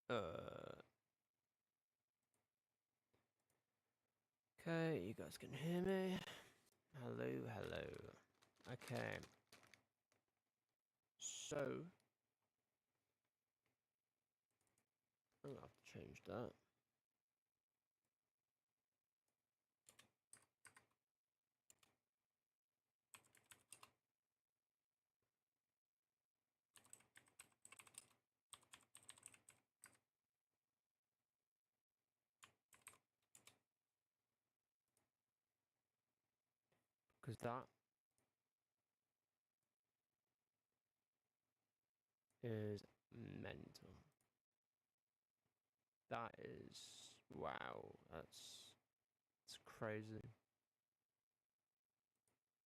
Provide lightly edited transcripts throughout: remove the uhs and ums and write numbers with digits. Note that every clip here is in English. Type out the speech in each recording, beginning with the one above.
Okay, you guys can hear me. Hello, hello. Okay. So, I'm gonna have to change that. Because that is mental. That is, wow, it's crazy.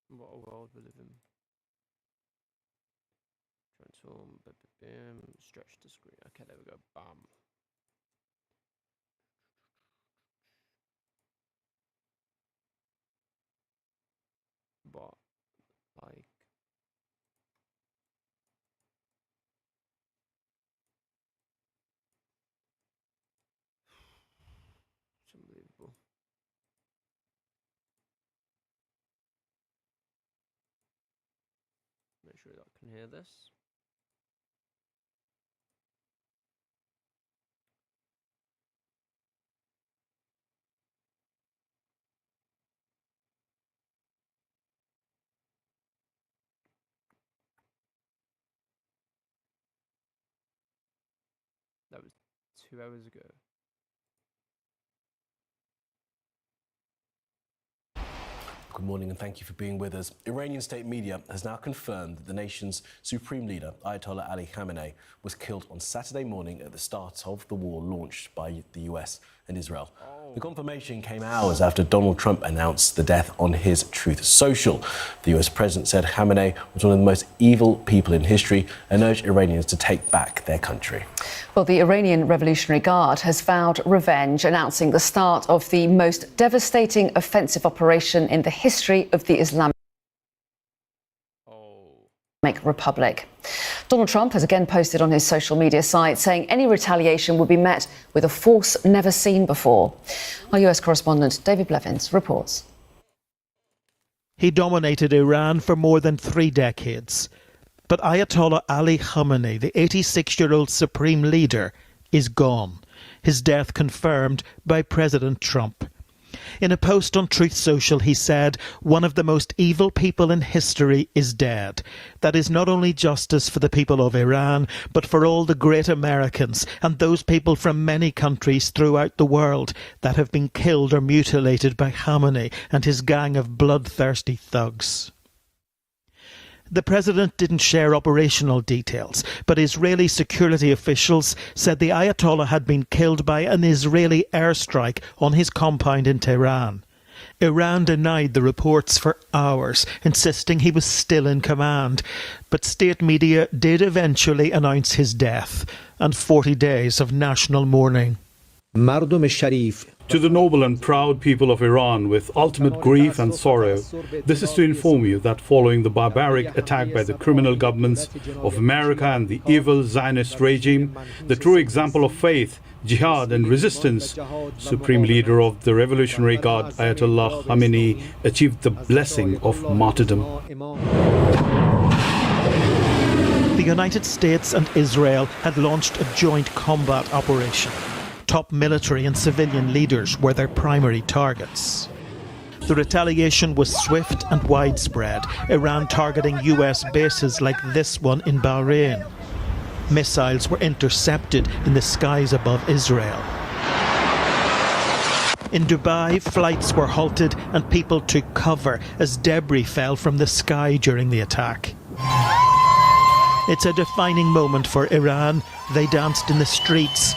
What a world we live in. Transform, stretch the screen. Okay, there we go. Bam. But like, it's unbelievable. Make sure that I can hear this. That was 2 hours ago. Good morning and thank you for being with us. Iranian state media has now confirmed that the nation's supreme leader, Ayatollah Ali Khamenei, was killed on Saturday morning at the start of the war launched by the US and Israel. The confirmation came hours after Donald Trump announced the death on his Truth Social. The US president said Khamenei was one of the most evil people in history and urged Iranians to take back their country. Well, the Iranian Revolutionary Guard has vowed revenge, announcing the start of the most devastating offensive operation in the history of the Islamic Republic. Donald Trump has again posted on his social media site saying any retaliation would be met with a force never seen before. Our US correspondent David Blevins reports. He dominated Iran for more than 3 decades. But Ayatollah Ali Khamenei, the 86-year-old supreme leader, is gone. His death confirmed by President Trump. In a post on Truth Social, he said, "One of the most evil people in history is dead. That is not only justice for the people of Iran, but for all the great Americans and those people from many countries throughout the world that have been killed or mutilated by Khamenei and his gang of bloodthirsty thugs." The president didn't share operational details, but Israeli security officials said the Ayatollah had been killed by an Israeli airstrike on his compound in Tehran. Iran denied the reports for hours, insisting he was still in command. But state media did eventually announce his death and 40 days of national mourning. To the noble and proud people of Iran, with ultimate grief and sorrow, this is to inform you that following the barbaric attack by the criminal governments of America and the evil Zionist regime, the true example of faith, jihad and resistance, Supreme Leader of the Revolutionary Guard Ayatollah Khamenei achieved the blessing of martyrdom. The United States and Israel had launched a joint combat operation. Top military and civilian leaders were their primary targets. The retaliation was swift and widespread, Iran targeting US bases like this one in Bahrain. Missiles were intercepted in the skies above Israel. In Dubai, flights were halted and people took cover as debris fell from the sky during the attack. It's a defining moment for Iran. They danced in the streets.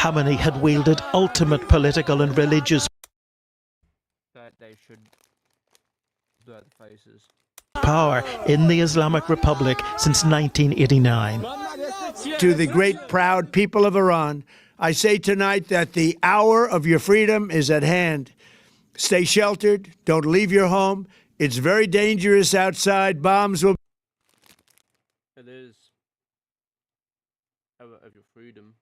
Khamenei had wielded ultimate political and religious power in the Islamic Republic since 1989. To the great proud people of Iran, I say tonight that the hour of your freedom is at hand. Stay sheltered. Don't leave your home. It's very dangerous outside. Bombs will... It is. of your freedom.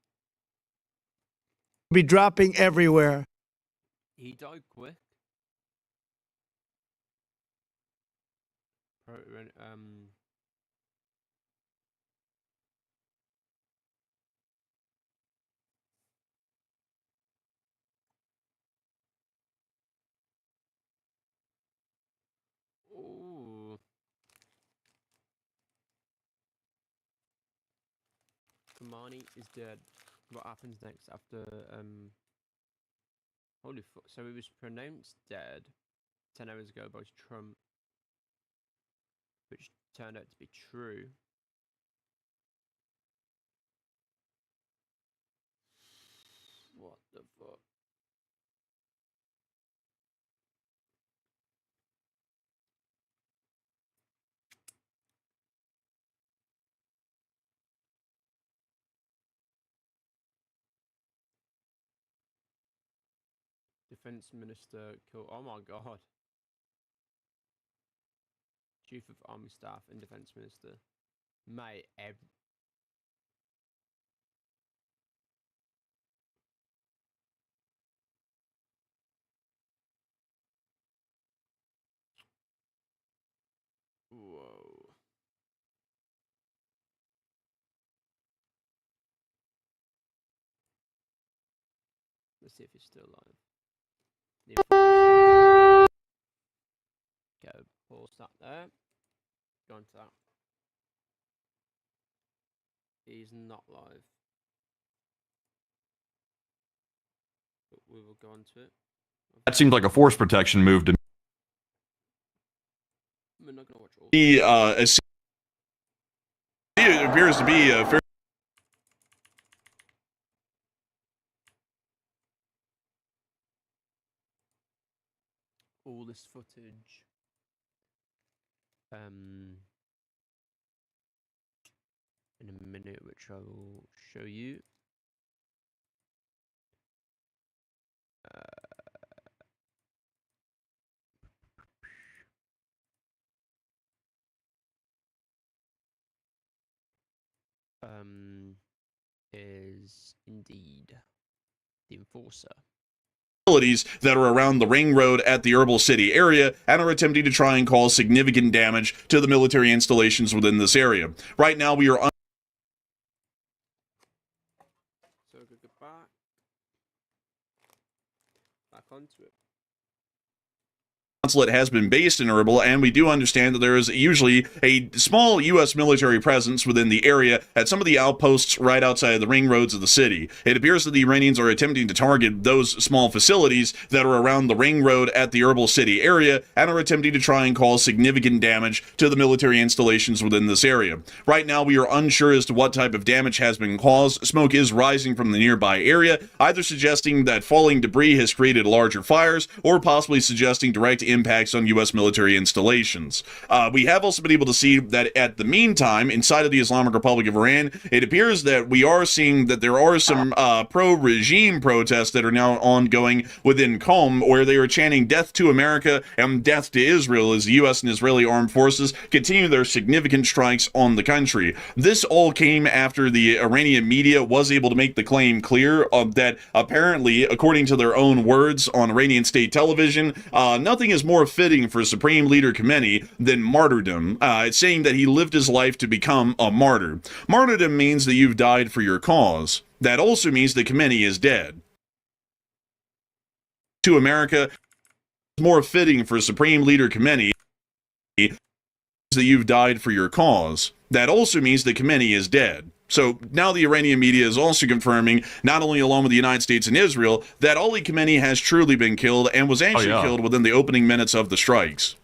Be dropping everywhere. He died quick. Ooh. Khamenei is dead. What happens next after holy fuck, so he was pronounced dead 10 hours ago by Trump, which turned out to be true. What the fuck? Defense Minister killed. Oh my god. Chief of Army Staff and Defense Minister. Mate, whoa. Let's see if he's still alive. Okay, pause that there. Go on to that. He's not live. But we will go on to it. That seemed like a force protection move to me. We're not going to watch all. It appears to be a fair. All this footage. In a minute, which I will show you. Is indeed the enforcer. That are around the ring road at the Herbal City area and are attempting to try and cause significant damage to the military installations within this area. Right now, we are So go back onto it. Consulate has been based in Erbil, and we do understand that there is usually a small U.S. military presence within the area at some of the outposts right outside of the ring roads of the city. It appears that the Iranians are attempting to target those small facilities that are around the ring road at the Erbil City area and are attempting to try and cause significant damage to the military installations within this area. Right now, we are unsure as to what type of damage has been caused. Smoke is rising from the nearby area, either suggesting that falling debris has created larger fires or possibly suggesting direct impacts on U.S. military installations. We have also been able to see that at the meantime, inside of the Islamic Republic of Iran, it appears that we are seeing that there are some pro-regime protests that are now ongoing within Qom, where they are chanting death to America and death to Israel as the U.S. and Israeli armed forces continue their significant strikes on the country. This all came after the Iranian media was able to make the claim clear that apparently, according to their own words on Iranian state television, nothing is more fitting for Supreme Leader Khamenei than martyrdom. It's saying that he lived his life to become a martyr. Martyrdom means that you've died for your cause. That also means that Khamenei is dead. To America, it's more fitting for Supreme Leader Khamenei that you've died for your cause. That also means that Khamenei is dead. So now the Iranian media is also confirming, not only along with the United States and Israel, that Ali Khamenei has truly been killed and was actually killed within the opening minutes of the strikes.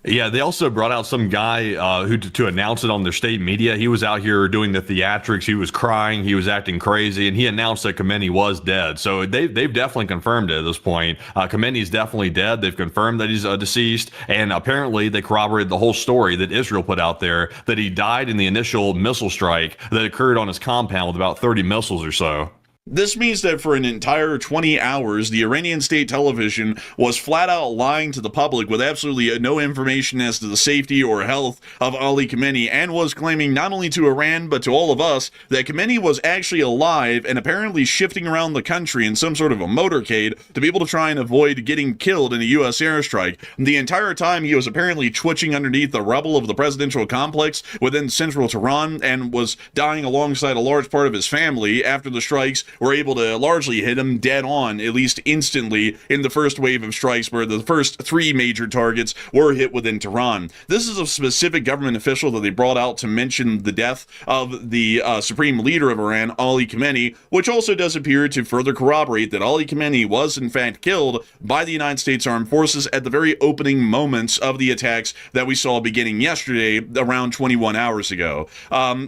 Yeah, they also brought out some guy who to announce it on their state media. He was out here doing the theatrics. He was crying. He was acting crazy, and he announced that Khamenei was dead. So they've definitely confirmed it at this point. Khamenei's definitely dead. They've confirmed that he's deceased, and apparently they corroborated the whole story that Israel put out there, that he died in the initial missile strike that occurred on his compound with about 30 missiles or so. This means that for an entire 20 hours, the Iranian state television was flat out lying to the public with absolutely no information as to the safety or health of Ali Khamenei, and was claiming not only to Iran but to all of us that Khamenei was actually alive and apparently shifting around the country in some sort of a motorcade to be able to try and avoid getting killed in a U.S. airstrike. The entire time he was apparently twitching underneath the rubble of the presidential complex within central Tehran and was dying alongside a large part of his family after the strikes were able to largely hit him dead on, at least instantly, in the first wave of strikes where the first 3 major targets were hit within Tehran. This is a specific government official that they brought out to mention the death of the supreme leader of Iran, Ali Khamenei, which also does appear to further corroborate that Ali Khamenei was in fact killed by the United States Armed Forces at the very opening moments of the attacks that we saw beginning yesterday, around 21 hours ago.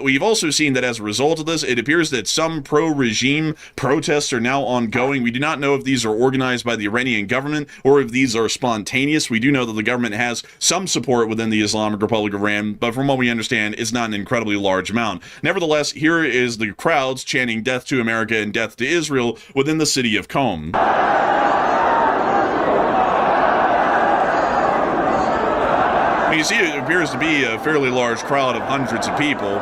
We've also seen that as a result of this, it appears that some pro-regime protests are now ongoing. We do not know if these are organized by the Iranian government or if these are spontaneous. We do know that the government has some support within the Islamic Republic of Iran, but from what we understand, it's not an incredibly large amount. Nevertheless, here is the crowds chanting "Death to America" and "Death to Israel" within the city of Qom. You see, it appears to be a fairly large crowd of hundreds of people.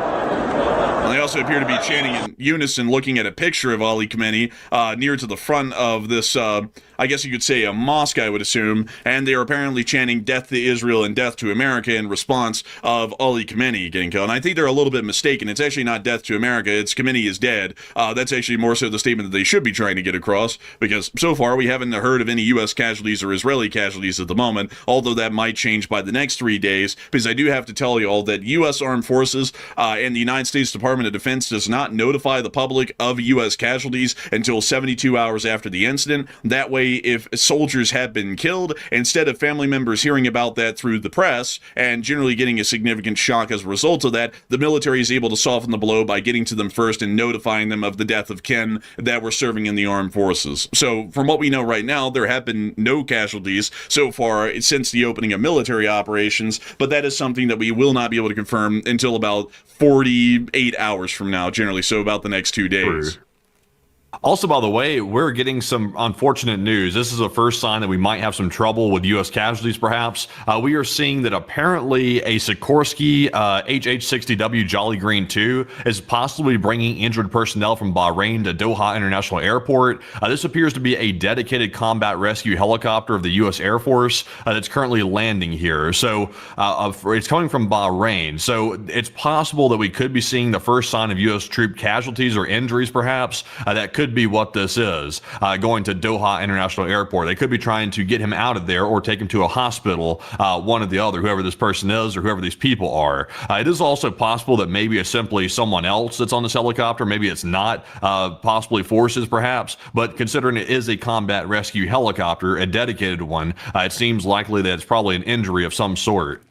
And they also appear to be chanting in unison, looking at a picture of Ali Khamenei near to the front of this, I guess you could say a mosque, I would assume, and they are apparently chanting "Death to Israel" and "Death to America" in response of Ali Khamenei getting killed. And I think they're a little bit mistaken. It's actually not "Death to America," it's "Khamenei is dead." That's actually more so the statement that they should be trying to get across, because so far we haven't heard of any U.S. casualties or Israeli casualties at the moment, although that might change by the next 3 days, because I do have to tell you all that U.S. Armed Forces and the United States Department of Defense does not notify the public of U.S. casualties until 72 hours after the incident. That way, if soldiers have been killed, instead of family members hearing about that through the press and generally getting a significant shock as a result of that, the military is able to soften the blow by getting to them first and notifying them of the death of kin that were serving in the armed forces. So from what we know right now, there have been no casualties so far since the opening of military operations, but that is something that we will not be able to confirm until about 48 hours from now, generally, so about the next 2 days. Also, by the way, we're getting some unfortunate news. This is a first sign that we might have some trouble with U.S. casualties, perhaps. We are seeing that apparently a Sikorsky HH-60W Jolly Green II is possibly bringing injured personnel from Bahrain to Doha International Airport. This appears to be a dedicated combat rescue helicopter of the U.S. Air Force that's currently landing here. So it's coming from Bahrain. So it's possible that we could be seeing the first sign of U.S. troop casualties or injuries, perhaps. That could be what this is, going to Doha International Airport. They could be trying to get him out of there or take him to a hospital, one or the other, whoever this person is or whoever these people are. It is also possible that maybe it's simply someone else that's on this helicopter. Maybe it's not, possibly forces perhaps, but considering it is a combat rescue helicopter, a dedicated one, it seems likely that it's probably an injury of some sort.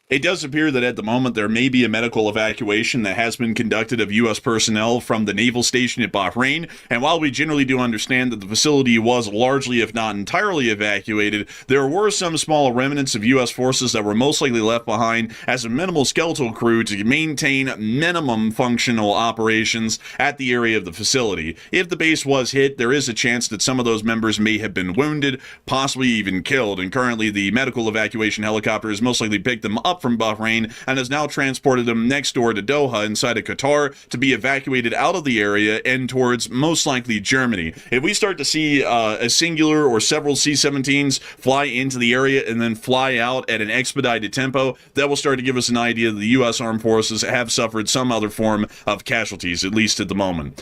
It does appear that at the moment there may be a medical evacuation that has been conducted of U.S. personnel from the naval station at Bahrain, and while we generally do understand that the facility was largely, if not entirely, evacuated, there were some small remnants of U.S. forces that were most likely left behind as a minimal skeletal crew to maintain minimum functional operations at the area of the facility. If the base was hit, there is a chance that some of those members may have been wounded, possibly even killed, and currently the medical evacuation helicopter has most likely picked them up from Bahrain and has now transported them next door to Doha inside of Qatar to be evacuated out of the area and towards most likely Germany. If we start to see a singular or several C-17s fly into the area and then fly out at an expedited tempo, that will start to give us an idea that the U.S. Armed Forces have suffered some other form of casualties, at least at the moment.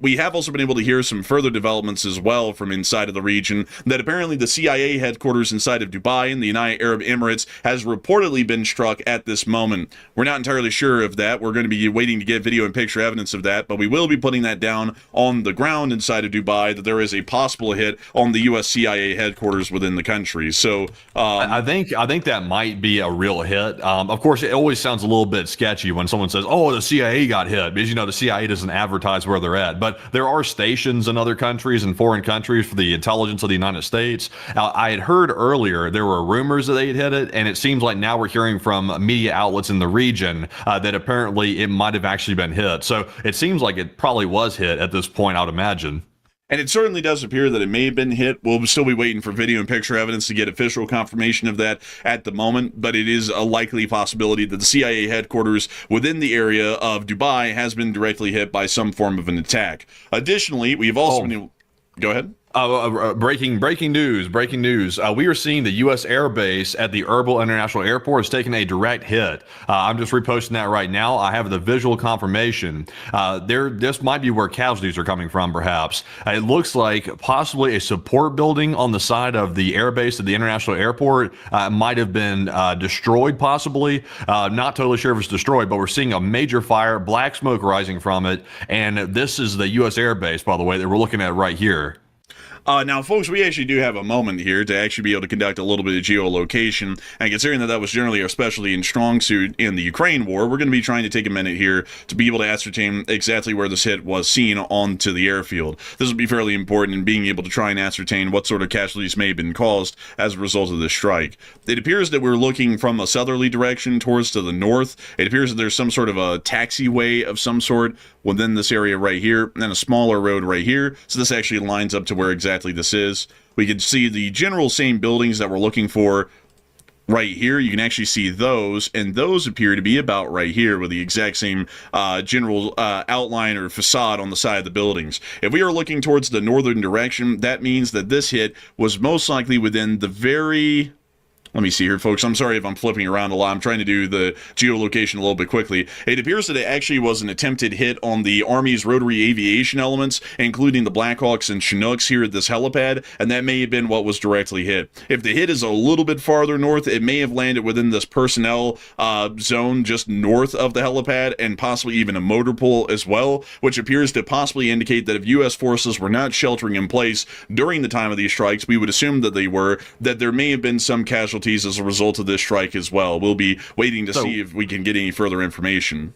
We have also been able to hear some further developments as well from inside of the region, that apparently the CIA headquarters inside of Dubai in the United Arab Emirates has reportedly been struck at this moment. We're not entirely sure of that. We're going to be waiting to get video and picture evidence of that, but we will be putting that down on the ground inside of Dubai, that there is a possible hit on the U.S. CIA headquarters within the country. So I think that might be a real hit. Of course, it always sounds a little bit sketchy when someone says, "Oh, the CIA got hit," because the CIA doesn't advertise where they're at. But there are stations in other countries and foreign countries for the intelligence of the United States. I had heard earlier there were rumors that they had hit it, and it seems like now we're hearing hearing from media outlets in the region that apparently it might have actually been hit. So it seems like it probably was hit at this point, I would imagine. And it certainly does appear that it may have been hit. We'll still be waiting for video and picture evidence to get official confirmation of that at the moment, but it is a likely possibility that the CIA headquarters within the area of Dubai has been directly hit by some form of an attack. Additionally, we've also been... Go ahead. Breaking news. We are seeing the U.S. Air Base at the Erbil International Airport is taking a direct hit. I'm just reposting that right now. I have the visual confirmation. This might be where casualties are coming from, perhaps. It looks like possibly a support building on the side of the air base at the international airport might have been destroyed, possibly. Not totally sure if it's destroyed, but we're seeing a major fire, black smoke rising from it. And this is the U.S. Air Base, by the way, that we're looking at right here. Now, folks, we actually do have a moment here to actually be able to conduct a little bit of geolocation, and considering that was generally our specialty and strong suit in the Ukraine war, we're going to be trying to take a minute here to be able to ascertain exactly where this hit was seen onto the airfield. This will be fairly important in being able to try and ascertain what sort of casualties may have been caused as a result of this strike. It appears that we're looking from a southerly direction towards to the north. It appears that there's some sort of a taxiway of some sort within this area right here, and a smaller road right here. So this actually lines up to where exactly this is. We can see the general same buildings that we're looking for right here. You can actually see those, and those appear to be about right here with the exact same general outline or facade on the side of the buildings. If we are looking towards the northern direction, that means that this hit was most likely within the very... Let me see here, folks. I'm sorry if I'm flipping around a lot. I'm trying to do the geolocation a little bit quickly. It appears that it actually was an attempted hit on the Army's rotary aviation elements, including the Blackhawks and Chinooks here at this helipad, and that may have been what was directly hit. If the hit is a little bit farther north, it may have landed within this personnel zone just north of the helipad, and possibly even a motor pool as well, which appears to possibly indicate that if U.S. forces were not sheltering in place during the time of these strikes, we would assume that they were, that there may have been some casualties as a result of this strike as well. We'll be waiting to see if we can get any further information.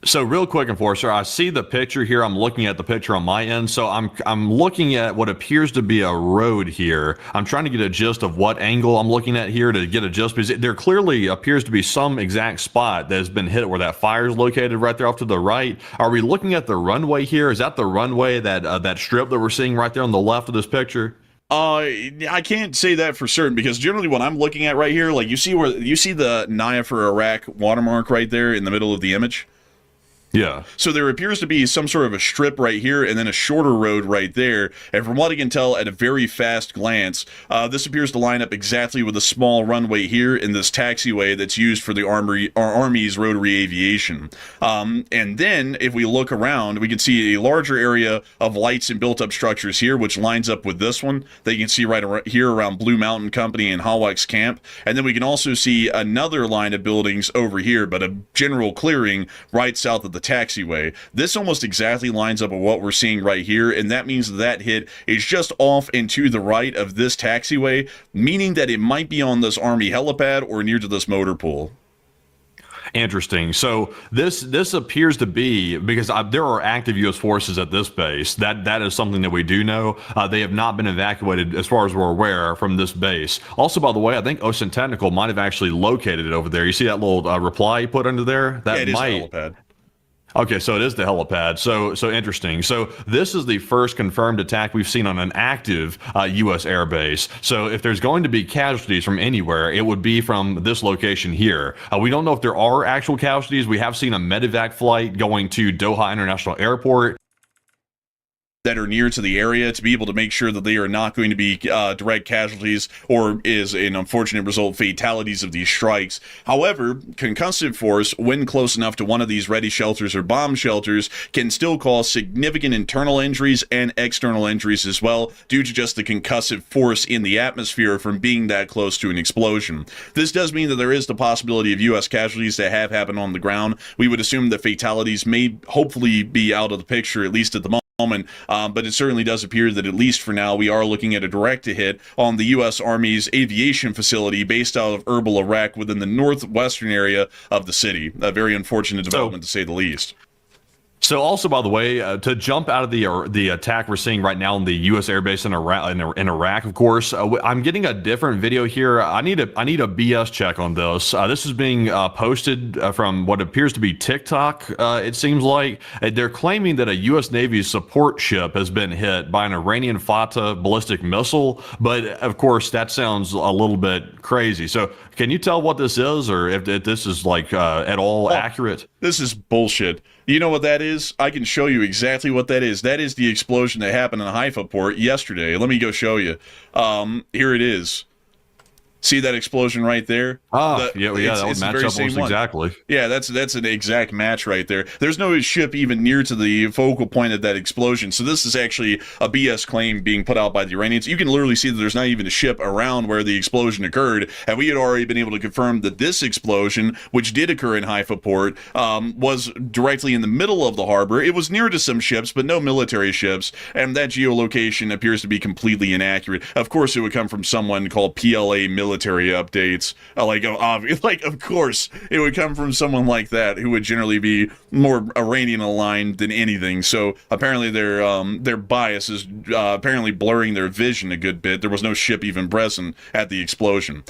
So real quick, Enforcer, I see the picture here. I'm looking at the picture on my end. So I'm looking at what appears to be a road here. I'm trying to get a gist of what angle I'm looking at here to get a gist, because there clearly appears to be some exact spot that has been hit where that fire is located right there off to the right. Are we looking at the runway here? Is that the runway, that strip that we're seeing right there on the left of this picture? I can't say that for certain, because generally what I'm looking at right here, like you see the Naya for Iraq watermark right there in the middle of the image? Yeah. So there appears to be some sort of a strip right here and then a shorter road right there. And from what I can tell at a very fast glance, this appears to line up exactly with a small runway here in this taxiway that's used for the Army's rotary aviation. And then if we look around, we can see a larger area of lights and built-up structures here, which lines up with this one that you can see right here around Blue Mountain Company and Hawek's Camp. And then we can also see another line of buildings over here, but a general clearing right south of the taxiway. This almost exactly lines up with what we're seeing right here, and that means that hit is just off and to the right of this taxiway, meaning that it might be on this Army helipad or near to this motor pool. Interesting. So this appears to be, because there are active U.S. forces at this base. That is something that we do know. They have not been evacuated, as far as we're aware, from this base. Also, by the way, I think Ocean Technical might have actually located it over there. You see that little reply you put under there? That it is the helipad. Okay, so it is the helipad. So interesting. So this is the first confirmed attack we've seen on an active U.S. air base. So if there's going to be casualties from anywhere, it would be from this location here. We don't know if there are actual casualties. We have seen a medevac flight going to Doha International Airport that are near to the area to be able to make sure that they are not going to be direct casualties or is an unfortunate result fatalities of these strikes. However, concussive force, when close enough to one of these ready shelters or bomb shelters, can still cause significant internal injuries and external injuries as well, due to just the concussive force in the atmosphere from being that close to an explosion. This does mean that there is the possibility of U.S. casualties that have happened on the ground. We would assume that fatalities may hopefully be out of the picture, at least at the moment. But it certainly does appear that, at least for now, we are looking at a direct hit on the U.S. Army's aviation facility based out of Erbil, Iraq, within the northwestern area of the city. A very unfortunate development, to say the least. So also, by the way, to jump out of the attack we're seeing right now in the U.S. airbase in Iraq, of course, I'm getting a different video here. I need a BS check on this. This is being posted from what appears to be TikTok. It seems like they're claiming that a U.S. Navy support ship has been hit by an Iranian Fatah ballistic missile, but of course that sounds a little bit crazy. So can you tell what this is, or if this is like at all accurate? This is bullshit. You know what that is? I can show you exactly what that is. That is the explosion that happened in Haifa port yesterday. Let me go show you. Here it is. See that explosion right there? That would match up almost exactly. Yeah, that's an exact match right there. There's no ship even near to the focal point of that explosion. So this is actually a BS claim being put out by the Iranians. You can literally see that there's not even a ship around where the explosion occurred. And we had already been able to confirm that this explosion, which did occur in Haifa port, was directly in the middle of the harbor. It was near to some ships, but no military ships. And that geolocation appears to be completely inaccurate. Of course, it would come from someone called PLA Military Updates. Of course, it would come from someone like that who would generally be more Iranian aligned than anything. So apparently their bias is apparently blurring their vision a good bit. There was no ship even present at the explosion.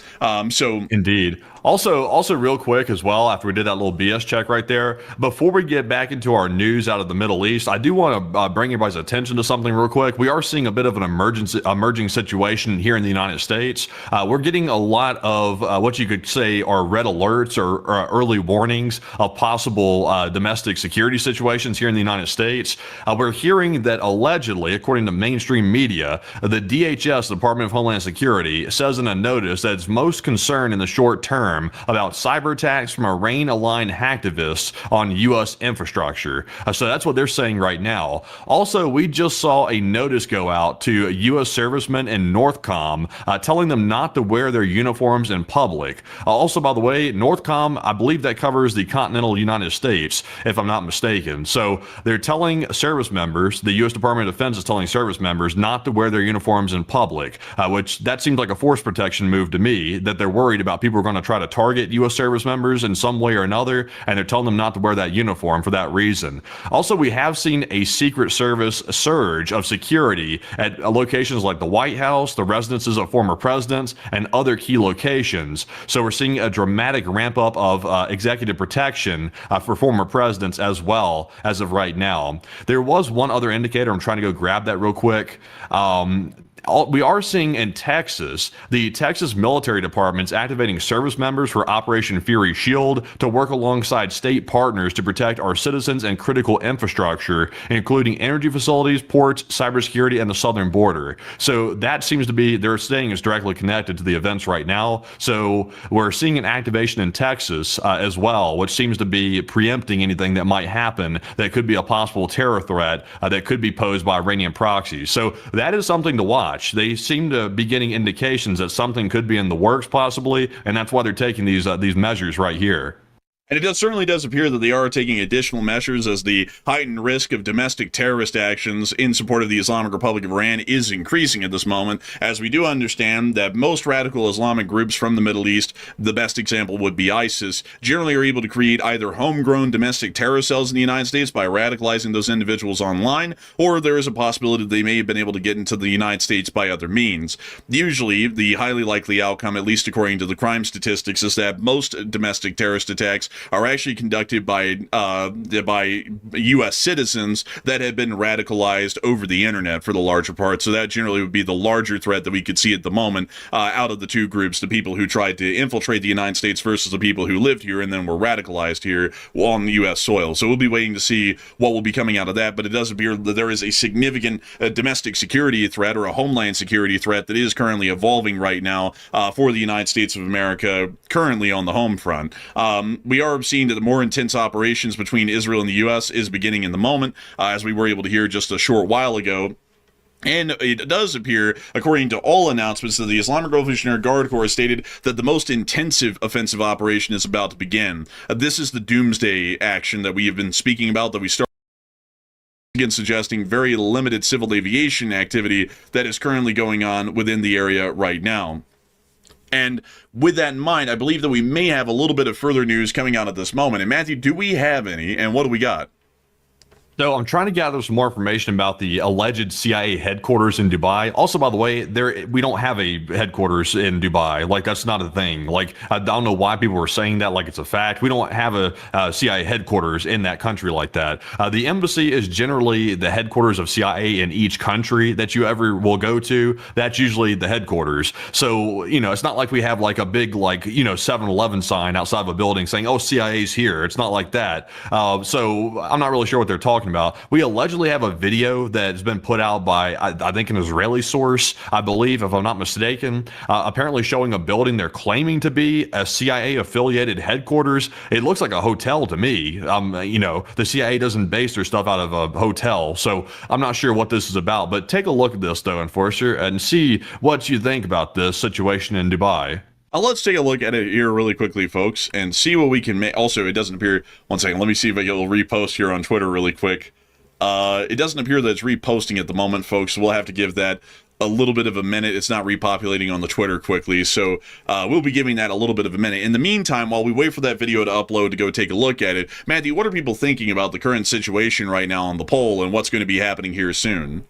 So indeed. Also, real quick as well, after we did that little BS check right there, before we get back into our news out of the Middle East, I do want to bring everybody's attention to something real quick. We are seeing a bit of an emerging situation here in the United States. We're getting a lot of what you could say are red alerts or early warnings of possible domestic security situations here in the United States. We're hearing that allegedly, according to mainstream media, the DHS, Department of Homeland Security, says in a notice that it's most concerned in the short term about cyber attacks from Iran-aligned hacktivists on U.S. infrastructure. So that's what they're saying right now. Also, we just saw a notice go out to U.S. servicemen in NORTHCOM telling them not to wear their uniforms in public. Also, by the way, NORTHCOM, I believe that covers the continental United States, if I'm not mistaken. So they're telling service members, the U.S. Department of Defense is telling service members not to wear their uniforms in public, which that seems like a force protection move to me, that they're worried about people are going to try to target U.S. service members in some way or another, and they're telling them not to wear that uniform for that reason. Also, we have seen a Secret Service surge of security at locations like the White House, the residences of former presidents, and other key locations. So we're seeing a dramatic ramp up of executive protection for former presidents as well as of right now. There was one other indicator. I'm trying to go grab that real quick. We are seeing in Texas, the Texas military departments activating service members for Operation Fury Shield to work alongside state partners to protect our citizens and critical infrastructure, including energy facilities, ports, cybersecurity, and the southern border. So that seems to be, they're saying, is directly connected to the events right now. So we're seeing an activation in Texas as well, which seems to be preempting anything that might happen that could be a possible terror threat that could be posed by Iranian proxies. So that is something to watch. They seem to be getting indications that something could be in the works possibly, and that's why they're taking these measures right here. And it certainly does appear that they are taking additional measures as the heightened risk of domestic terrorist actions in support of the Islamic Republic of Iran is increasing at this moment, as we do understand that most radical Islamic groups from the Middle East, the best example would be ISIS, generally are able to create either homegrown domestic terror cells in the United States by radicalizing those individuals online, or there is a possibility that they may have been able to get into the United States by other means. Usually, the highly likely outcome, at least according to the crime statistics, is that most domestic terrorist attacks are actually conducted by U.S. citizens that have been radicalized over the internet for the larger part. So that generally would be the larger threat that we could see at the moment out of the two groups, the people who tried to infiltrate the United States versus the people who lived here and then were radicalized here on the U.S. soil. So we'll be waiting to see what will be coming out of that, but it does appear that there is a significant domestic security threat or a homeland security threat that is currently evolving right now for the United States of America currently on the home front. We are seeing that the more intense operations between Israel and the U.S. is beginning in the moment, as we were able to hear just a short while ago. And it does appear, according to all announcements, that the Islamic Revolutionary Guard Corps has stated that the most intensive offensive operation is about to begin. This is the doomsday action that we have been speaking about, that we started again, suggesting very limited civil aviation activity that is currently going on within the area right now. And with that in mind, I believe that we may have a little bit of further news coming out at this moment. And Matthew, do we have any? And what do we got? So I'm trying to gather some more information about the alleged CIA headquarters in Dubai. Also, by the way, we don't have a headquarters in Dubai. Like, that's not a thing. Like, I don't know why people were saying that like it's a fact. We don't have a CIA headquarters in that country like that. The embassy is generally the headquarters of CIA in each country that you ever will go to. That's usually the headquarters. So, it's not like we have like a big 7-Eleven sign outside of a building saying, oh, CIA's here. It's not like that. So I'm not really sure what they're talking about. We allegedly have a video that's been put out by, I think, an Israeli source, I believe, if I'm not mistaken, apparently showing a building they're claiming to be a CIA-affiliated headquarters. It looks like a hotel to me. The CIA doesn't base their stuff out of a hotel, so I'm not sure what this is about. But take a look at this, though, Enforcer, and see what you think about this situation in Dubai. Let's take a look at it here really quickly, folks, and see what we can make. Also, it doesn't appear. One second. Let me see if I will repost here on Twitter really quick. It doesn't appear that it's reposting at the moment, folks. We'll have to give that a little bit of a minute. It's not repopulating on the Twitter quickly, so we'll be giving that a little bit of a minute. In the meantime, while we wait for that video to upload to go take a look at it, Matthew, what are people thinking about the current situation right now on the poll and what's going to be happening here soon?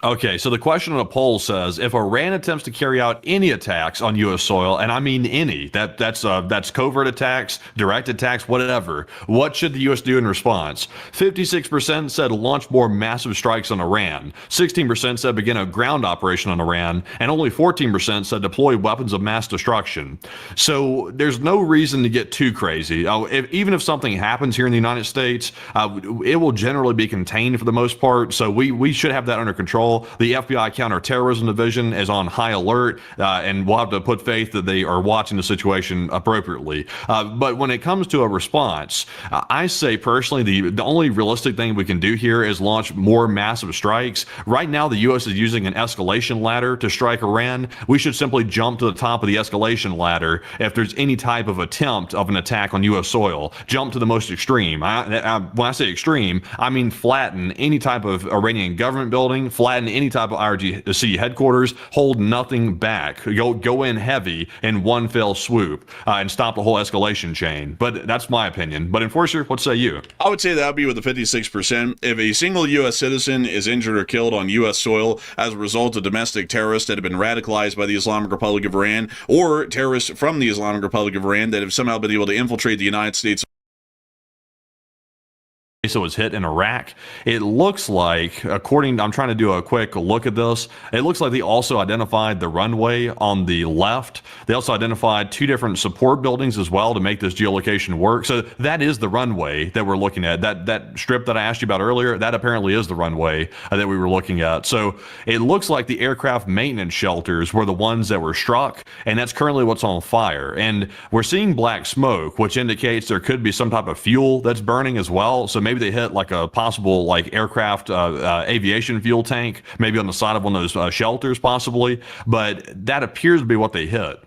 Okay, so the question on the poll says, if Iran attempts to carry out any attacks on U.S. soil, and I mean any, that's covert attacks, direct attacks, whatever, what should the U.S. do in response? 56% said launch more massive strikes on Iran, 16% said begin a ground operation on Iran, and only 14% said deploy weapons of mass destruction. So there's no reason to get too crazy. Even if something happens here in the United States, it will generally be contained for the most part, so we should have that under control. The FBI Counterterrorism Division is on high alert, and we'll have to put faith that they are watching the situation appropriately. But when it comes to a response, I say personally the only realistic thing we can do here is launch more massive strikes. Right now, the U.S. is using an escalation ladder to strike Iran. We should simply jump to the top of the escalation ladder if there's any type of attempt of an attack on U.S. soil. Jump to the most extreme. When I say extreme, I mean flatten any type of Iranian government building, flatten any type of IRGC headquarters, hold nothing back. Go in heavy in one fell swoop and stop the whole escalation chain. But that's my opinion. But Enforcer, what say you? I would say that would be with the 56%. If a single U.S. citizen is injured or killed on U.S. soil as a result of domestic terrorists that have been radicalized by the Islamic Republic of Iran, or terrorists from the Islamic Republic of Iran that have somehow been able to infiltrate the United States was hit in Iraq. It looks like, I'm trying to do a quick look at this. It looks like they also identified the runway on the left. They also identified two different support buildings as well to make this geolocation work. So that is the runway that we're looking at. That strip that I asked you about earlier, that apparently is the runway that we were looking at. So it looks like the aircraft maintenance shelters were the ones that were struck, and that's currently what's on fire. And we're seeing black smoke, which indicates there could be some type of fuel that's burning as well. So maybe they hit like a possible aircraft aviation fuel tank, maybe on the side of one of those shelters possibly, but that appears to be what they hit.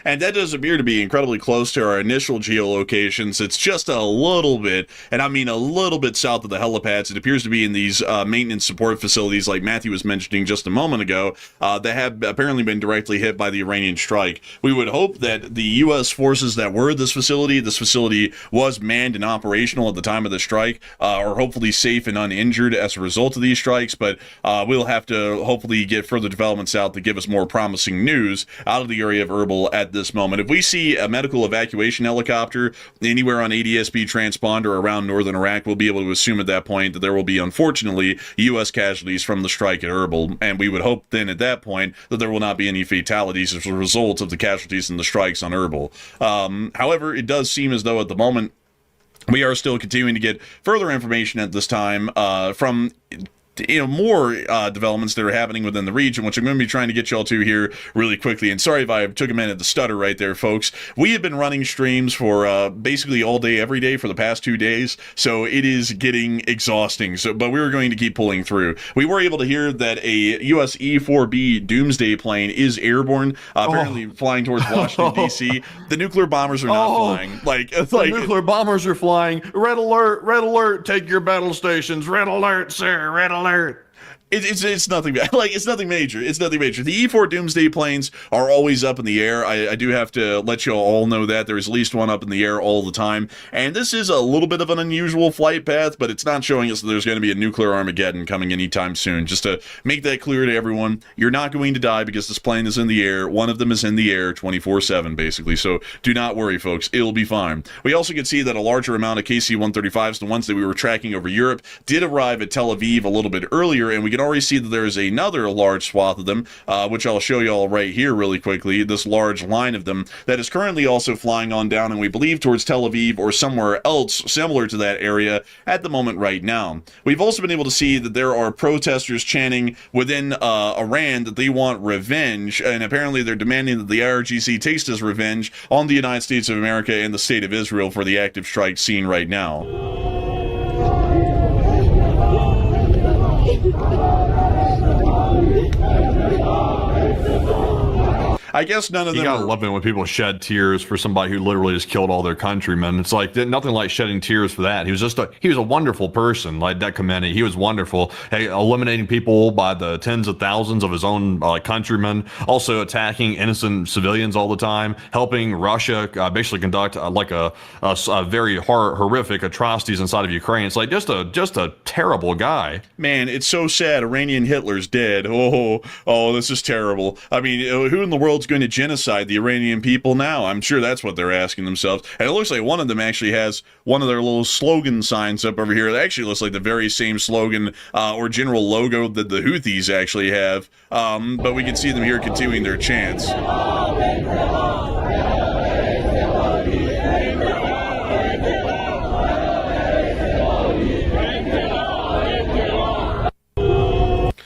And that does appear to be incredibly close to our initial geolocations. It's just a little bit, and I mean a little bit south of the helipads. It appears to be in these maintenance support facilities like Matthew was mentioning just a moment ago that have apparently been directly hit by the Iranian strike. We would hope that the U.S. forces that were at this facility was manned and operational at the time of the strike, are hopefully safe and uninjured as a result of these strikes, but we'll have to hopefully get further developments out to give us more promising news out of the area of Erbil at this moment. If we see a medical evacuation helicopter anywhere on ADSB transponder around northern Iraq, we'll be able to assume at that point that there will be, unfortunately, U.S. casualties from the strike at Erbil, and we would hope then at that point that there will not be any fatalities as a result of the casualties and the strikes on Erbil. However, it does seem as though at the moment we are still continuing to get further information at this time from more developments that are happening within the region, which I'm going to be trying to get y'all to here really quickly. And sorry if I took a minute to stutter right there, folks. We have been running streams for basically all day, every day for the past 2 days, so it is getting exhausting. But we were going to keep pulling through. We were able to hear that a US E-4B Doomsday plane is airborne, apparently flying towards Washington, D.C. The nuclear bombers are not flying. The nuclear bombers are flying. Red alert, take your battle stations. Red alert, sir, red alert. It's nothing like it's nothing major. It's nothing major. The E-4 Doomsday planes are always up in the air. I do have to let you all know that there is at least one up in the air all the time. And this is a little bit of an unusual flight path, but it's not showing us that there's going to be a nuclear Armageddon coming anytime soon. Just to make that clear to everyone, you're not going to die because this plane is in the air. One of them is in the air 24/7 basically. So do not worry, folks. It'll be fine. We also can see that a larger amount of KC-135s, the ones that we were tracking over Europe, did arrive at Tel Aviv a little bit earlier, and we can already see that there is another large swath of them, which I'll show you all right here really quickly, this large line of them that is currently also flying on down, and we believe towards Tel Aviv or somewhere else similar to that area at the moment right now. We've also been able to see that there are protesters chanting within Iran that they want revenge, and apparently they're demanding that the IRGC takes this revenge on the United States of America and the state of Israel for the active strike seen right now. I guess none of them. You gotta love it when people shed tears for somebody who literally just killed all their countrymen. It's like nothing like shedding tears for that. He was a wonderful person, like that Khamenei. He was wonderful. Hey, eliminating people by the tens of thousands of his own countrymen, also attacking innocent civilians all the time, helping Russia basically conduct a very horrific atrocities inside of Ukraine. It's like just a terrible guy. Man, it's so sad. Iranian Hitler's dead. Oh, this is terrible. I mean, who in the world going to genocide the Iranian people now? I'm sure that's what they're asking themselves. And it looks like one of them actually has one of their little slogan signs up over here. It actually looks like the very same slogan or general logo that the Houthis actually have. But we can see them here continuing their chants.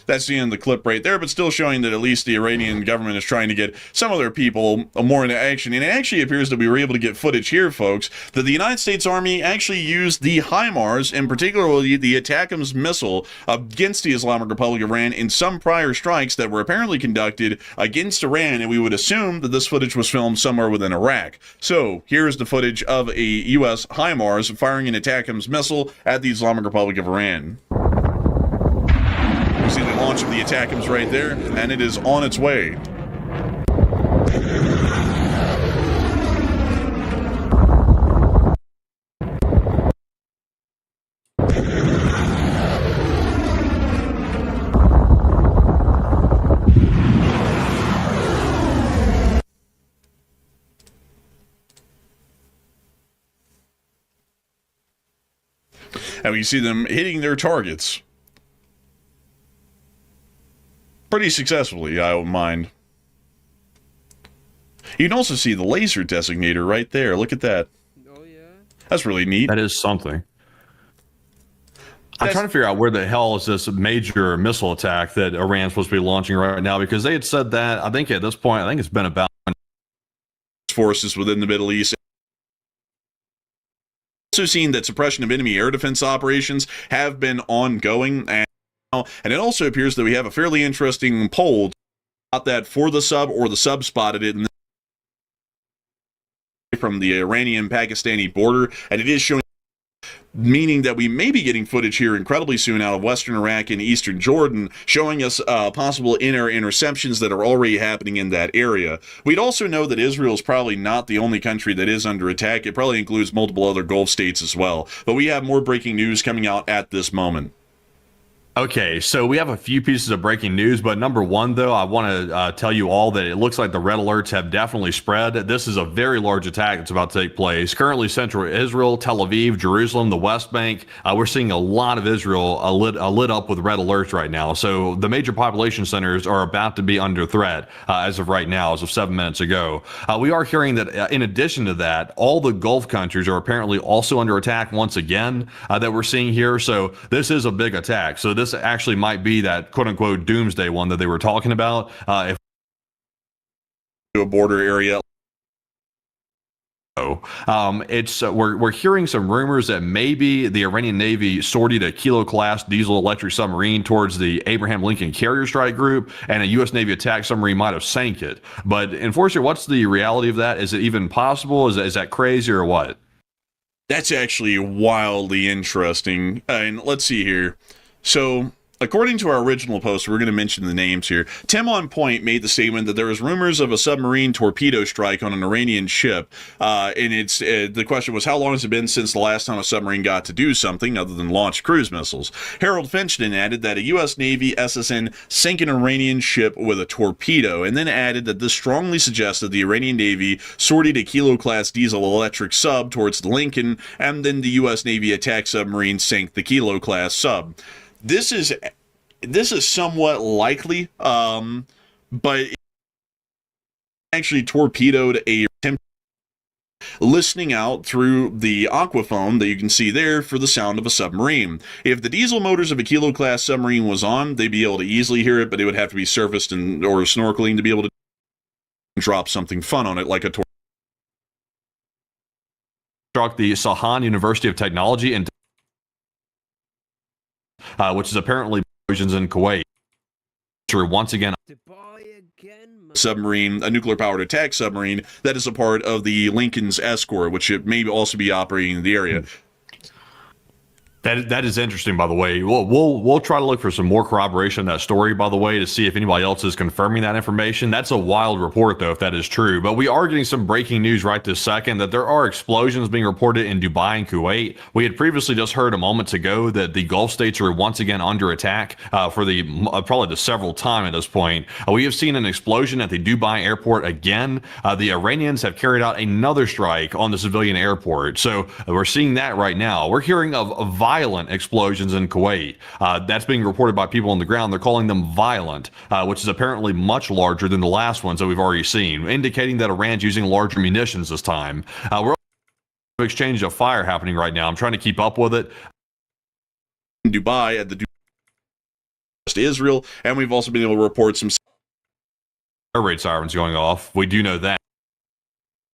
That's the end of the clip right there, but still showing that at least the Iranian government is trying to get some of their people more into action. And it actually appears that we were able to get footage here, folks, that the United States Army actually used the HIMARS, and particularly the ATACMS missile, against the Islamic Republic of Iran in some prior strikes that were apparently conducted against Iran, and we would assume that this footage was filmed somewhere within Iraq. So here's the footage of a U.S. HIMARS firing an ATACMS missile at the Islamic Republic of Iran. You see the launch of the ATACMS right there, and it is on its way. And we see them hitting their targets pretty successfully, I don't mind. You can also see the laser designator right there. Look at that. Oh, yeah. That's really neat. That is something. I'm trying to figure out where the hell is this major missile attack that Iran's supposed to be launching right now, because they had said that, I think at this point, I think it's been about forces within the Middle East. Also seen that suppression of enemy air defense operations have been ongoing, and it also appears that we have a fairly interesting poll about that for the sub, or the sub spotted it from the Iranian-Pakistani border, and it is showing, meaning that we may be getting footage here incredibly soon out of western Iraq and eastern Jordan, showing us possible in-air interceptions that are already happening in that area. We'd also know that Israel is probably not the only country that is under attack. It probably includes multiple other Gulf states as well. But we have more breaking news coming out at this moment. Okay, so we have a few pieces of breaking news, but number one, though, I want to tell you all that it looks like the red alerts have definitely spread. This is a very large attack that's about to take place. Currently, central Israel, Tel Aviv, Jerusalem, the West Bank, we're seeing a lot of Israel lit up with red alerts right now. So the major population centers are about to be under threat as of right now, as of 7 minutes ago. We are hearing that in addition to that, all the Gulf countries are apparently also under attack once again that we're seeing here. So this is a big attack. So this actually might be that quote-unquote doomsday one that they were talking about. If a border area. We're hearing some rumors that maybe the Iranian Navy sortied a Kilo-class diesel electric submarine towards the Abraham Lincoln Carrier Strike Group, and a U.S. Navy attack submarine might have sank it. But unfortunately, what's the reality of that? Is it even possible? Is that crazy or what? That's actually wildly interesting. And let's see here. So According to our original post, we're going to mention the names here. Tim on Point made the statement that there was rumors of a submarine torpedo strike on an Iranian ship. And it's the question was, how long has it been since the last time a submarine got to do something other than launch cruise missiles? Harold Finch then added that a U.S. Navy SSN sank an Iranian ship with a torpedo, and then added that this strongly suggests that the Iranian Navy sortied a Kilo-class diesel-electric sub towards the Lincoln, and then the U.S. Navy attack submarine sank the Kilo-class sub. This is somewhat likely, but it actually torpedoed a attempt listening out through the aquaphone that you can see there for the sound of a submarine. If the diesel motors of a Kilo-class submarine was on, they'd be able to easily hear it, but it would have to be surfaced or snorkeling to be able to drop something fun on it, like a torpedo. Struck the Sahan University of Technology and which is apparently explosions in Kuwait. Once again, submarine, a nuclear-powered attack submarine that is a part of the Lincoln's escort, which it may also be operating in the area. That is interesting, by the way. We'll try to look for some more corroboration of that story, by the way, to see if anybody else is confirming that information. That's a wild report, though, if that is true. But we are getting some breaking news right this second that there are explosions being reported in Dubai and Kuwait. We had previously just heard a moment ago that the Gulf states are once again under attack for the probably the several time at this point. We have seen an explosion at the Dubai airport again. The Iranians have carried out another strike on the civilian airport. So we're seeing that right now. We're hearing of violent explosions in Kuwait. That's being reported by people on the ground. They're calling them violent, which is apparently much larger than the last ones that we've already seen, indicating that Iran's using larger munitions this time. We're exchange of fire happening right now. I'm trying to keep up with it. In Dubai at the to Israel, and we've also been able to report some air raid sirens going off. We do know that.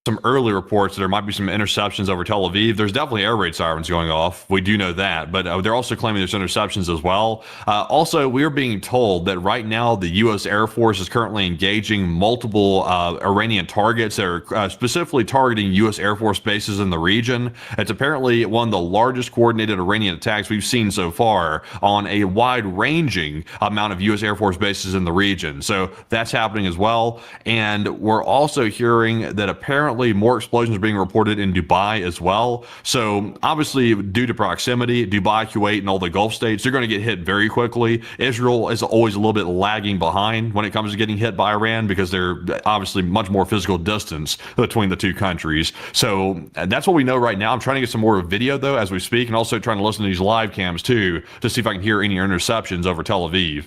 Some early reports that there might be some interceptions over Tel Aviv. There's definitely air raid sirens going off. We do know that, but they're also claiming there's interceptions as well. Also, we're being told that right now the U.S. Air Force is currently engaging multiple Iranian targets that are specifically targeting U.S. Air Force bases in the region. It's apparently one of the largest coordinated Iranian attacks we've seen so far on a wide-ranging amount of U.S. Air Force bases in the region. So that's happening as well. And we're also hearing that apparently more explosions are being reported in Dubai as well. So obviously, due to proximity, Dubai, Kuwait, and all the Gulf states, they're going to get hit very quickly. Israel is always a little bit lagging behind when it comes to getting hit by Iran because they're obviously much more physical distance between the two countries. So that's what we know right now. I'm trying to get some more video, though, as we speak, and also trying to listen to these live cams, too, to see if I can hear any interceptions over Tel Aviv.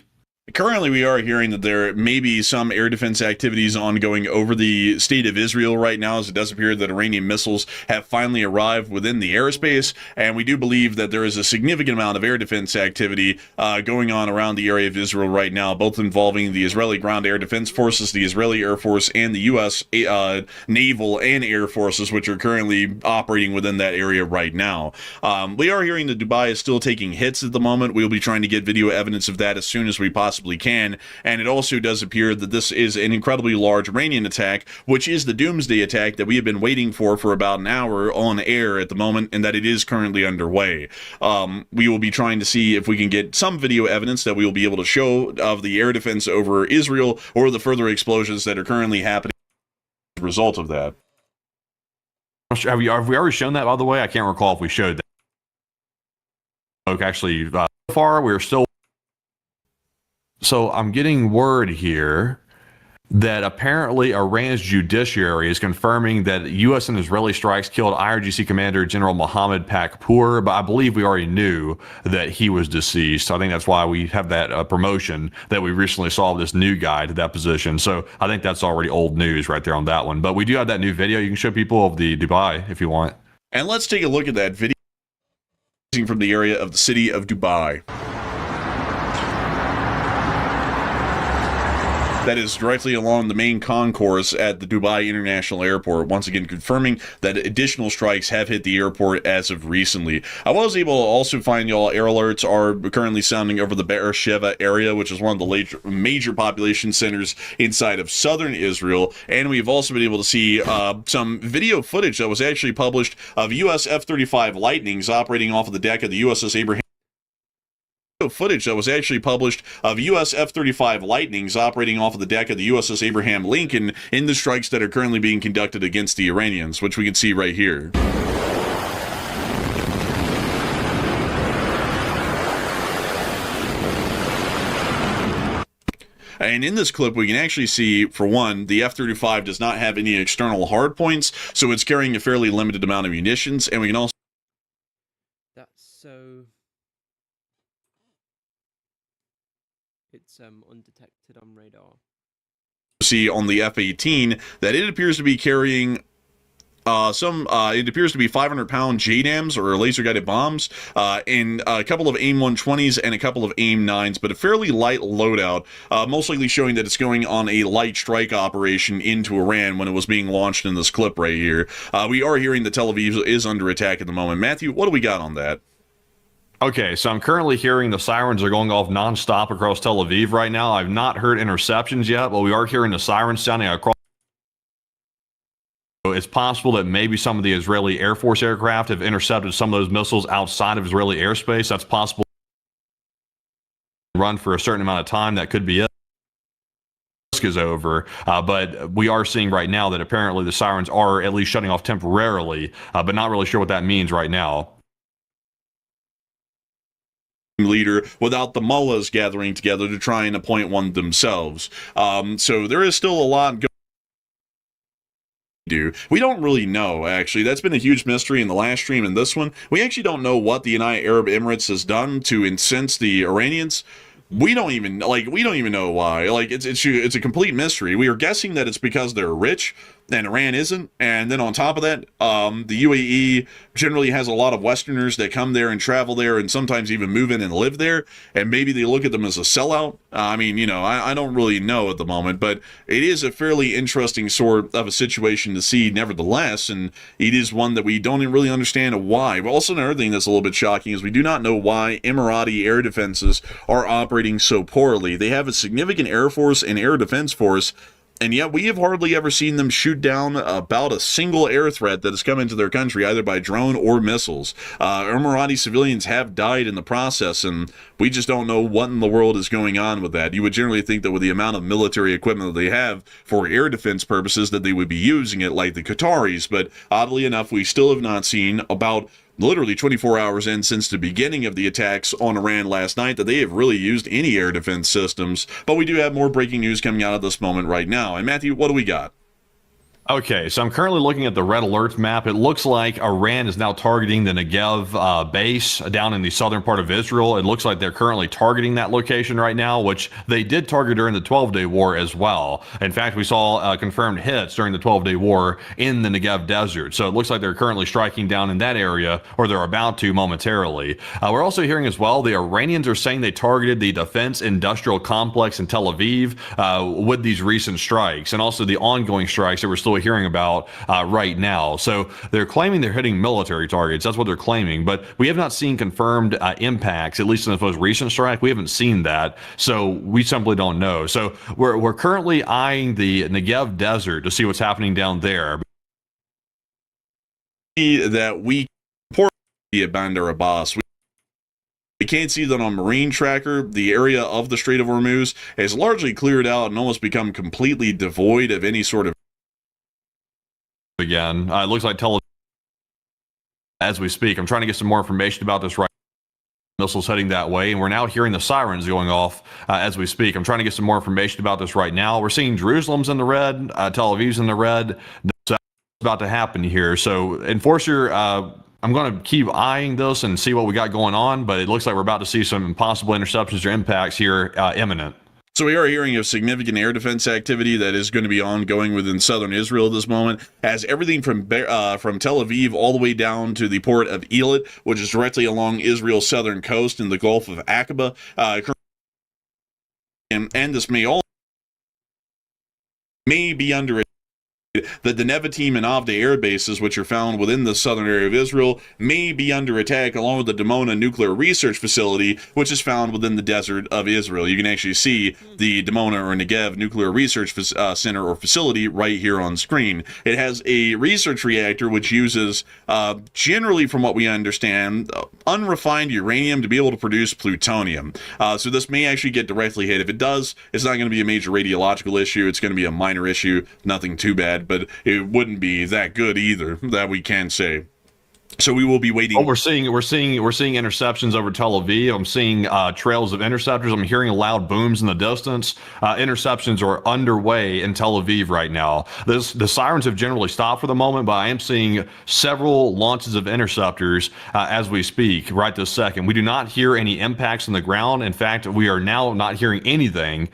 Currently, we are hearing that there may be some air defense activities ongoing over the state of Israel right now, as it does appear that Iranian missiles have finally arrived within the airspace, and we do believe that there is a significant amount of air defense activity going on around the area of Israel right now, both involving the Israeli Ground Air Defense Forces, the Israeli Air Force, and the U.S. Naval and Air Forces, which are currently operating within that area right now. We are hearing that Dubai is still taking hits at the moment. We'll be trying to get video evidence of that as soon as we possibly can, and it also does appear that this is an incredibly large Iranian attack, which is the doomsday attack that we have been waiting for about an hour on air at the moment, and that it is currently underway. We will be trying to see if we can get some video evidence that we will be able to show of the air defense over Israel or the further explosions that are currently happening as a result of that. Have we already shown that, by the way? I can't recall if we showed that. Actually, so far we're still. So I'm getting word here that apparently Iran's judiciary is confirming that U.S. and Israeli strikes killed IRGC Commander General Mohammed Pakpour, but I believe we already knew that he was deceased. So I think that's why we have that promotion that we recently saw of this new guy to that position. So I think that's already old news right there on that one. But we do have that new video. You can show people of the Dubai if you want. And let's take a look at that video from the area of the city of Dubai. That is directly along the main concourse at the Dubai International Airport, once again confirming that additional strikes have hit the airport as of recently. I was able to also find y'all air alerts are currently sounding over the Beersheba area, which is one of the major population centers inside of southern Israel, and we've also been able to see some video footage that was actually published of U.S. F-35 Lightnings operating off of the deck of the USS Abraham footage that was actually published of U.S. F-35 Lightnings operating off of the deck of the USS Abraham Lincoln in the strikes that are currently being conducted against the Iranians, which we can see right here. And in this clip, we can actually see, for one, the F-35 does not have any external hard points, so it's carrying a fairly limited amount of munitions, and we can also... That's so... It's undetected on radar. See on the F-18 that it appears to be carrying it appears to be 500-pound JDAMs, or laser-guided bombs, and a couple of AIM-120s and a couple of AIM-9s, but a fairly light loadout, most likely showing that it's going on a light strike operation into Iran when it was being launched in this clip right here. We are hearing that Tel Aviv is under attack at the moment. Matthew, what do we got on that? Okay, so I'm currently hearing the sirens are going off nonstop across Tel Aviv right now. I've not heard interceptions yet, but we are hearing the sirens sounding across. It's possible that maybe some of the Israeli Air Force aircraft have intercepted some of those missiles outside of Israeli airspace. That's possible. Run for a certain amount of time. That could be it. Is over, but we are seeing right now that apparently the sirens are at least shutting off temporarily, but not really sure what that means right now. Leader without the mullahs gathering together to try and appoint one themselves. So there is still a lot going. We don't really know, actually. That's been a huge mystery in the last stream and this one. We actually don't know what the United Arab Emirates has done to incense the Iranians. We don't even know why. Like, it's a complete mystery. We are guessing that it's because they're rich and Iran isn't. And then on top of that, the UAE generally has a lot of Westerners that come there and travel there and sometimes even move in and live there. And maybe they look at them as a sellout. I mean, you know, I don't really know at the moment, but it is a fairly interesting sort of a situation to see nevertheless. And it is one that we don't even really understand why. But also another thing that's a little bit shocking is we do not know why Emirati air defenses are operating so poorly. They have a significant air force and air defense force, and yet we have hardly ever seen them shoot down about a single air threat that has come into their country, either by drone or missiles. Emirati civilians have died in the process, and we just don't know what in the world is going on with that. You would generally think that with the amount of military equipment that they have for air defense purposes that they would be using it like the Qataris, but oddly enough, we still have not seen, about literally 24 hours in since the beginning of the attacks on Iran last night, that they have really used any air defense systems. But we do have more breaking news coming out at this moment right now. And Matthew, what do we got? Okay, so I'm currently looking at the red alerts map. It looks like Iran is now targeting the Negev base down in the southern part of Israel. It looks like they're currently targeting that location right now, which they did target during the 12-day war as well. In fact, we saw confirmed hits during the 12-day war in the Negev desert. So it looks like they're currently striking down in that area, or they're about to momentarily. We're also hearing as well the Iranians are saying they targeted the defense industrial complex in Tel Aviv with these recent strikes, and also the ongoing strikes that we're still hearing about right now. So they're claiming they're hitting military targets. That's what they're claiming, but we have not seen confirmed impacts, at least in the most recent strike. We haven't seen that, so we simply don't know. So we're currently eyeing the Negev desert to see what's happening down there. That we report at Bandar Abbas. We can't see that on Marine Tracker. The area of the Strait of Hormuz has largely cleared out and almost become completely devoid of any sort of again. It looks like Tel Aviv as we speak. I'm trying to get some more information about this right now. Missiles heading that way, and we're now hearing the sirens going off as we speak. I'm trying to get some more information about this right now. We're seeing Jerusalem's in the red, Tel Aviv's in the red. That's about to happen here. So, Enforcer, I'm going to keep eyeing this and see what we got going on, but it looks like we're about to see some possible interceptions or impacts here imminent. So we are hearing of significant air defense activity that is going to be ongoing within southern Israel at this moment, as everything from Tel Aviv all the way down to the port of Eilat, which is directly along Israel's southern coast in the Gulf of Aqaba. And this may be under that the Nevatim and Avda air bases, which are found within the southern area of Israel, may be under attack, along with the Dimona nuclear research facility, which is found within the desert of Israel. You can actually see the Dimona or Negev nuclear research center or facility right here on screen. It has a research reactor which uses, generally from what we understand, unrefined uranium to be able to produce plutonium. So this may actually get directly hit. If it does, it's not going to be a major radiological issue. It's going to be a minor issue, nothing too bad, but it wouldn't be that good either, that we can say. So we will be waiting. Oh, we're seeing interceptions over Tel Aviv. I'm seeing trails of interceptors. I'm hearing loud booms in the distance. Interceptions are underway in Tel Aviv right now. The sirens have generally stopped for the moment, but I am seeing several launches of interceptors as we speak right this second. We do not hear any impacts on the ground. In fact, we are now not hearing anything.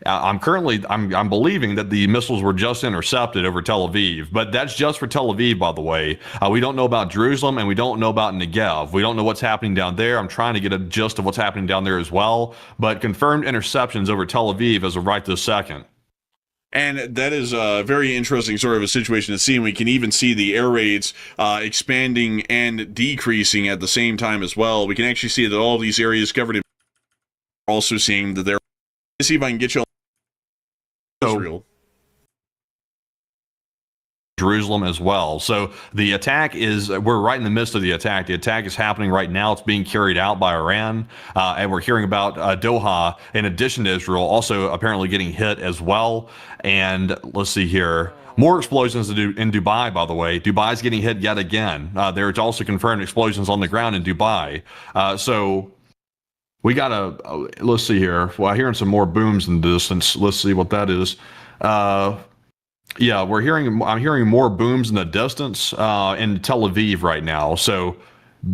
I'm believing that the missiles were just intercepted over Tel Aviv, but that's just for Tel Aviv, by the way. We don't know about Jerusalem, and we don't know about Negev. We don't know what's happening down there. I'm trying to get a gist of what's happening down there as well, but confirmed interceptions over Tel Aviv as of right this second. And that is a very interesting sort of a situation to see. And we can even see the air raids expanding and decreasing at the same time as well. We can actually see that all of these areas covered in also seeing that they're. Let's see if I can get you Israel. Jerusalem as well. So the attack we're right in the midst of the attack. The attack is happening right now. It's being carried out by Iran. And we're hearing about Doha, in addition to Israel, also apparently getting hit as well. And let's see here. More explosions in Dubai, by the way. Dubai's getting hit yet again. There's also confirmed explosions on the ground in Dubai. So we got let's see here. Well, I'm hearing some more booms in the distance. Let's see what that is. Yeah, I'm hearing more booms in the distance in Tel Aviv right now. So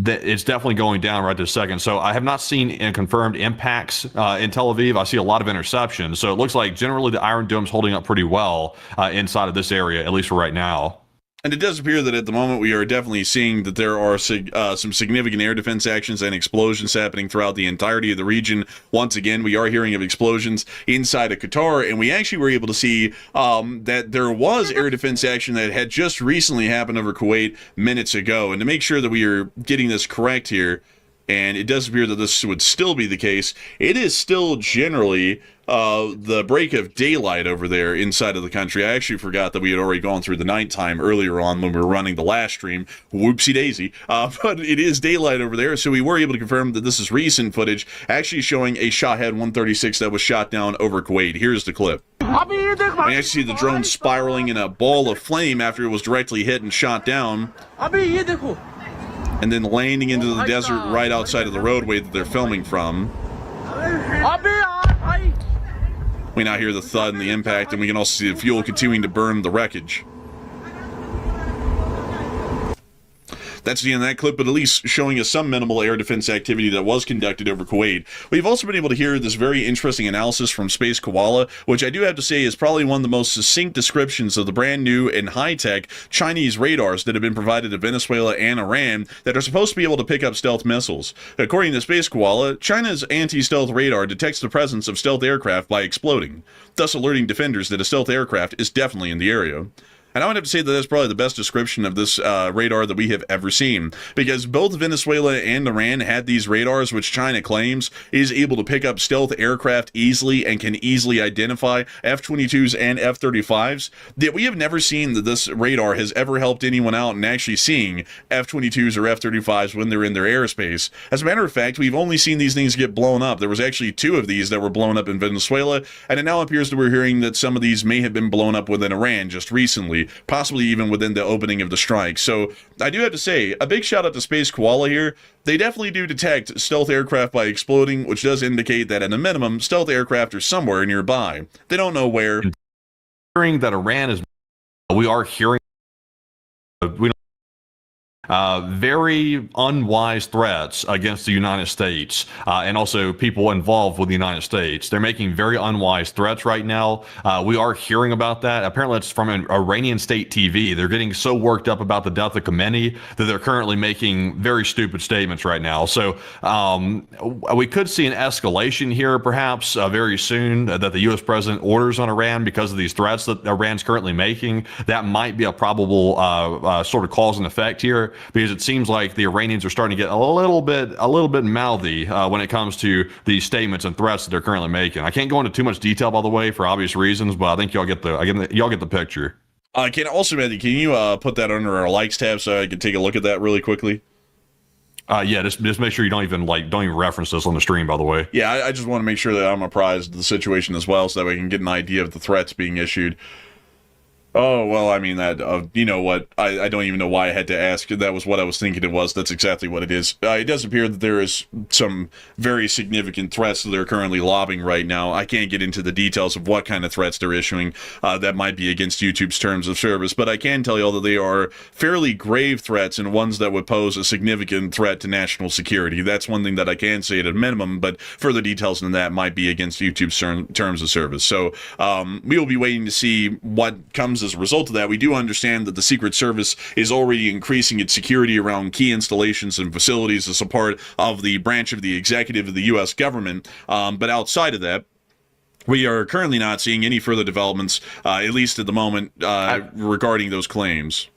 it's definitely going down right this second. So I have not seen confirmed impacts in Tel Aviv. I see a lot of interceptions. So it looks like generally the Iron Dome's holding up pretty well inside of this area, at least for right now. And it does appear that at the moment we are definitely seeing that there are some significant air defense actions and explosions happening throughout the entirety of the region. Once again, we are hearing of explosions inside of Qatar, and we actually were able to see that there was air defense action that had just recently happened over Kuwait minutes ago. And to make sure that we are getting this correct here, and it does appear that this would still be the case, it is still generally the break of daylight over there inside of the country. I actually forgot that we had already gone through the nighttime earlier on when we were running the last stream. Whoopsie daisy. But it is daylight over there, so we were able to confirm that this is recent footage actually showing a Shahed 136 that was shot down over Kuwait. Here's the clip. I actually see the drone spiraling in a ball of flame after it was directly hit and shot down, and then landing into the desert right outside of the roadway that they're filming from. We now hear the thud and the impact, and we can also see the fuel continuing to burn the wreckage. That's the end of that clip, but at least showing us some minimal air defense activity that was conducted over Kuwait. We've also been able to hear this very interesting analysis from Space Koala, which I do have to say is probably one of the most succinct descriptions of the brand new and high-tech Chinese radars that have been provided to Venezuela and Iran that are supposed to be able to pick up stealth missiles. According to Space Koala, China's anti-stealth radar detects the presence of stealth aircraft by exploding, thus alerting defenders that a stealth aircraft is definitely in the area. And I would have to say that that's probably the best description of this radar that we have ever seen, because both Venezuela and Iran had these radars, which China claims is able to pick up stealth aircraft easily and can easily identify F-22s and F-35s. Yet we have never seen that this radar has ever helped anyone out in actually seeing F-22s or F-35s when they're in their airspace. As a matter of fact, we've only seen these things get blown up. There was actually 2 of these that were blown up in Venezuela, and it now appears that we're hearing that some of these may have been blown up within Iran just recently, possibly even within the opening of the strike. So I do have to say, a big shout out to Space Koala here. They definitely do detect stealth aircraft by exploding, which does indicate that at a minimum, stealth aircraft are somewhere nearby. They don't know where. Hearing that Iran is, we are hearing, we don't very unwise threats against the United States and also people involved with the United States. They're making very unwise threats right now. We are hearing about that. Apparently, it's from an Iranian state TV. They're getting so worked up about the death of Khamenei that they're currently making very stupid statements right now. So we could see an escalation here, perhaps very soon, that the U.S. president orders on Iran because of these threats that Iran's currently making. That might be a probable sort of cause and effect here, because it seems like the Iranians are starting to get a little bit mouthy when it comes to the statements and threats that they're currently making. I can't go into too much detail, by the way, for obvious reasons, but I think y'all get the picture. Can you put that under our likes tab so I can take a look at that really quickly? Yeah, just make sure you don't even reference this on the stream, by the way. Yeah, I just want to make sure that I'm apprised of the situation as well, so that we can get an idea of the threats being issued. Oh, well, I mean, that, you know what, I don't even know why I had to ask. That was what I was thinking it was. That's exactly what it is. It does appear that there is some very significant threats that they're currently lobbing right now. I can't get into the details of what kind of threats they're issuing that might be against YouTube's terms of service, but I can tell you all that they are fairly grave threats and ones that would pose a significant threat to national security. That's one thing that I can say at a minimum, but further details than that might be against YouTube's terms of service. So we will be waiting to see what comes as a result of that. We do understand that the Secret Service is already increasing its security around key installations and facilities as a part of the branch of the executive of the U.S. government. But outside of that, we are currently not seeing any further developments, at least at the moment, regarding those claims.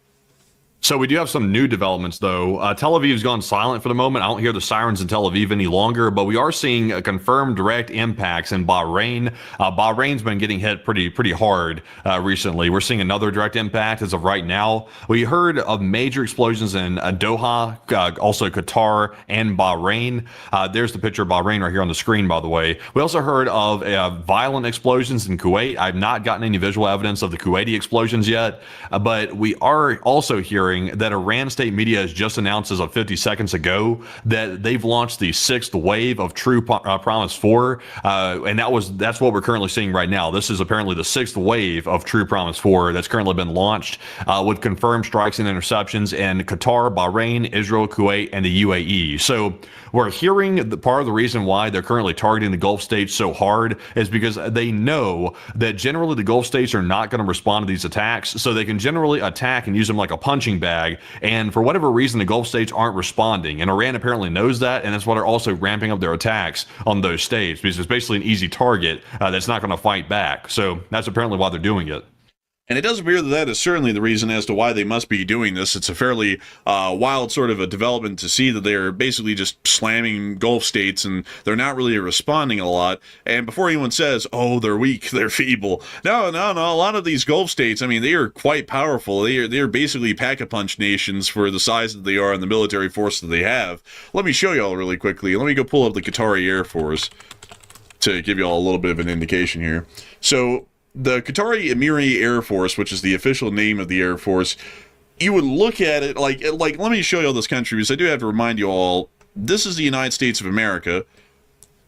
So we do have some new developments, though. Tel Aviv's gone silent for the moment. I don't hear the sirens in Tel Aviv any longer, but we are seeing confirmed direct impacts in Bahrain. Bahrain's been getting hit pretty hard recently. We're seeing another direct impact as of right now. We heard of major explosions in Doha, also Qatar, and Bahrain. There's the picture of Bahrain right here on the screen, by the way. We also heard of violent explosions in Kuwait. I've not gotten any visual evidence of the Kuwaiti explosions yet, but we are also hearing that Iran state media has just announced as of 50 seconds ago that they've launched the 6th wave of True Promise 4, and that's what we're currently seeing right now. This is apparently the 6th wave of True Promise 4 that's currently been launched with confirmed strikes and interceptions in Qatar, Bahrain, Israel, Kuwait, and the UAE. So we're hearing that part of the reason why they're currently targeting the Gulf states so hard is because they know that generally the Gulf states are not going to respond to these attacks, so they can generally attack and use them like a punching bag. And for whatever reason, the Gulf states aren't responding. And Iran apparently knows that, and that's why they're also ramping up their attacks on those states, because it's basically an easy target that's not going to fight back. So that's apparently why they're doing it. And it does appear that that is certainly the reason as to why they must be doing this. It's a fairly wild sort of a development to see that they're basically just slamming Gulf states and they're not really responding a lot. And before anyone says, oh, they're weak, they're feeble. No. A lot of these Gulf states, I mean, they are quite powerful. They're basically pack-a-punch nations for the size that they are and the military force that they have. Let me show you all really quickly. Let me go pull up the Qatari Air Force to give you all a little bit of an indication here. So the Qatari Emiri Air Force, which is the official name of the Air Force, you would look at it like let me show you all this country, because I do have to remind you all, this is the United States of America.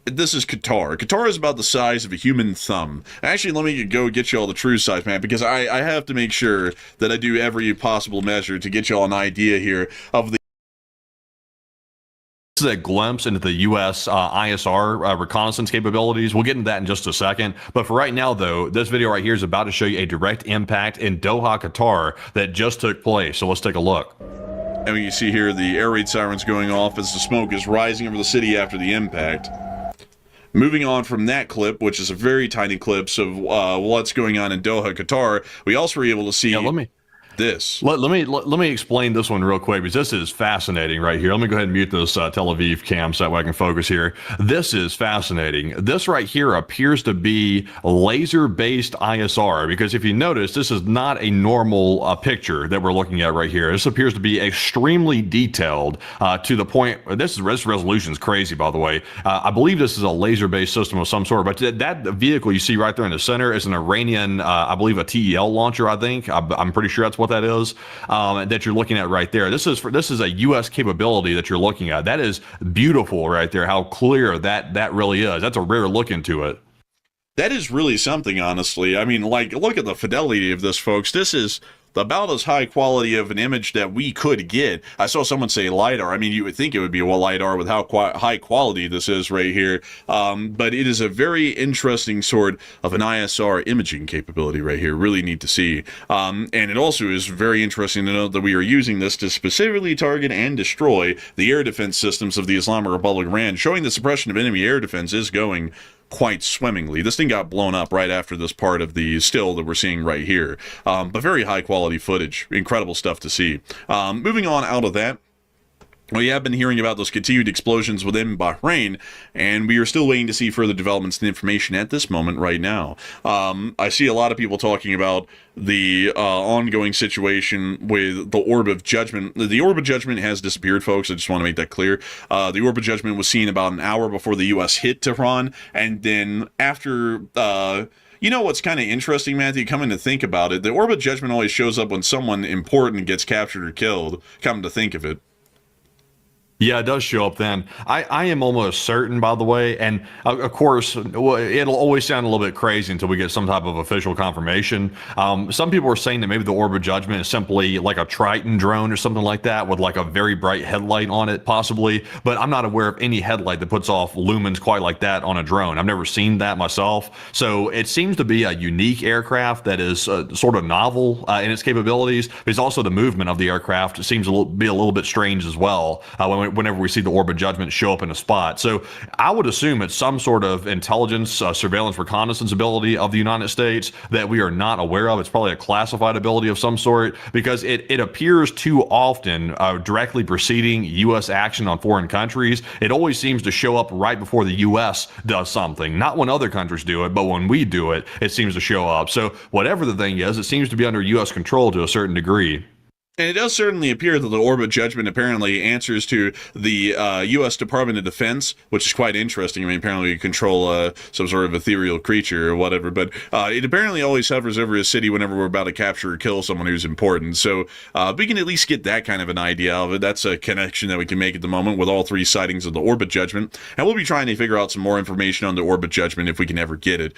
This is Qatar. Qatar is about the size of a human thumb. Actually, let me go get you all the true size, man, because I have to make sure that I do every possible measure to get you all an idea here of the This is a glimpse into the U.S. ISR reconnaissance capabilities. We'll get into that in just a second. But for right now, though, this video right here is about to show you a direct impact in Doha, Qatar that just took place. So let's take a look. And you see here the air raid sirens going off as the smoke is rising over the city after the impact. Moving on from that clip, which is a very tiny clip of what's going on in Doha, Qatar, we also were able to see this. Let me explain this one real quick, because this is fascinating right here. Let me go ahead and mute this Tel Aviv cam so that way I can focus here. This is fascinating. This right here appears to be laser-based ISR, because if you notice, this is not a normal picture that we're looking at right here. This appears to be extremely detailed to the point. This resolution is crazy, by the way. I believe this is a laser-based system of some sort, but that vehicle you see right there in the center is an Iranian, I believe a TEL launcher, I think. I'm pretty sure that's what that is, that you're looking at right there. This is a U.S. capability that you're looking at. That is beautiful right there, how clear that really is. That's a rare look into it. That is really something, honestly. I mean, like, look at the fidelity of this, folks. This is about as high quality of an image that we could get. I saw someone say LiDAR. I mean, you would think it would be a LiDAR with how high quality this is right here. But it is a very interesting sort of an ISR imaging capability right here. Really neat to see. And it also is very interesting to note that we are using this to specifically target and destroy the air defense systems of the Islamic Republic of Iran, showing the suppression of enemy air defense is going quite swimmingly. This thing got blown up right after this part of the still that we're seeing right here. But very high quality footage. Incredible stuff to see. Moving on out of that, we have been hearing about those continued explosions within Bahrain, and we are still waiting to see further developments and information at this moment right now. I see a lot of people talking about the ongoing situation with the Orb of Judgment. The Orb of Judgment has disappeared, folks. I just want to make that clear. The Orb of Judgment was seen about an hour before the U.S. hit Tehran, and then after... you know what's kind of interesting, Matthew, coming to think about it? The Orb of Judgment always shows up when someone important gets captured or killed, come to think of it. Yeah, it does show up then. I am almost certain, by the way, and of course, it'll always sound a little bit crazy until we get some type of official confirmation. Some people are saying that maybe the Orb of Judgment is simply like a Triton drone or something like that with like a very bright headlight on it, possibly, but I'm not aware of any headlight that puts off lumens quite like that on a drone. I've never seen that myself. So it seems to be a unique aircraft that is sort of novel in its capabilities. There's also the movement of the aircraft seems to be a little bit strange as well. Whenever we see the Orb of Judgment show up in a spot. So I would assume it's some sort of intelligence, surveillance, reconnaissance ability of the United States that we are not aware of. It's probably a classified ability of some sort because it appears too often directly preceding U.S. action on foreign countries. It always seems to show up right before the U.S. does something. Not when other countries do it, but when we do it, it seems to show up. So whatever the thing is, it seems to be under U.S. control to a certain degree. And it does certainly appear that the Orb of Judgment apparently answers to the U.S. Department of Defense, which is quite interesting. I mean, apparently you control some sort of ethereal creature or whatever, but it apparently always hovers over a city whenever we're about to capture or kill someone who's important. So we can at least get that kind of an idea of it. That's a connection that we can make at the moment with all three sightings of the Orb of Judgment. And we'll be trying to figure out some more information on the Orb of Judgment if we can ever get it.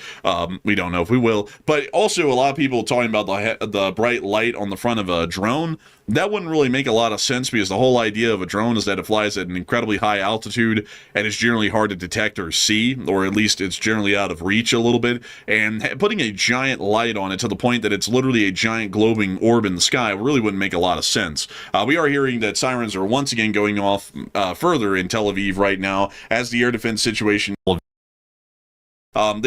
We don't know if we will. But also a lot of people talking about the bright light on the front of a drone. That wouldn't really make a lot of sense because the whole idea of a drone is that it flies at an incredibly high altitude and it's generally hard to detect or see, or at least it's generally out of reach a little bit. And putting a giant light on it to the point that it's literally a giant glowing orb in the sky really wouldn't make a lot of sense. We are hearing that sirens are once again going off further in Tel Aviv right now as the air defense situation. They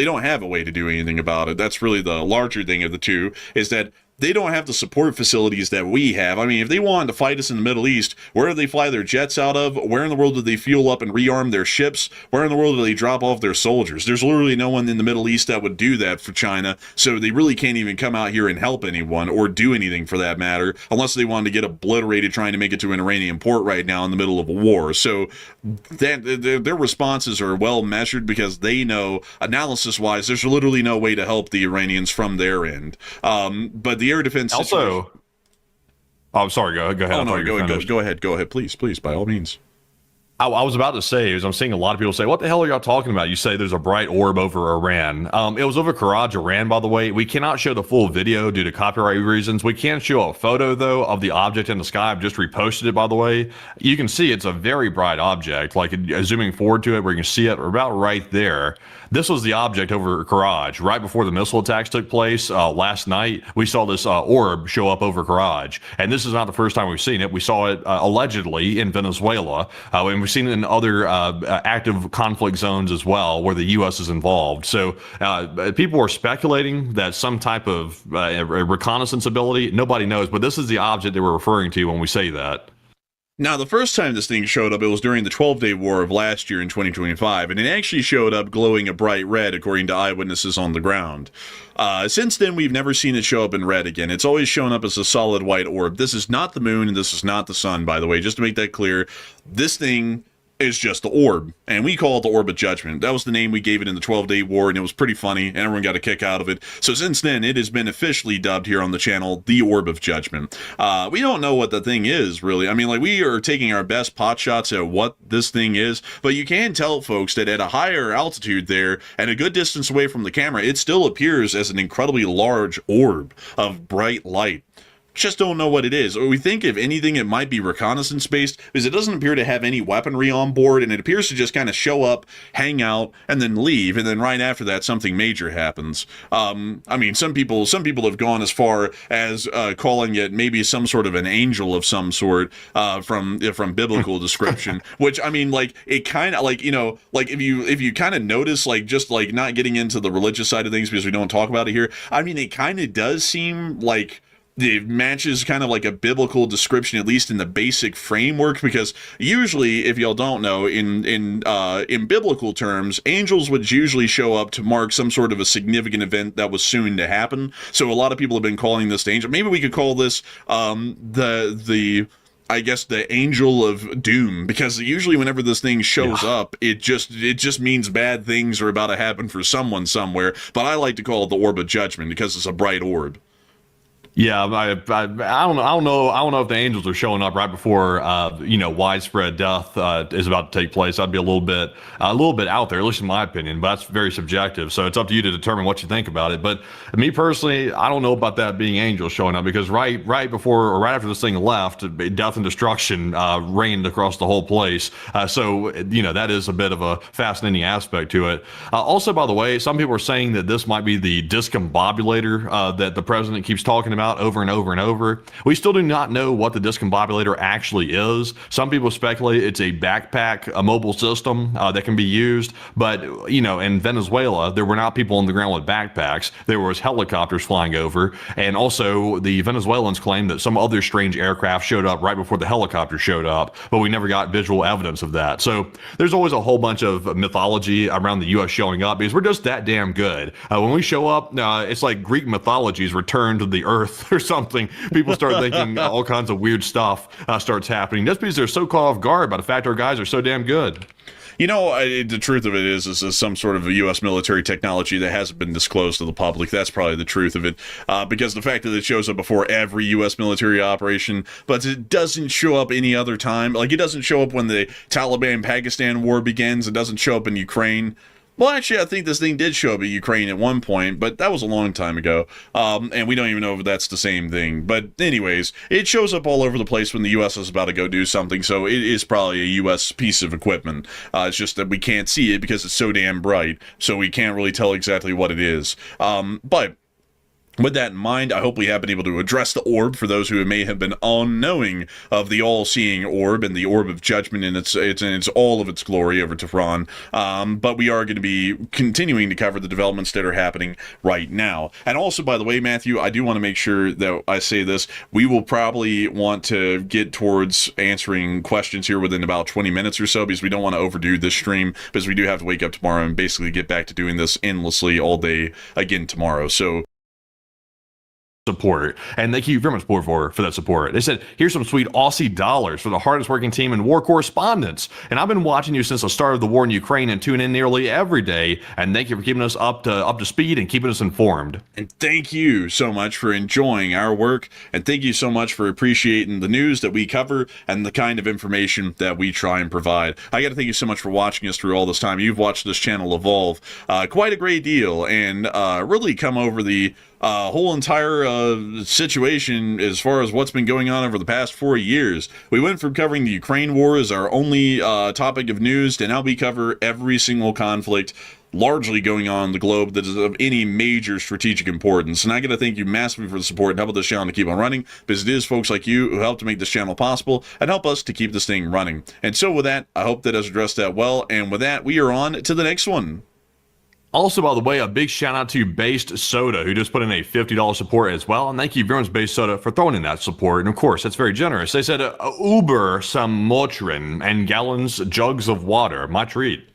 don't have a way to do anything about it. That's really the larger thing of the two, is that they don't have the support facilities that we have. I mean, if they wanted to fight us in the Middle East, where do they fly their jets out of? Where in the world do they fuel up and rearm their ships? Where in the world do they drop off their soldiers? There's literally no one in the Middle East that would do that for China, so they really can't even come out here and help anyone or do anything for that matter, unless they wanted to get obliterated trying to make it to an Iranian port right now in the middle of a war. So their responses are well measured because they know, analysis-wise, there's literally no way to help the Iranians from their end. But the air defense also, I'm sorry, go ahead. Oh, no, go ahead, please, by all means. I was about to say, as I'm seeing a lot of people say, what the hell are y'all talking about? You say there's a bright orb over Iran. It was over Karaj, Iran, by the way. We cannot show the full video due to copyright reasons. We can show a photo, though, of the object in the sky. I've just reposted it, by the way. You can see it's a very bright object, like zooming forward to it where you can see it about right there. This was the object over Karaj. Right before the missile attacks took place last night, we saw this orb show up over Karaj. And this is not the first time we've seen it. We saw it allegedly in Venezuela. And we've seen it in other active conflict zones as well where the U.S. is involved. So people are speculating that some type of reconnaissance ability, nobody knows, but this is the object that we're referring to when we say that. Now, the first time this thing showed up, it was during the 12-day war of last year in 2025, and it actually showed up glowing a bright red, according to eyewitnesses on the ground. Since then, we've never seen it show up in red again. It's always shown up as a solid white orb. This is not the moon, and this is not the sun, by the way, just to make that clear. This thing is just the orb, and we call it the Orb of Judgment. That was the name we gave it in the 12-day war, and it was pretty funny, and everyone got a kick out of it. So since then, it has been officially dubbed here on the channel the Orb of Judgment. We don't know what the thing is, really. I mean, like, we are taking our best pot shots at what this thing is, but you can tell, folks, that at a higher altitude there, and a good distance away from the camera, it still appears as an incredibly large orb of bright light. just don't know what it is. Or we think, if anything, it might be reconnaissance based, because it doesn't appear to have any weaponry on board, and it appears to just kind of show up, hang out, and then leave, and then right after that something major happens. I mean, some people have gone as far as calling it maybe some sort of an angel of some sort, from biblical description. Which, I mean, like, it kind of, like, you know, like, if you kind of notice, like, just like not getting into the religious side of things because we don't talk about it here, I mean, it kind of does seem like it matches kind of like a biblical description, at least in the basic framework, because usually, if y'all don't know, in biblical terms, angels would usually show up to mark some sort of a significant event that was soon to happen. So a lot of people have been calling this the angel. Maybe we could call this I guess the angel of doom, because usually whenever this thing shows up, it just means bad things are about to happen for someone somewhere. But I like to call it the orb of judgment because it's a bright orb. Yeah, I don't know if the angels are showing up right before widespread death is about to take place. I'd be a little bit out there, at least in my opinion. But that's very subjective, so it's up to you to determine what you think about it. But me personally, I don't know about that being angels showing up, because right before or right after this thing left, death and destruction reigned across the whole place. So that is a bit of a fascinating aspect to it. Also, by the way, some people are saying that this might be the discombobulator that the president keeps talking about over and over and over. We still do not know what the discombobulator actually is. Some people speculate it's a backpack, a mobile system that can be used. But, in Venezuela, there were not people on the ground with backpacks. There was helicopters flying over. And also, the Venezuelans claim that some other strange aircraft showed up right before the helicopter showed up, but we never got visual evidence of that. So there's always a whole bunch of mythology around the U.S. showing up, because we're just that damn good. When we show up, it's like Greek mythology's return to the earth or something. People start thinking all kinds of weird stuff starts happening just because they're so caught off guard by the fact our guys are so damn good. The truth of it is some sort of a U.S. military technology that hasn't been disclosed to the public. That's probably the truth of it, because the fact that it shows up before every U.S. military operation, but it doesn't show up any other time. Like, it doesn't show up when the Taliban-Pakistan war begins. It doesn't show up in Ukraine. Well, actually, I think this thing did show up in Ukraine at one point, but that was a long time ago, and we don't even know if that's the same thing. But anyways, it shows up all over the place when the U.S. is about to go do something, so it is probably a U.S. piece of equipment. It's just that we can't see it because it's so damn bright, so we can't really tell exactly what it is. But with that in mind, I hope we have been able to address the orb for those who may have been unknowing of the all-seeing orb and the orb of judgment in its all of its glory over Tehran. But we are going to be continuing to cover the developments that are happening right now. And also, by the way, Matthew, I do want to make sure that I say this. We will probably want to get towards answering questions here within about 20 minutes or so, because we don't want to overdo this stream, because we do have to wake up tomorrow and basically get back to doing this endlessly all day again tomorrow. So support, and thank you very much for that support. They said, here's some sweet Aussie dollars for the hardest working team in war correspondence, and I've been watching you since the start of the war in Ukraine and tune in nearly every day, and thank you for keeping us up to speed and keeping us informed. And thank you so much for enjoying our work, and thank you so much for appreciating the news that we cover and the kind of information that we try and provide. I got to thank you so much for watching us through all this time. You've watched this channel evolve quite a great deal, and really come over the whole entire situation as far as what's been going on over the past 4 years. We went from covering the Ukraine war as our only topic of news to now we cover every single conflict largely going on in the globe that is of any major strategic importance. And I got to thank you massively for the support and help this channel to keep on running, because it is folks like you who help to make this channel possible and help us to keep this thing running. And so with that, I hope that has addressed that well. And with that, we are on to the next one. Also, by the way, a big shout out to Based Soda, who just put in a $50 support as well. And thank you very much, Based Soda, for throwing in that support. And of course, that's very generous. They said, Uber some Motrin and gallons, jugs of water. My treat.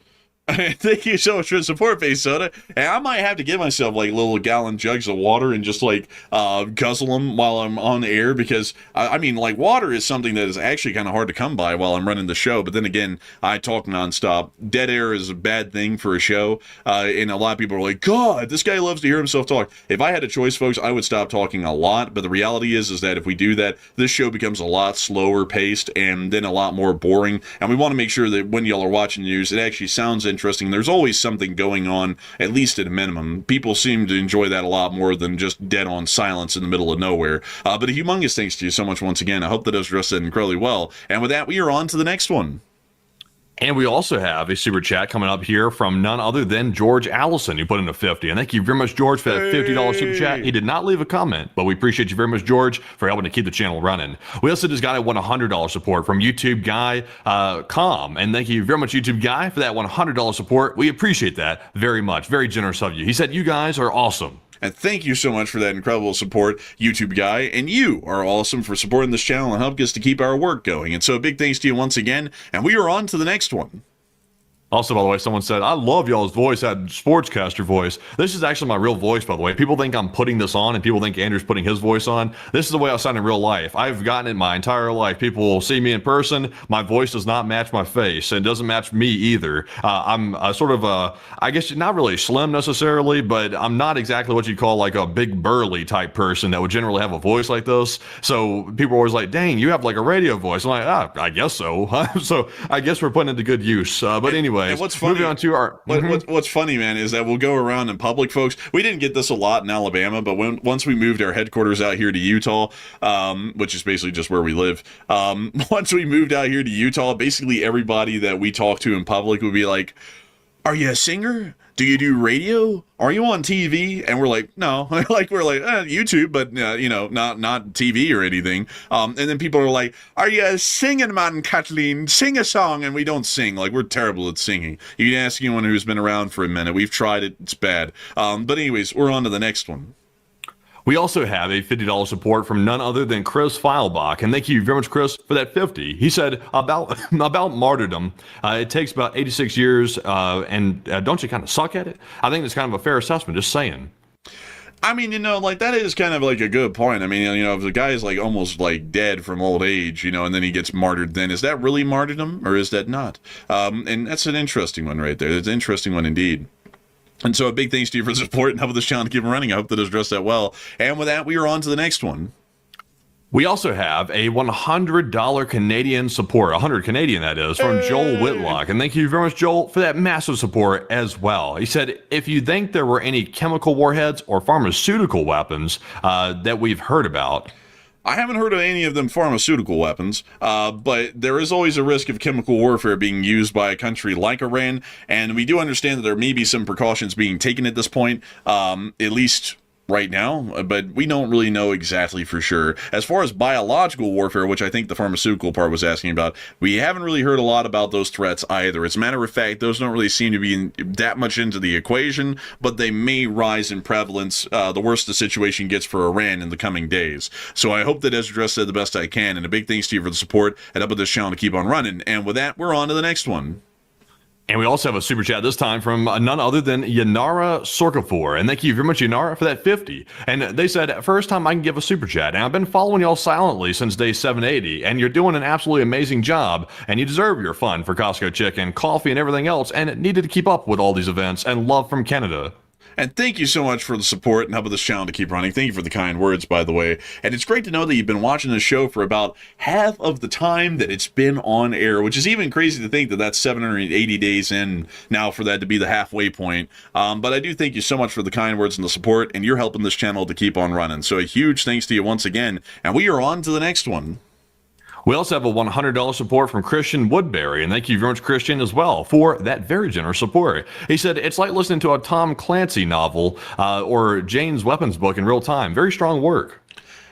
Thank you so much for the support, Base Soda. And I might have to get myself like little gallon jugs of water and just like guzzle them while I'm on air, because I mean, like, water is something that is actually kind of hard to come by while I'm running the show. But then again, I talk nonstop. Dead air is a bad thing for a show, and a lot of people are like, God, this guy loves to hear himself talk. If I had a choice, folks, I would stop talking a lot. But the reality is that if we do that, this show becomes a lot slower paced and then a lot more boring. And we want to make sure that when y'all are watching the news, it actually sounds interesting interesting. There's always something going on, at least at a minimum. People seem to enjoy that a lot more than just dead-on silence in the middle of nowhere. But a humongous thanks to you so much once again. I hope that does address that incredibly well. And with that, we are on to the next one. And we also have a super chat coming up here from none other than George Allison, who put in a 50. And thank you very much, George, for that $50 super chat. He did not leave a comment, but we appreciate you very much, George, for helping to keep the channel running. We also just got a $100 support from YouTube Guy Com. And thank you very much, YouTube Guy, for that $100 support. We appreciate that very much. Very generous of you. He said, you guys are awesome. And thank you so much for that incredible support, YouTube Guy. And you are awesome for supporting this channel and helping us to keep our work going. And so a big thanks to you once again. And we are on to the next one. Also, by the way, someone said, I love y'all's voice, that sportscaster voice. This is actually my real voice, by the way. People think I'm putting this on, and people think Andrew's putting his voice on. This is the way I sound in real life. I've gotten it my entire life. People will see me in person. My voice does not match my face, and it doesn't match me either. I'm sort of I guess not really slim necessarily, but I'm not exactly what you call like a big burly type person that would generally have a voice like this. So people are always like, dang, you have like a radio voice. I'm like, I guess so. So I guess we're putting it to good use. But anyway. And what's funny, moving on to our what's funny, man, is that we'll go around in public, folks. We didn't get this a lot in Alabama, but once we moved our headquarters out here to Utah, which is basically just where we live, once we moved out here to Utah, basically everybody that we talk to in public would be like, "Are you a singer? Do you do radio? Are you on TV?" And we're like, no, YouTube, but not TV or anything. And then people are like, "Are you a singing man, Kathleen? Sing a song." And we don't sing. Like, we're terrible at singing. You can ask anyone who's been around for a minute. We've tried it. It's bad. But anyways, we're on to the next one. We also have a $50 support from none other than Chris Feilbach, and thank you very much, Chris, for that 50. He said about martyrdom, it takes about 86 years, and don't you kind of suck at it? I think it's kind of a fair assessment, just saying. I mean, that is kind of like a good point. I mean, if the guy is like almost like dead from old age, and then he gets martyred, then is that really martyrdom or is that not? And that's an interesting one right there. It's an interesting one indeed. And so a big thanks to you for the support and helping this channel to keep running. I hope that it addressed that well. And with that, we are on to the next one. We also have a $100 Canadian support, 100 Canadian that is, from Joel Whitlock. And thank you very much, Joel, for that massive support as well. He said, if you think there were any chemical warheads or pharmaceutical weapons that we've heard about, I haven't heard of any of them pharmaceutical weapons, but there is always a risk of chemical warfare being used by a country like Iran, and we do understand that there may be some precautions being taken at this point, at least right now, but we don't really know exactly for sure. As far as biological warfare, which I think the pharmaceutical part was asking about, we haven't really heard a lot about those threats either. As a matter of fact, those don't really seem to be that much into the equation, but they may rise in prevalence the worse the situation gets for Iran in the coming days. So I hope that as addressed that the best I can, and a big thanks to you for the support and helping this channel to keep on running. And with that, we're on to the next one. And we also have a super chat this time from none other than Yanara Sorkafor. And thank you very much, Yanara, for that 50. And they said, first time I can give a super chat. And I've been following y'all silently since day 780. And you're doing an absolutely amazing job. And you deserve your fun for Costco chicken, coffee, and everything else. And it needed to keep up with all these events. And love from Canada. And thank you so much for the support and helping this channel to keep running. Thank you for the kind words, by the way. And it's great to know that you've been watching the show for about half of the time that it's been on air, which is even crazy to think that that's 780 days in now for that to be the halfway point. But I do thank you so much for the kind words and the support, and you're helping this channel to keep on running. So a huge thanks to you once again. And we are on to the next one. We also have a $100 support from Christian Woodbury, and thank you very much, Christian, as well, for that very generous support. He said, it's like listening to a Tom Clancy novel or Jane's Weapons book in real time. Very strong work.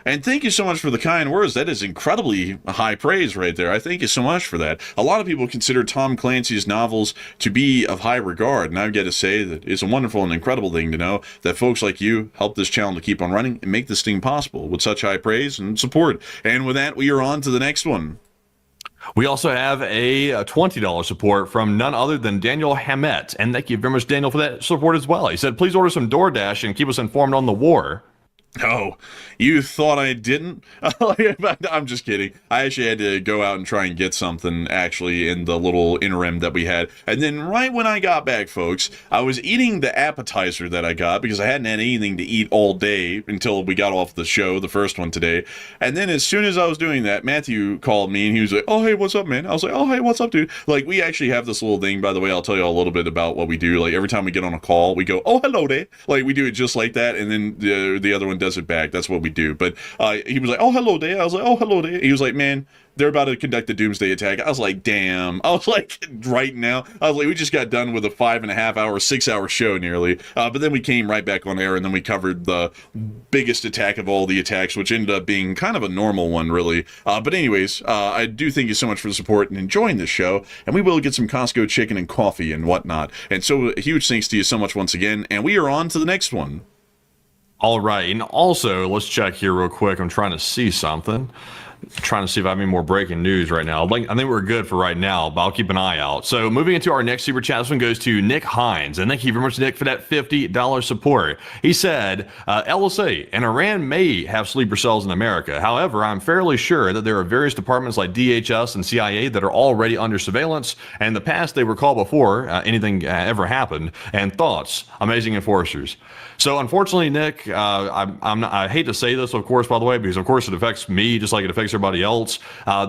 And thank you so much for the kind words. That is incredibly high praise right there. I thank you so much for that. A lot of people consider Tom Clancy's novels to be of high regard, and I've got to say that it's a wonderful and incredible thing to know that folks like you help this channel to keep on running and make this thing possible with such high praise and support. And with that, we are on to the next one. We also have a $20 support from none other than Daniel Hammett. And thank you very much, Daniel, for that support as well. He said, please order some DoorDash and keep us informed on the war. Oh, you thought I didn't? I'm just kidding. I actually had to go out and try and get something, actually, in the little interim that we had. And then right when I got back, folks, I was eating the appetizer that I got because I hadn't had anything to eat all day until we got off the show, the first one today. And then as soon as I was doing that, Matthew called me and he was like, oh, hey, what's up, man? I was like, oh, hey, what's up, dude? Like, we actually have this little thing, by the way, I'll tell you a little bit about what we do. Like, every time we get on a call, we go, oh, hello there. Like, we do it just like that, and then the other one does it back. That's what we do. But he was like, oh, hello there. I was like, oh, hello there. He was like, man, they're about to conduct a doomsday attack. I was like, damn. I was like, right now. I was like, we just got done with a 5.5 hour, 6 hour show nearly. But then we came right back on air, and then we covered the biggest attack of all the attacks, which ended up being kind of a normal one, really. But anyways, I do thank you so much for the support and enjoying this show. And we will get some Costco chicken and coffee and whatnot. And so huge thanks to you so much once again. And we are on to the next one. All right. And also, let's check here real quick. I'm trying to see something. Trying to see if I have any more breaking news right now. I think we're good for right now, but I'll keep an eye out. So moving into our next super chat, this one goes to Nick Hines. And thank you very much, Nick, for that $50 support. He said, LSA and Iran may have sleeper cells in America. However, I'm fairly sure that there are various departments like DHS and CIA that are already under surveillance. And in the past, they were called before anything ever happened. And thoughts, amazing enforcers. So unfortunately, Nick, I hate to say this, of course, by the way, because of course it affects me just like it affects everybody else.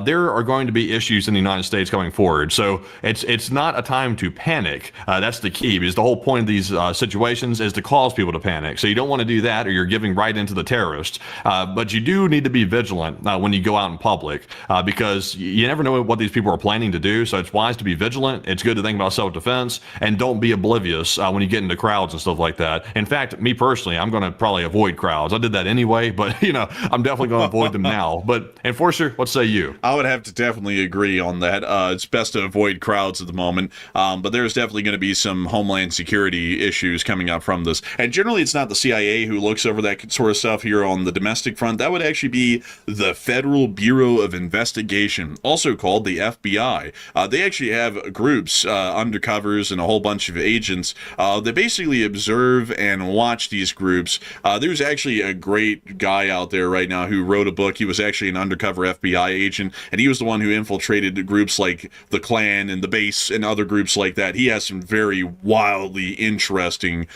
There are going to be issues in the United States going forward. So it's not a time to panic. That's the key, because the whole point of these situations is to cause people to panic. So you don't want to do that, or you're giving right into the terrorists. But you do need to be vigilant when you go out in public, because you never know what these people are planning to do. So it's wise to be vigilant. It's good to think about self-defense, and don't be oblivious when you get into crowds and stuff like that. In fact, me personally, I'm going to probably avoid crowds. I did that anyway, but I'm definitely going to avoid them now. But Enforcer, what say you? I would have to definitely agree on that. It's best to avoid crowds at the moment, but there's definitely going to be some homeland security issues coming up from this. And generally, it's not the CIA who looks over that sort of stuff here on the domestic front. That would actually be the Federal Bureau of Investigation, also called the FBI. They actually have groups, undercovers, and a whole bunch of agents that basically observe and watch these groups. There's actually a great guy out there right now who wrote a book. He was actually an undercover FBI agent, and he was the one who infiltrated groups like the Klan and the Base and other groups like that. He has some very wildly interesting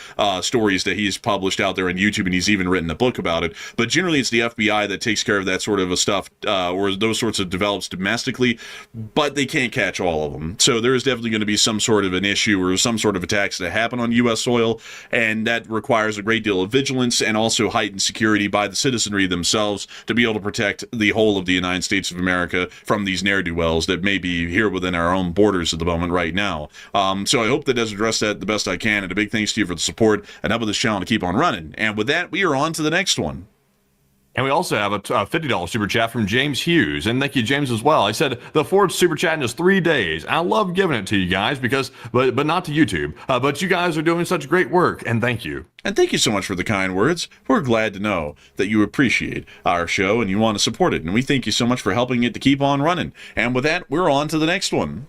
stories that he's published out there on YouTube, and he's even written a book about it. But generally, it's the FBI that takes care of that sort of stuff, or those sorts of develops domestically, but they can't catch all of them. So there is definitely going to be some sort of an issue or some sort of attacks that happen on U.S. soil, and that requires a great deal of vigilance and also heightened security by the citizenry themselves to be able to protect the whole of the United States of America from these ne'er-do-wells that may be here within our own borders at the moment right now. So I hope that does address that the best I can, and a big thanks to you for the support and helping this channel to keep on running. And with that, we are on to the next one. And we also have a $50 super chat from James Hughes. And thank you, James, as well. I said the fourth super chat in just 3 days. I love giving it to you guys but not to YouTube. But you guys are doing such great work, and thank you. And thank you so much for the kind words. We're glad to know that you appreciate our show and you want to support it. And we thank you so much for helping it to keep on running. And with that, we're on to the next one.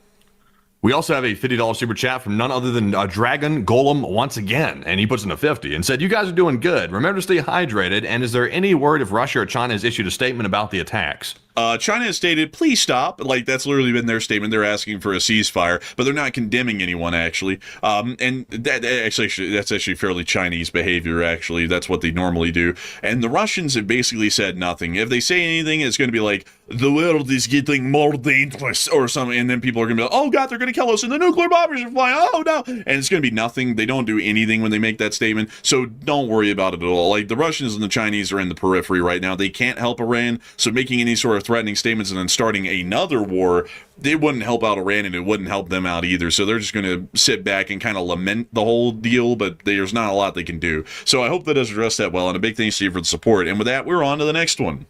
We also have a $50 super chat from none other than Dragon Golem once again, and he puts in a 50 and said, you guys are doing good. Remember to stay hydrated, and is there any word if Russia or China has issued a statement about the attacks? China has stated, please stop. Like, that's literally been their statement. They're asking for a ceasefire, but they're not condemning anyone, actually. And that's actually fairly Chinese behavior, actually. That's what they normally do. And the Russians have basically said nothing. If they say anything, it's going to be like, the world is getting more dangerous or something. And then people are going to be like, oh, God, they're going to kill us, and the nuclear bombers are flying. Oh, no. And it's going to be nothing. They don't do anything when they make that statement. So don't worry about it at all. Like, the Russians and the Chinese are in the periphery right now. They can't help Iran. So making any sort of threatening statements and then starting another war, they wouldn't help out Iran, and it wouldn't help them out either. So they're just going to sit back and kind of lament the whole deal, but there's not a lot they can do. So I hope that does address that well, and a big thanks to you for the support. And with that, we're on to the next one.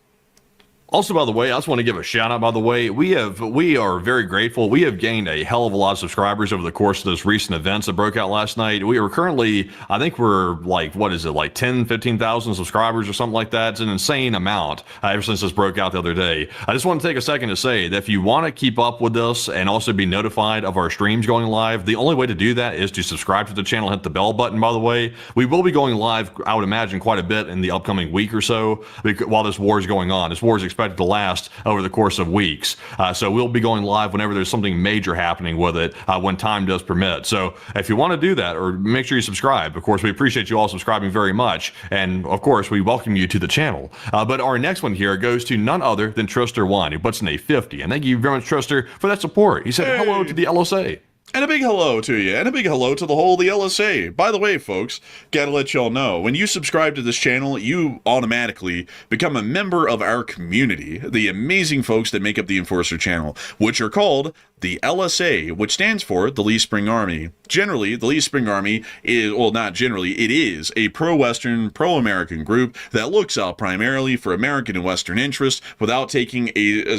Also, by the way, I just want to give a shout out. By the way, we are very grateful. We have gained a hell of a lot of subscribers over the course of those recent events that broke out last night. We are currently, I think we're like, what is it, like 10, 15,000 subscribers or something like that. It's an insane amount ever since this broke out the other day. I just want to take a second to say that if you want to keep up with this and also be notified of our streams going live, the only way to do that is to subscribe to the channel, hit the bell button. By the way, we will be going live, I would imagine, quite a bit in the upcoming week or so while this war is going on. This war is expected to last over the course of weeks. So we'll be going live whenever there's something major happening with it, when time does permit. So if you want to do that, or make sure you subscribe. Of course, we appreciate you all subscribing very much. And of course, we welcome you to the channel. But our next one here goes to none other than Trister1, who puts in a 50. And thank you very much, Trister, for that support. He said hello to the LSA. And a big hello to you, and a big hello to the whole of the LSA. By the way, folks, gotta let y'all know, when you subscribe to this channel, you automatically become a member of our community, the amazing folks that make up the Enforcer channel, which are called the LSA, which stands for the Lee Spring Army. Generally, the Lee Spring Army is, well, not generally, it is a pro-Western, pro-American group that looks out primarily for American and Western interests without taking a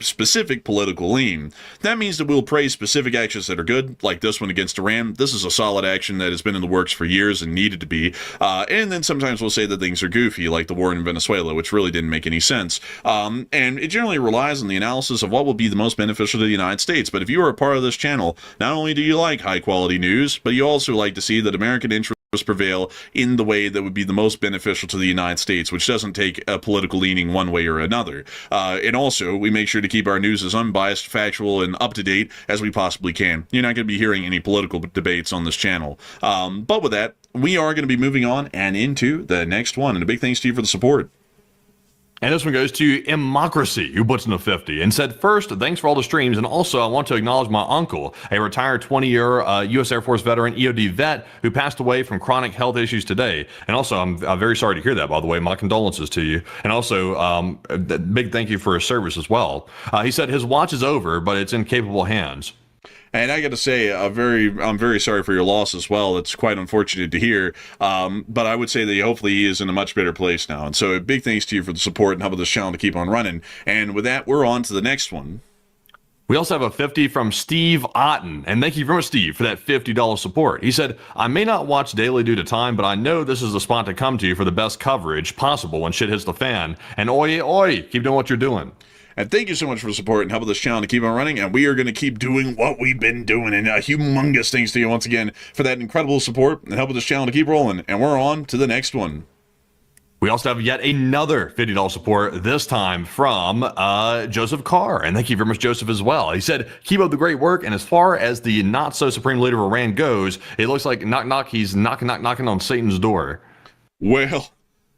specific political lean. That means that we'll praise specific actions that are good, like this one against Iran. This is a solid action that has been in the works for years and needed to be. And then sometimes we'll say that things are goofy, like the war in Venezuela, which really didn't make any sense. And it generally relies on the analysis of what will be the most beneficial to the United States. But if you are a part of this channel, not only do you like high quality news, but you also like to see that American interests prevail in the way that would be the most beneficial to the United States, which doesn't take a political leaning one way or another. And also, we make sure to keep our news as unbiased, factual, and up-to-date as we possibly can. You're not going to be hearing any political debates on this channel. But with that, we are going to be moving on and into the next one. And a big thanks to you for the support. And this one goes to Immocracy, who puts in a 50 and said, first, thanks for all the streams. And also, I want to acknowledge my uncle, a retired 20-year U.S. Air Force veteran, EOD vet, who passed away from chronic health issues today. And also, I'm very sorry to hear that, by the way. My condolences to you. And also, a big thank you for his service as well. He said his watch is over, but it's in capable hands. And I got to say, I'm very sorry for your loss as well. It's quite unfortunate to hear. But I would say that hopefully he is in a much better place now. And so a big thanks to you for the support and helping this channel to keep on running. And with that, we're on to the next one. We also have a 50 from Steve Otten. And thank you very much, Steve, for that $50 support. He said, I may not watch daily due to time, but I know this is the spot to come to for the best coverage possible when shit hits the fan. And oi, oi, keep doing what you're doing. And thank you so much for support and helping this channel to keep on running. And we are going to keep doing what we've been doing. And a humongous thanks to you once again for that incredible support and helping this channel to keep rolling. And we're on to the next one. We also have yet another $50 support, this time from Joseph Carr. And thank you very much, Joseph, as well. He said, keep up the great work. And as far as the not-so-supreme leader of Iran goes, it looks like he's knocking on Satan's door. Well,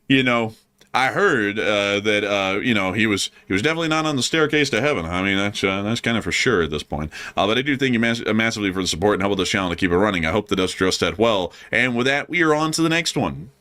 you know, I heard that he was definitely not on the staircase to heaven. I mean, that's kind of for sure at this point. But I do thank you massively for the support and helping this channel to keep it running. I hope that does just that well. And with that, we are on to the next one.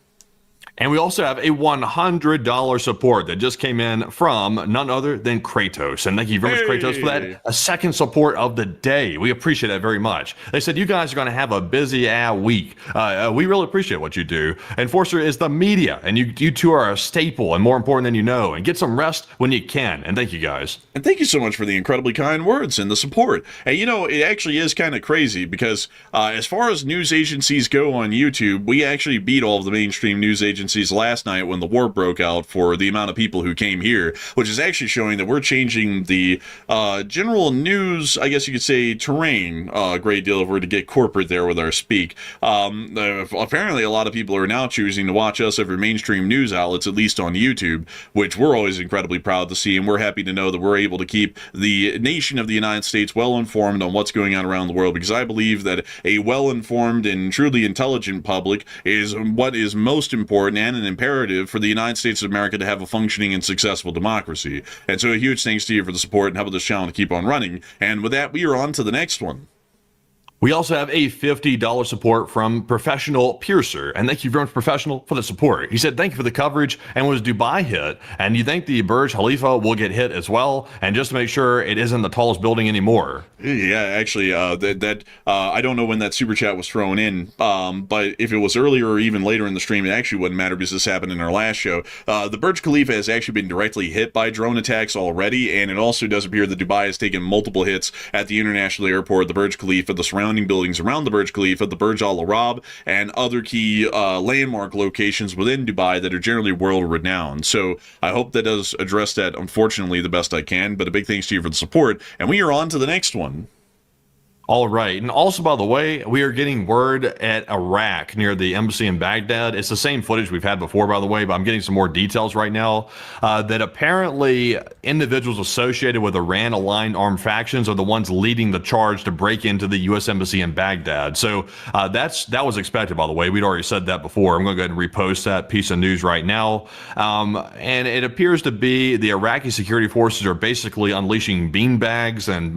And we also have a $100 support that just came in from none other than Kratos. And thank you very much, Kratos, for that. A second support of the day. We appreciate that very much. They said you guys are going to have a busy week. We really appreciate what you do. Enforcer is the media, and you two are a staple and more important than you know. And get some rest when you can. And thank you, guys. And thank you so much for the incredibly kind words and the support. And you know, it actually is kind of crazy because as far as news agencies go on YouTube, we actually beat all of the mainstream news agencies last night when the war broke out for the amount of people who came here, which is actually showing that we're changing the general news, I guess you could say, terrain a great deal if we're to get corporate there with our speak. Apparently, a lot of people are now choosing to watch us over mainstream news outlets, at least on YouTube, which we're always incredibly proud to see, and we're happy to know that we're able to keep the nation of the United States well informed on what's going on around the world, because I believe that a well-informed and truly intelligent public is what is most important and an imperative for the United States of America to have a functioning and successful democracy. And so a huge thanks to you for the support and helping this channel to keep on running. And with that, we are on to the next one. We also have a $50 support from Professional Piercer. And thank you very much, Professional, for the support. He said, thank you for the coverage. And was Dubai hit? And you think the Burj Khalifa will get hit as well? And just to make sure it isn't the tallest building anymore. Yeah, actually, I don't know when that super chat was thrown in, but if it was earlier or even later in the stream, it actually wouldn't matter because this happened in our last show. The Burj Khalifa has actually been directly hit by drone attacks already, and it also does appear that Dubai has taken multiple hits at the international airport, the Burj Khalifa, the surrounding buildings around the Burj Khalifa, the Burj Al Arab, and other key landmark locations within Dubai that are generally world-renowned. So I hope that does address that, unfortunately, the best I can, but a big thanks to you for the support, and we are on to the next one. All right. And also, by the way, we are getting word at Iraq near the embassy in Baghdad. It's the same footage we've had before, by the way, but I'm getting some more details right now that apparently individuals associated with Iran-aligned armed factions are the ones leading the charge to break into the U.S. embassy in Baghdad. So that was expected, by the way. We'd already said that before. I'm going to go ahead and repost that piece of news right now. And it appears to be the Iraqi security forces are basically unleashing beanbags and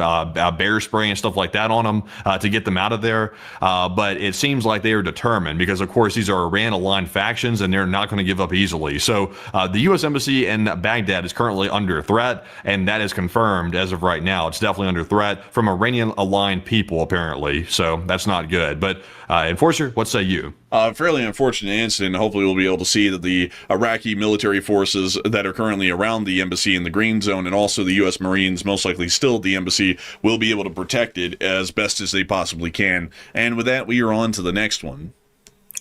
bear spray and stuff like that on them to get them out of there. But it seems like they are determined because, of course, these are Iran-aligned factions and they're not going to give up easily. So the U.S. embassy in Baghdad is currently under threat, and that is confirmed as of right now. It's definitely under threat from Iranian-aligned people, apparently. So that's not good. But Enforcer, what say you? Fairly unfortunate incident. Hopefully we'll be able to see that the Iraqi military forces that are currently around the embassy in the green zone and also the U.S. Marines, most likely still at the embassy, will be able to protect it as best as they possibly can. And with that, we are on to the next one.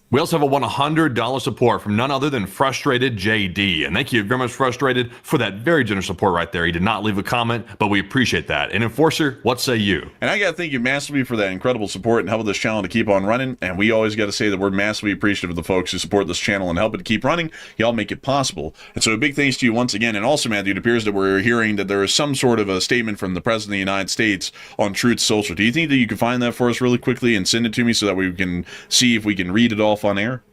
We also have a $100 support from none other than Frustrated JD. And thank you very much, Frustrated, for that very generous support right there. He did not leave a comment, but we appreciate that. And Enforcer, what say you? And I got to thank you massively for that incredible support and helping this channel to keep on running. And we always got to say that we're massively appreciative of the folks who support this channel and help it to keep running. Y'all make it possible. And so a big thanks to you once again. And also, Matthew, it appears that we're hearing that there is some sort of a statement from the President of the United States on Truth Social. Do you think that you can find that for us really quickly and send it to me so that we can see if we can read it off on air?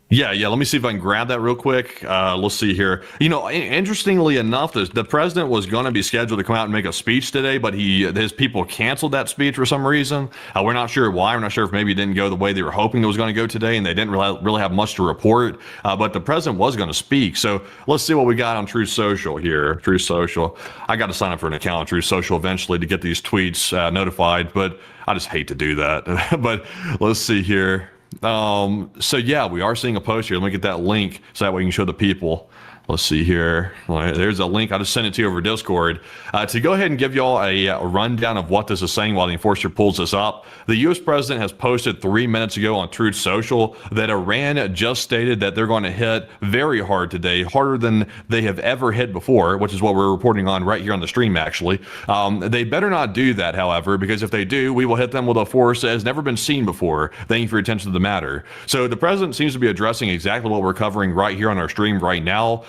Yeah. Let me see if I can grab that real quick. Let's see here. You know, interestingly enough, the president was going to be scheduled to come out and make a speech today, but his people canceled that speech for some reason. We're not sure why. We're not sure if maybe it didn't go the way they were hoping it was going to go today, and they didn't really have much to report. But the president was going to speak. So let's see what we got on Truth Social here. Truth Social. I got to sign up for an account on Truth Social eventually to get these tweets notified, but I just hate to do that. But let's see here. So yeah, we are seeing a post here. Let me get that link so that way we can show the people. Let's see here. There's a link. I just sent it to you over Discord to go ahead and give y'all a rundown of what this is saying while the Enforcer pulls this up. The U.S. president has posted 3 minutes ago on Truth Social that Iran just stated that they're going to hit very hard today, harder than they have ever hit before, which is what we're reporting on right here on the stream, actually. They better not do that, however, because if they do, we will hit them with a force that has never been seen before. Thank you for your attention to the matter. So the president seems to be addressing exactly what we're covering right here on our stream right now.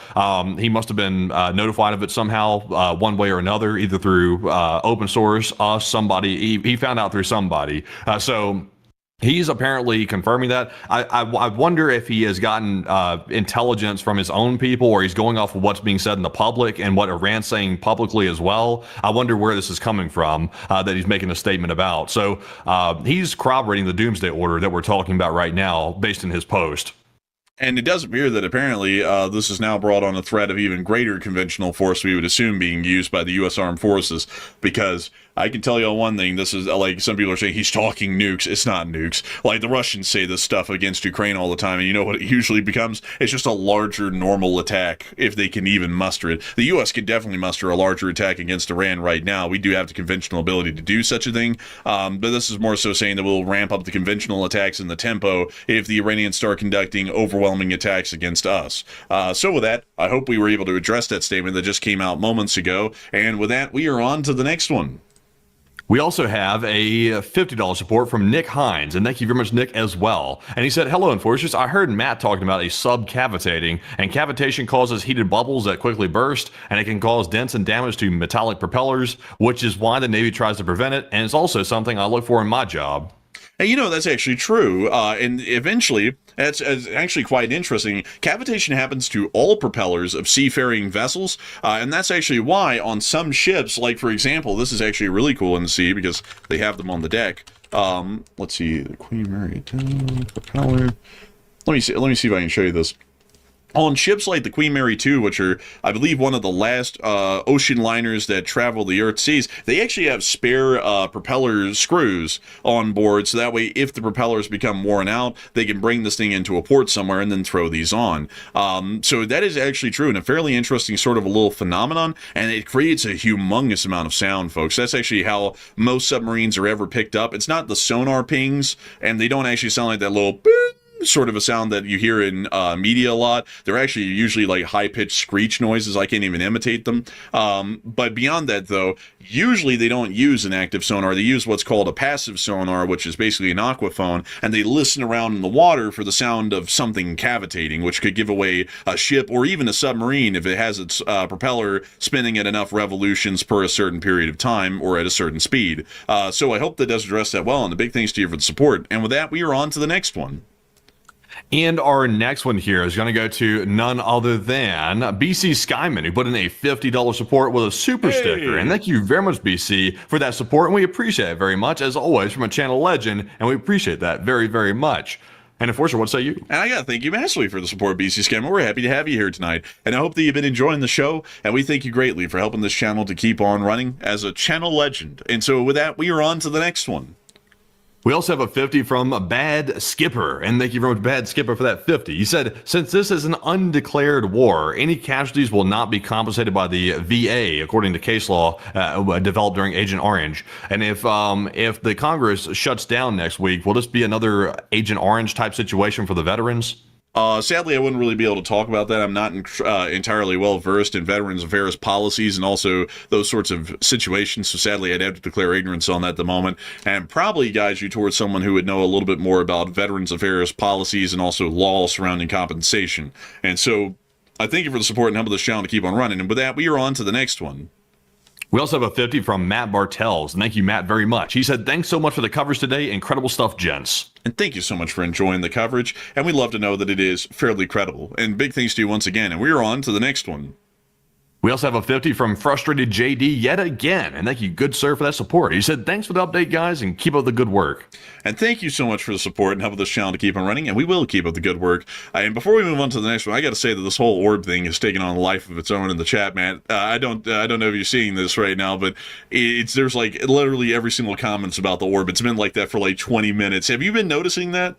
He must have been notified of it somehow, one way or another, either through open source, us, somebody. He found out through somebody. So he's apparently confirming that. I wonder if he has gotten intelligence from his own people, or he's going off of what's being said in the public and what Iran's saying publicly as well. I wonder where this is coming from that he's making a statement about. So he's corroborating the doomsday order that we're talking about right now based in his post. And it does appear that apparently this has now brought on a threat of even greater conventional force, we would assume, being used by the U.S. Armed Forces, because I can tell you one thing. This is like some people are saying he's talking nukes. It's not nukes. Like the Russians say this stuff against Ukraine all the time. And you know what it usually becomes? It's just a larger normal attack if they can even muster it. The U.S. can definitely muster a larger attack against Iran right now. We do have the conventional ability to do such a thing. But this is more so saying that we'll ramp up the conventional attacks in the tempo if the Iranians start conducting overwhelming attacks against us. So with that, I hope we were able to address that statement that just came out moments ago. And with that, we are on to the next one. We also have a $50 support from Nick Hines, and thank you very much, Nick, as well. And he said, hello, Enforcers. I heard Matt talking about a subcavitating, and cavitation causes heated bubbles that quickly burst, and it can cause dents and damage to metallic propellers, which is why the Navy tries to prevent it, and it's also something I look for in my job. And you know, that's actually true. And eventually, it's actually quite interesting. Cavitation happens to all propellers of seafaring vessels. And that's actually why on some ships, like, for example, this is actually really cool in the sea because they have them on the deck. Let's see, the Queen Mary 2 propeller. Let me see if I can show you this. On ships like the Queen Mary 2, which are, I believe, one of the last ocean liners that travel the Earth's seas, they actually have spare propeller screws on board, so that way, if the propellers become worn out, they can bring this thing into a port somewhere and then throw these on. So that is actually true, and a fairly interesting sort of a little phenomenon, and it creates a humongous amount of sound, folks. That's actually how most submarines are ever picked up. It's not the sonar pings, and they don't actually sound like that little boop sort of a sound that you hear in media a lot. They're actually usually like high-pitched screech noises. I can't even imitate them. But beyond that, though, usually they don't use an active sonar. They use what's called a passive sonar, which is basically an aquaphone, and they listen around in the water for the sound of something cavitating, which could give away a ship or even a submarine if it has its propeller spinning at enough revolutions per a certain period of time or at a certain speed. So I hope that does address that well, and a big thanks to you for the support. And with that, we are on to the next one. And our next one here is going to go to none other than BC Skyman, who put in a $50 support with a super sticker. And thank you very much, BC, for that support. And we appreciate it very much, as always, from a channel legend. And we appreciate that very, very much. And unfortunately, what say you? And I got to thank you massively for the support, BC Scammer. We're happy to have you here tonight. And I hope that you've been enjoying the show. And we thank you greatly for helping this channel to keep on running as a channel legend. And so with that, we are on to the next one. We also have a 50 from Bad Skipper, and thank you very much, Bad Skipper, for that 50. He said, since this is an undeclared war, any casualties will not be compensated by the VA, according to case law developed during Agent Orange. And if the Congress shuts down next week, will this be another Agent Orange type situation for the veterans? Sadly, I wouldn't really be able to talk about that. I'm not entirely well versed in Veterans Affairs policies and also those sorts of situations. So sadly, I'd have to declare ignorance on that at the moment, and probably guide you towards someone who would know a little bit more about Veterans Affairs policies and also law surrounding compensation. And so I thank you for the support and help this channel to keep on running. And with that, we are on to the next one. We also have a 50 from Matt Bartels, and thank you, Matt, very much. He said, thanks so much for the coverage today. Incredible stuff, gents. And thank you so much for enjoying the coverage, and we love to know that it is fairly credible. And big thanks to you once again, and we are on to the next one. We also have a 50 from Frustrated JD yet again, and thank you, good sir, for that support. He said, thanks for the update, guys, and keep up the good work. And thank you so much for the support and helping this channel to keep on running, and we will keep up the good work. And before we move on to the next one, I got to say that this whole orb thing has taken on a life of its own in the chat, man. I don't know if you're seeing this right now, but there's like literally every single comments about the orb. It's been like that for like 20 minutes. Have you been noticing that?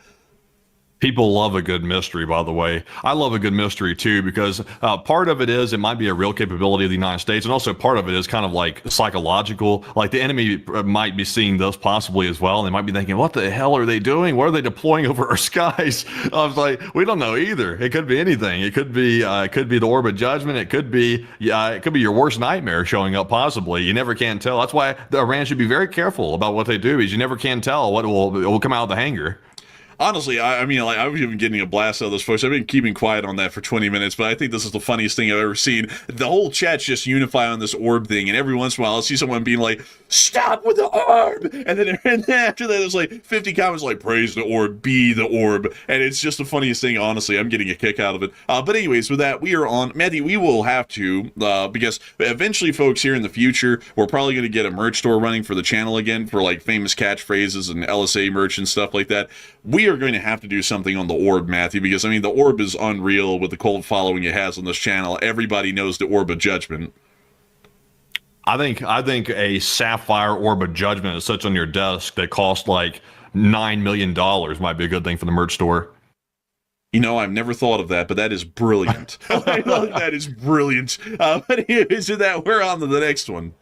People love a good mystery, by the way. I love a good mystery, too, because part of it is it might be a real capability of the United States, and also part of it is kind of like psychological. Like the enemy might be seeing this possibly as well, and they might be thinking, what the hell are they doing? What are they deploying over our skies? I was like, we don't know either. It could be anything. It could be the orb of judgment. It could be your worst nightmare showing up, possibly. You never can tell. That's why Iran should be very careful about what they do, because you never can tell what will come out of the hangar. Honestly, I mean, like, I was even getting a blast out of this, folks. I've been keeping quiet on that for 20 minutes, but I think this is the funniest thing I've ever seen. The whole chat's just unify on this orb thing, and every once in a while I'll see someone being like, stop with the orb! And then after that, there's like 50 comments like, praise the orb, be the orb. And it's just the funniest thing, honestly. I'm getting a kick out of it. But anyways, with that, we are on. Matthew, we will have to, because eventually, folks, here in the future, we're probably going to get a merch store running for the channel again for like famous catchphrases and LSA merch and stuff like that. We are going to have to do something on the orb, Matthew, because I mean the orb is unreal with the cult following it has on this channel. Everybody knows the orb of judgment. I think a sapphire orb of judgment is such on your desk that costs like $9 million might be a good thing for the merch store. You know, I've never thought of that, but that is brilliant. That is brilliant. But anyways, with that, we're on to the next one.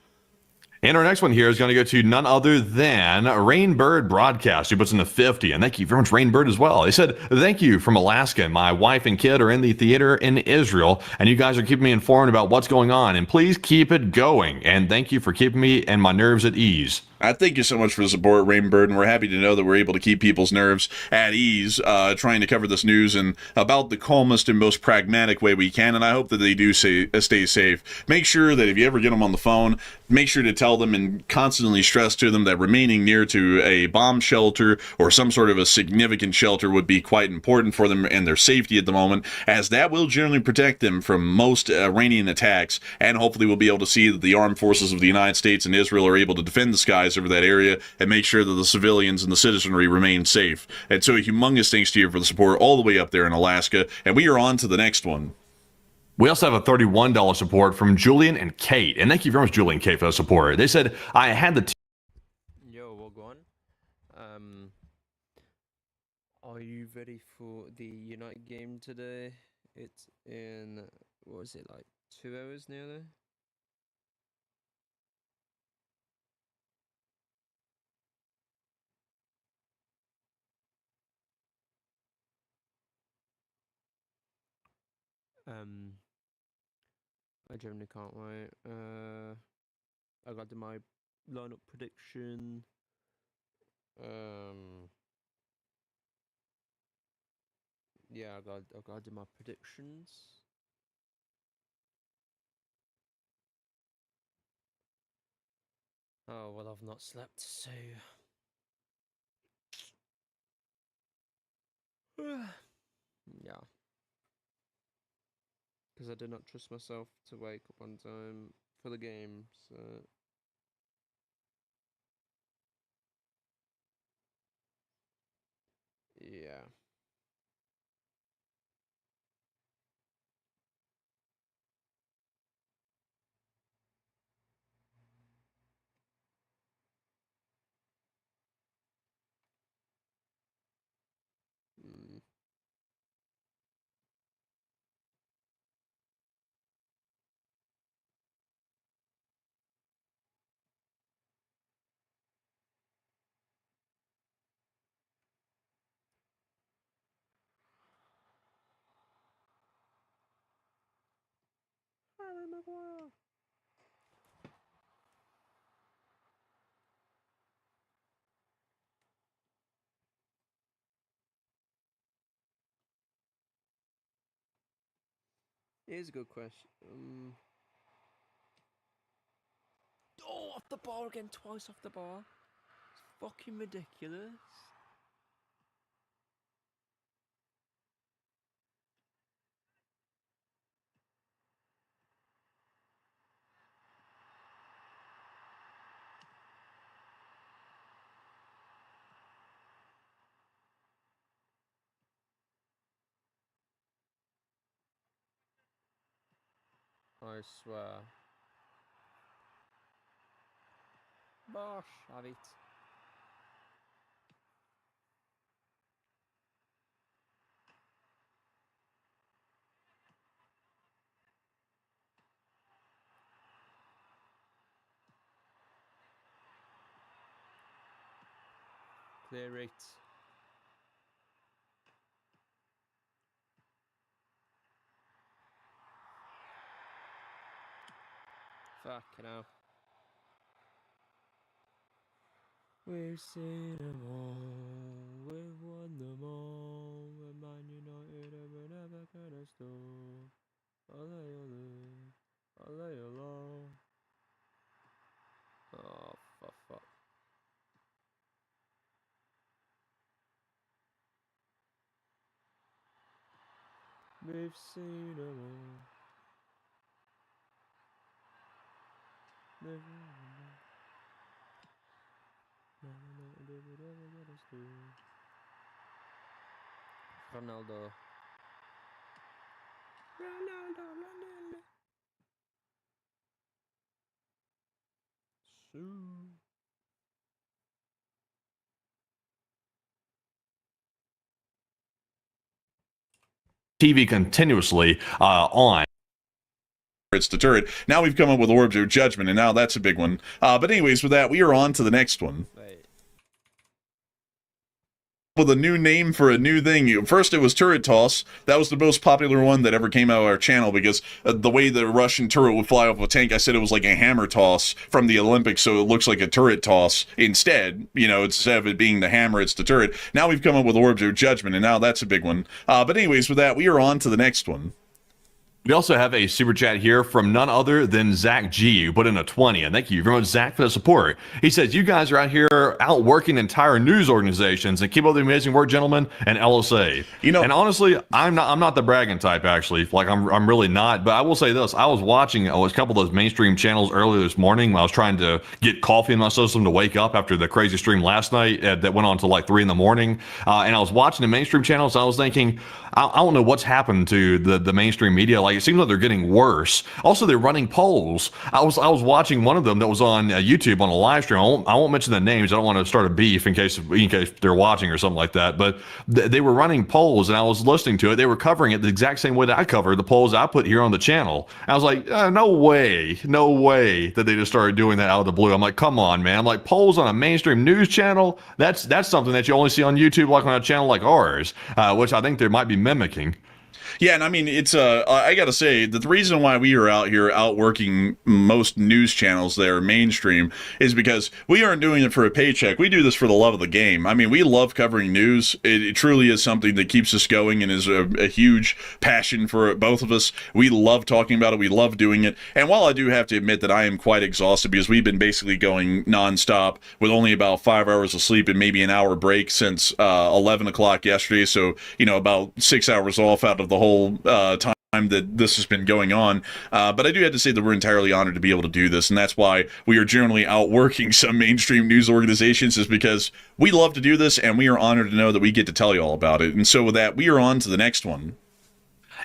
And our next one here is going to go to none other than Rainbird Broadcast, who puts in the 50. And thank you very much, Rainbird, as well. They said, thank you from Alaska. My wife and kid are in the theater in Israel, and you guys are keeping me informed about what's going on. And please keep it going. And thank you for keeping me and my nerves at ease. I thank you so much for the support, Rainbird, and we're happy to know that we're able to keep people's nerves at ease, trying to cover this news in about the calmest and most pragmatic way we can, and I hope that they do stay safe. Make sure that if you ever get them on the phone, make sure to tell them and constantly stress to them that remaining near to a bomb shelter or some sort of a significant shelter would be quite important for them and their safety at the moment, as that will generally protect them from most Iranian attacks, and hopefully we'll be able to see that the armed forces of the United States and Israel are able to defend the skies skies over that area and make sure that the civilians and the citizenry remain safe. And so a humongous thanks to you for the support all the way up there in Alaska. And we are on to the next one. We also have a $31 support from Julian and Kate. And thank you very much, Julian and Kate, for the support. They said, I had the... Yo, what going on? Are you ready for the United game today? It's in, what is it, like 2 hours nearly? I generally can't wait. I got to do my lineup prediction. Yeah, I got to do my predictions. Oh well, I've not slept, so yeah. Because I did not trust myself to wake up on time for the game, so yeah. Mm. Harry Maguire. Here's a good question. Oh, off the bar again, twice off the bar. It's fucking ridiculous. I swear. Bosh, have it. Clear it. Fucking hell. We've seen them all, we've won them all, and Man United are never gonna stop. Olé, olé, olé, olé. Oh, for fuck. We've seen them all. Never, Man United are never gonna stop. Ronaldo. Ronaldo, Ronaldo. Sue. TV continuously on. It's deterrent. Now we've come up with Orbs of Judgment, and now that's a big one. But anyways, with that, we are on to the next one. Wait. With a new name for a new thing. First, it was turret toss. That was the most popular one that ever came out of our channel because the way the Russian turret would fly off a tank, I said it was like a hammer toss from the Olympics, so it looks like a turret toss instead. You know, instead of it being the hammer, it's the turret. Now we've come up with Orbs of Judgment, and now that's a big one. But anyways, with that, we are on to the next one. We also have a super chat here from none other than Zach G, who put in a 20. And thank you very much, Zach, for the support. He says, you guys are out here outworking entire news organizations, and keep up the amazing work, gentlemen, and LSA. And honestly, I'm not the bragging type, actually. Like, I'm really not. But I will say this. I was watching a couple of those mainstream channels earlier this morning when I was trying to get coffee in my system to wake up after the crazy stream last night that went on to like 3 in the morning. And I was watching the mainstream channels. I was thinking, I don't know what's happened to the mainstream media. Like, it seems like they're getting worse. Also, they're running polls. I was watching one of them that was on YouTube on a live stream. I won't mention the names. I don't want to start a beef in case they're watching or something like that. But they were running polls, and I was listening to it. They were covering it the exact same way that I cover the polls I put here on the channel. I was like, no way that they just started doing that out of the blue. I'm like, come on, man. I'm like, polls on a mainstream news channel? That's something that you only see on YouTube, like on a channel like ours, which I think they might be mimicking. Yeah, and I mean, it's I gotta say that the reason why we are out here outworking most news channels that are mainstream is because we aren't doing it for a paycheck. We do this for the love of the game. I mean, we love covering news. It truly is something that keeps us going and is a huge passion for both of us. We love talking about it. We love doing it. And while I do have to admit that I am quite exhausted because we've been basically going nonstop with only about 5 hours of sleep and maybe an hour break since 11 o'clock yesterday. So, about 6 hours off out of the whole time that this has been going on, but I do have to say that we're entirely honored to be able to do this, and that's why we are generally outworking some mainstream news organizations, is because we love to do this, and we are honored to know that we get to tell you all about it. And so with that, we are on to the next one.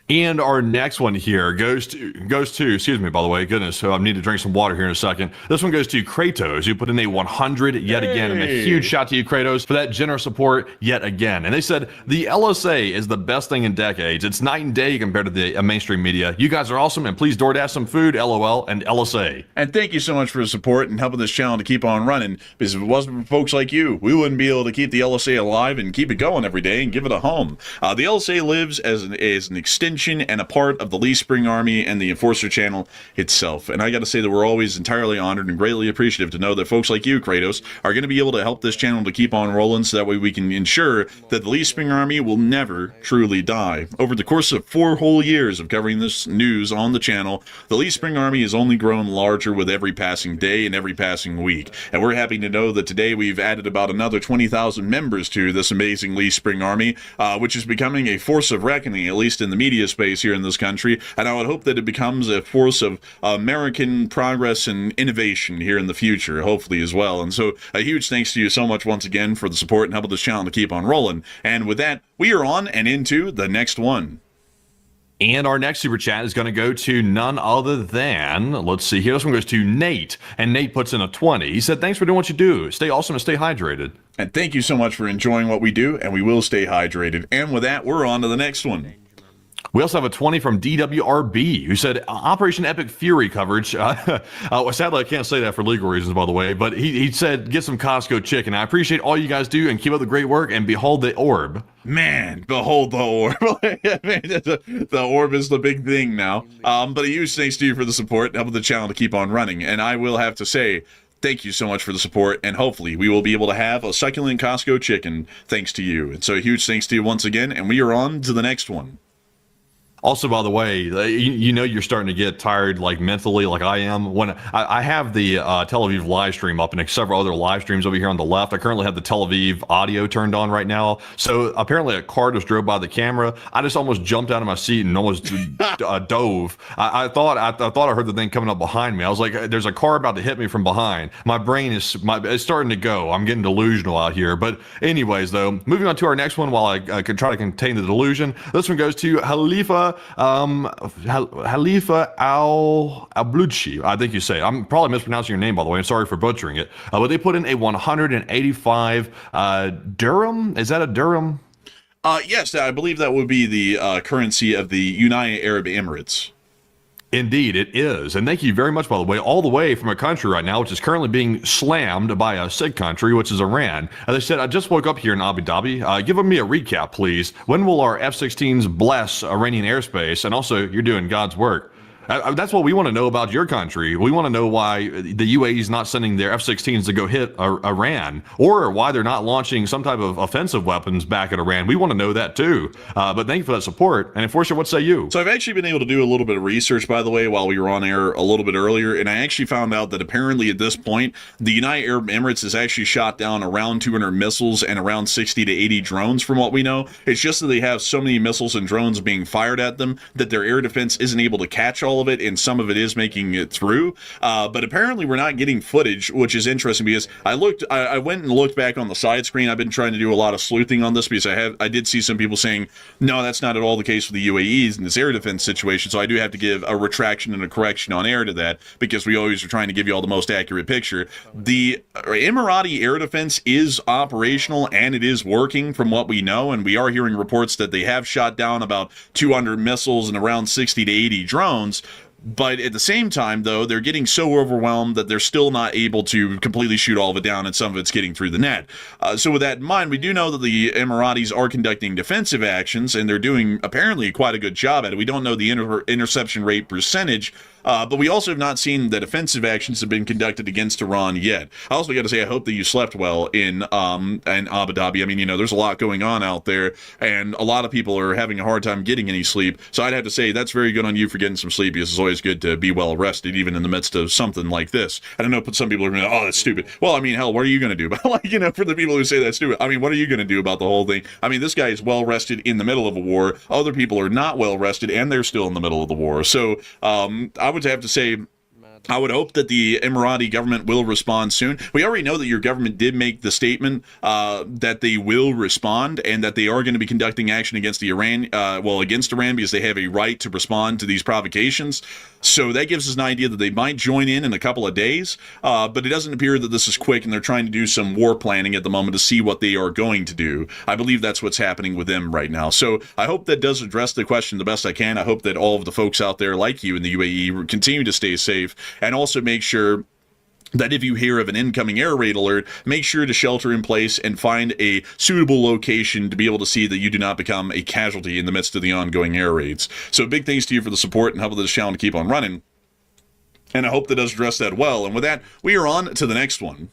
And our next one here goes to, excuse me, by the way, goodness, so I need to drink some water here in a second. This one goes to Kratos, who put in a 100 yet again, and a huge shout to you, Kratos, for that generous support yet again. And they said, the LSA is the best thing in decades. It's night and day compared to the mainstream media. You guys are awesome, and please DoorDash some food, LOL, and LSA. And thank you so much for the support and helping this channel to keep on running, because if it wasn't for folks like you, we wouldn't be able to keep the LSA alive and keep it going every day and give it a home. The LSA lives as an extension and a part of the Lee Spring Army and the Enforcer channel itself. And I got to say that we're always entirely honored and greatly appreciative to know that folks like you, Kratos, are going to be able to help this channel to keep on rolling, so that way we can ensure that the Lee Spring Army will never truly die. Over the course of 4 whole years of covering this news on the channel, the Lee Spring Army has only grown larger with every passing day and every passing week. And we're happy to know that today we've added about another 20,000 members to this amazing Lee Spring Army, which is becoming a force of reckoning, at least in the media space here in this country, and I would hope that it becomes a force of American progress and innovation here in the future, hopefully as well. And so a huge thanks to you so much once again for the support and helping this channel to keep on rolling. And with that, we are on and into the next one. And our next super chat is going to go to none other than, let's see here, this one goes to Nate, and Nate puts in a 20. He said, thanks for doing what you do. Stay awesome and stay hydrated. And thank you so much for enjoying what we do, and we will stay hydrated. And with that, we're on to the next one. We also have a 20 from DWRB, who said, Operation Epic Fury coverage. Sadly, I can't say that for legal reasons, by the way, but he said, get some Costco chicken. I appreciate all you guys do, and keep up the great work, and behold the orb. Man, behold the orb. The orb is the big thing now. But a huge thanks to you for the support, helping the channel to keep on running. And I will have to say, thank you so much for the support, and hopefully we will be able to have a succulent Costco chicken thanks to you. And so a huge thanks to you once again, and we are on to the next one. Also, by the way, you're starting to get tired, like mentally, like I am. When I have the Tel Aviv live stream up and several other live streams over here on the left. I currently have the Tel Aviv audio turned on right now. So apparently a car just drove by the camera. I just almost jumped out of my seat and almost dove. I thought I heard the thing coming up behind me. I was like, there's a car about to hit me from behind. My brain is it's starting to go. I'm getting delusional out here. But anyways, though, moving on to our next one while I can try to contain the delusion. This one goes to Halifa Al-Bludshi, I think you say. I'm probably mispronouncing your name, by the way. I'm sorry for butchering it. But they put in a 185 dirham. Is that a dirham? Yes, I believe that would be the currency of the United Arab Emirates. Indeed, it is. And thank you very much, by the way, all the way from a country right now which is currently being slammed by a sick country, which is Iran. They said, I just woke up here in Abu Dhabi. Give me a recap, please. When will our F-16s bless Iranian airspace? And also, you're doing God's work. That's what we want to know about your country. We want to know why the UAE is not sending their F-16s to go hit Iran, or why they're not launching some type of offensive weapons back at Iran. We want to know that too. But thank you for that support. And Enforcer, what say you? So I've actually been able to do a little bit of research, by the way, while we were on air a little bit earlier, and I actually found out that apparently at this point, the United Arab Emirates has actually shot down around 200 missiles and around 60 to 80 drones from what we know. It's just that they have so many missiles and drones being fired at them that their air defense isn't able to catch all of it, and some of it is making it through. But apparently we're not getting footage, which is interesting because I went and looked back on the side screen. I've been trying to do a lot of sleuthing on this because I did see some people saying, no, that's not at all the case for the UAEs in this air defense situation. So I do have to give a retraction and a correction on air to that, because we always are trying to give you all the most accurate picture. The Emirati air defense is operational and it is working from what we know, and we are hearing reports that they have shot down about 200 missiles and around 60 to 80 drones. But at the same time, though, they're getting so overwhelmed that they're still not able to completely shoot all of it down, and some of it's getting through the net. So with that in mind, we do know that the Emiratis are conducting defensive actions, and they're doing apparently quite a good job at it. We don't know the interception rate percentage, but we also have not seen that offensive actions have been conducted against Iran yet. I also got to say, I hope that you slept well in Abu Dhabi. I mean, there's a lot going on out there, and a lot of people are having a hard time getting any sleep. So I'd have to say that's very good on you for getting some sleep, because it's always good to be well rested, even in the midst of something like this. I don't know, but some people are going to, oh, that's stupid. Well, I mean, hell, what are you going to do? But for the people who say that's stupid, I mean, what are you going to do about the whole thing? I mean, this guy is well rested in the middle of a war. Other people are not well rested, and they're still in the middle of the war. So I would have to say, I would hope that the Emirati government will respond soon. We already know that your government did make the statement that they will respond, and that they are going to be conducting action against against Iran, because they have a right to respond to these provocations. So that gives us an idea that they might join in a couple of days, but it doesn't appear that this is quick, and they're trying to do some war planning at the moment to see what they are going to do. I believe that's what's happening with them right now. So I hope that does address the question the best I can. I hope that all of the folks out there like you in the UAE continue to stay safe, and also make sure that if you hear of an incoming air raid alert, make sure to shelter in place and find a suitable location to be able to see that you do not become a casualty in the midst of the ongoing air raids. So big thanks to you for the support and helping this channel to keep on running. And I hope that does address that well. And with that, we are on to the next one.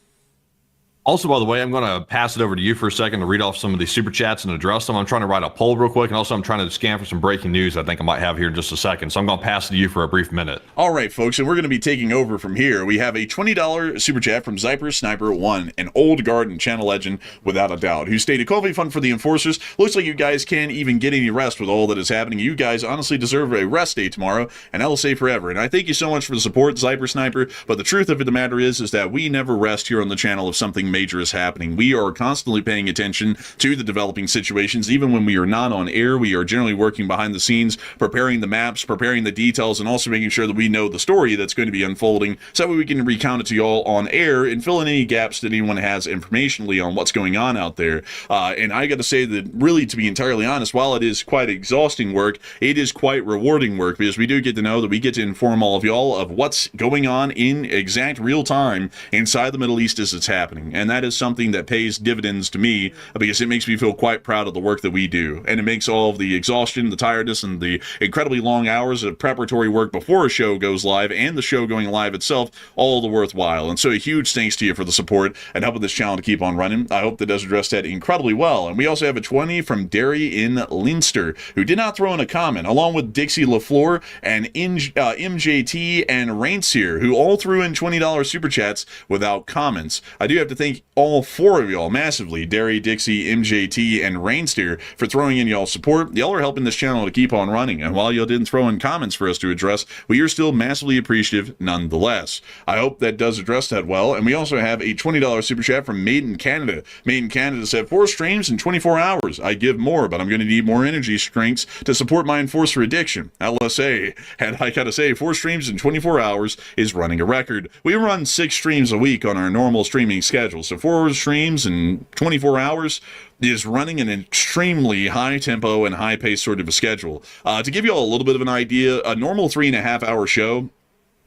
Also, by the way, I'm going to pass it over to you for a second to read off some of these super chats and address them. I'm trying to write a poll real quick, and also I'm trying to scan for some breaking news I think I might have here in just a second. So I'm going to pass it to you for a brief minute. All right, folks, and we're going to be taking over from here. We have a $20 super chat from Zyper Sniper 1, an old Garden channel legend without a doubt, who stated, "Coffee fun for the enforcers. Looks like you guys can't even get any rest with all that is happening. You guys honestly deserve a rest day tomorrow, and I will say forever." And I thank you so much for the support, Zyper Sniper. But the truth of the matter is that we never rest here on the channel if something major is happening. We are constantly paying attention to the developing situations. Even when we are not on air, we are generally working behind the scenes, preparing the maps, preparing the details, and also making sure that we know the story that's going to be unfolding, so that way we can recount it to you all on air and fill in any gaps that anyone has informationally on what's going on out there. And I got to say that, really, to be entirely honest, while it is quite exhausting work, it is quite rewarding work, because we do get to know that we get to inform all of y'all of what's going on in exact real time inside the Middle East as it's happening. And that is something that pays dividends to me, because it makes me feel quite proud of the work that we do, and it makes all of the exhaustion, the tiredness, and the incredibly long hours of preparatory work before a show goes live and the show going live itself all the worthwhile. And so a huge thanks to you for the support and helping this channel to keep on running. I hope that does address that incredibly well. And we also have a 20 from Derry in Leinster, who did not throw in a comment, along with Dixie LaFleur and MJT and Rainseer, who all threw in $20 super chats without comments. I do have to thank all four of y'all massively, Derry, Dixie, MJT, and Rainsteer, for throwing in y'all support. Y'all are helping this channel to keep on running, and while y'all didn't throw in comments for us to address, we are still massively appreciative nonetheless. I hope that does address that well. And we also have a $20 super chat from Made in Canada. Made in Canada said, 4 streams in 24 hours. I give more, but I'm going to need more energy strengths to support my enforcer addiction. LSA. And I gotta say, 4 streams in 24 hours is running a record. We run 6 streams a week on our normal streaming schedule, so 4 streams in 24 hours is running an extremely high tempo and high pace sort of a schedule. To give you all a little bit of an idea, a normal 3.5 hour show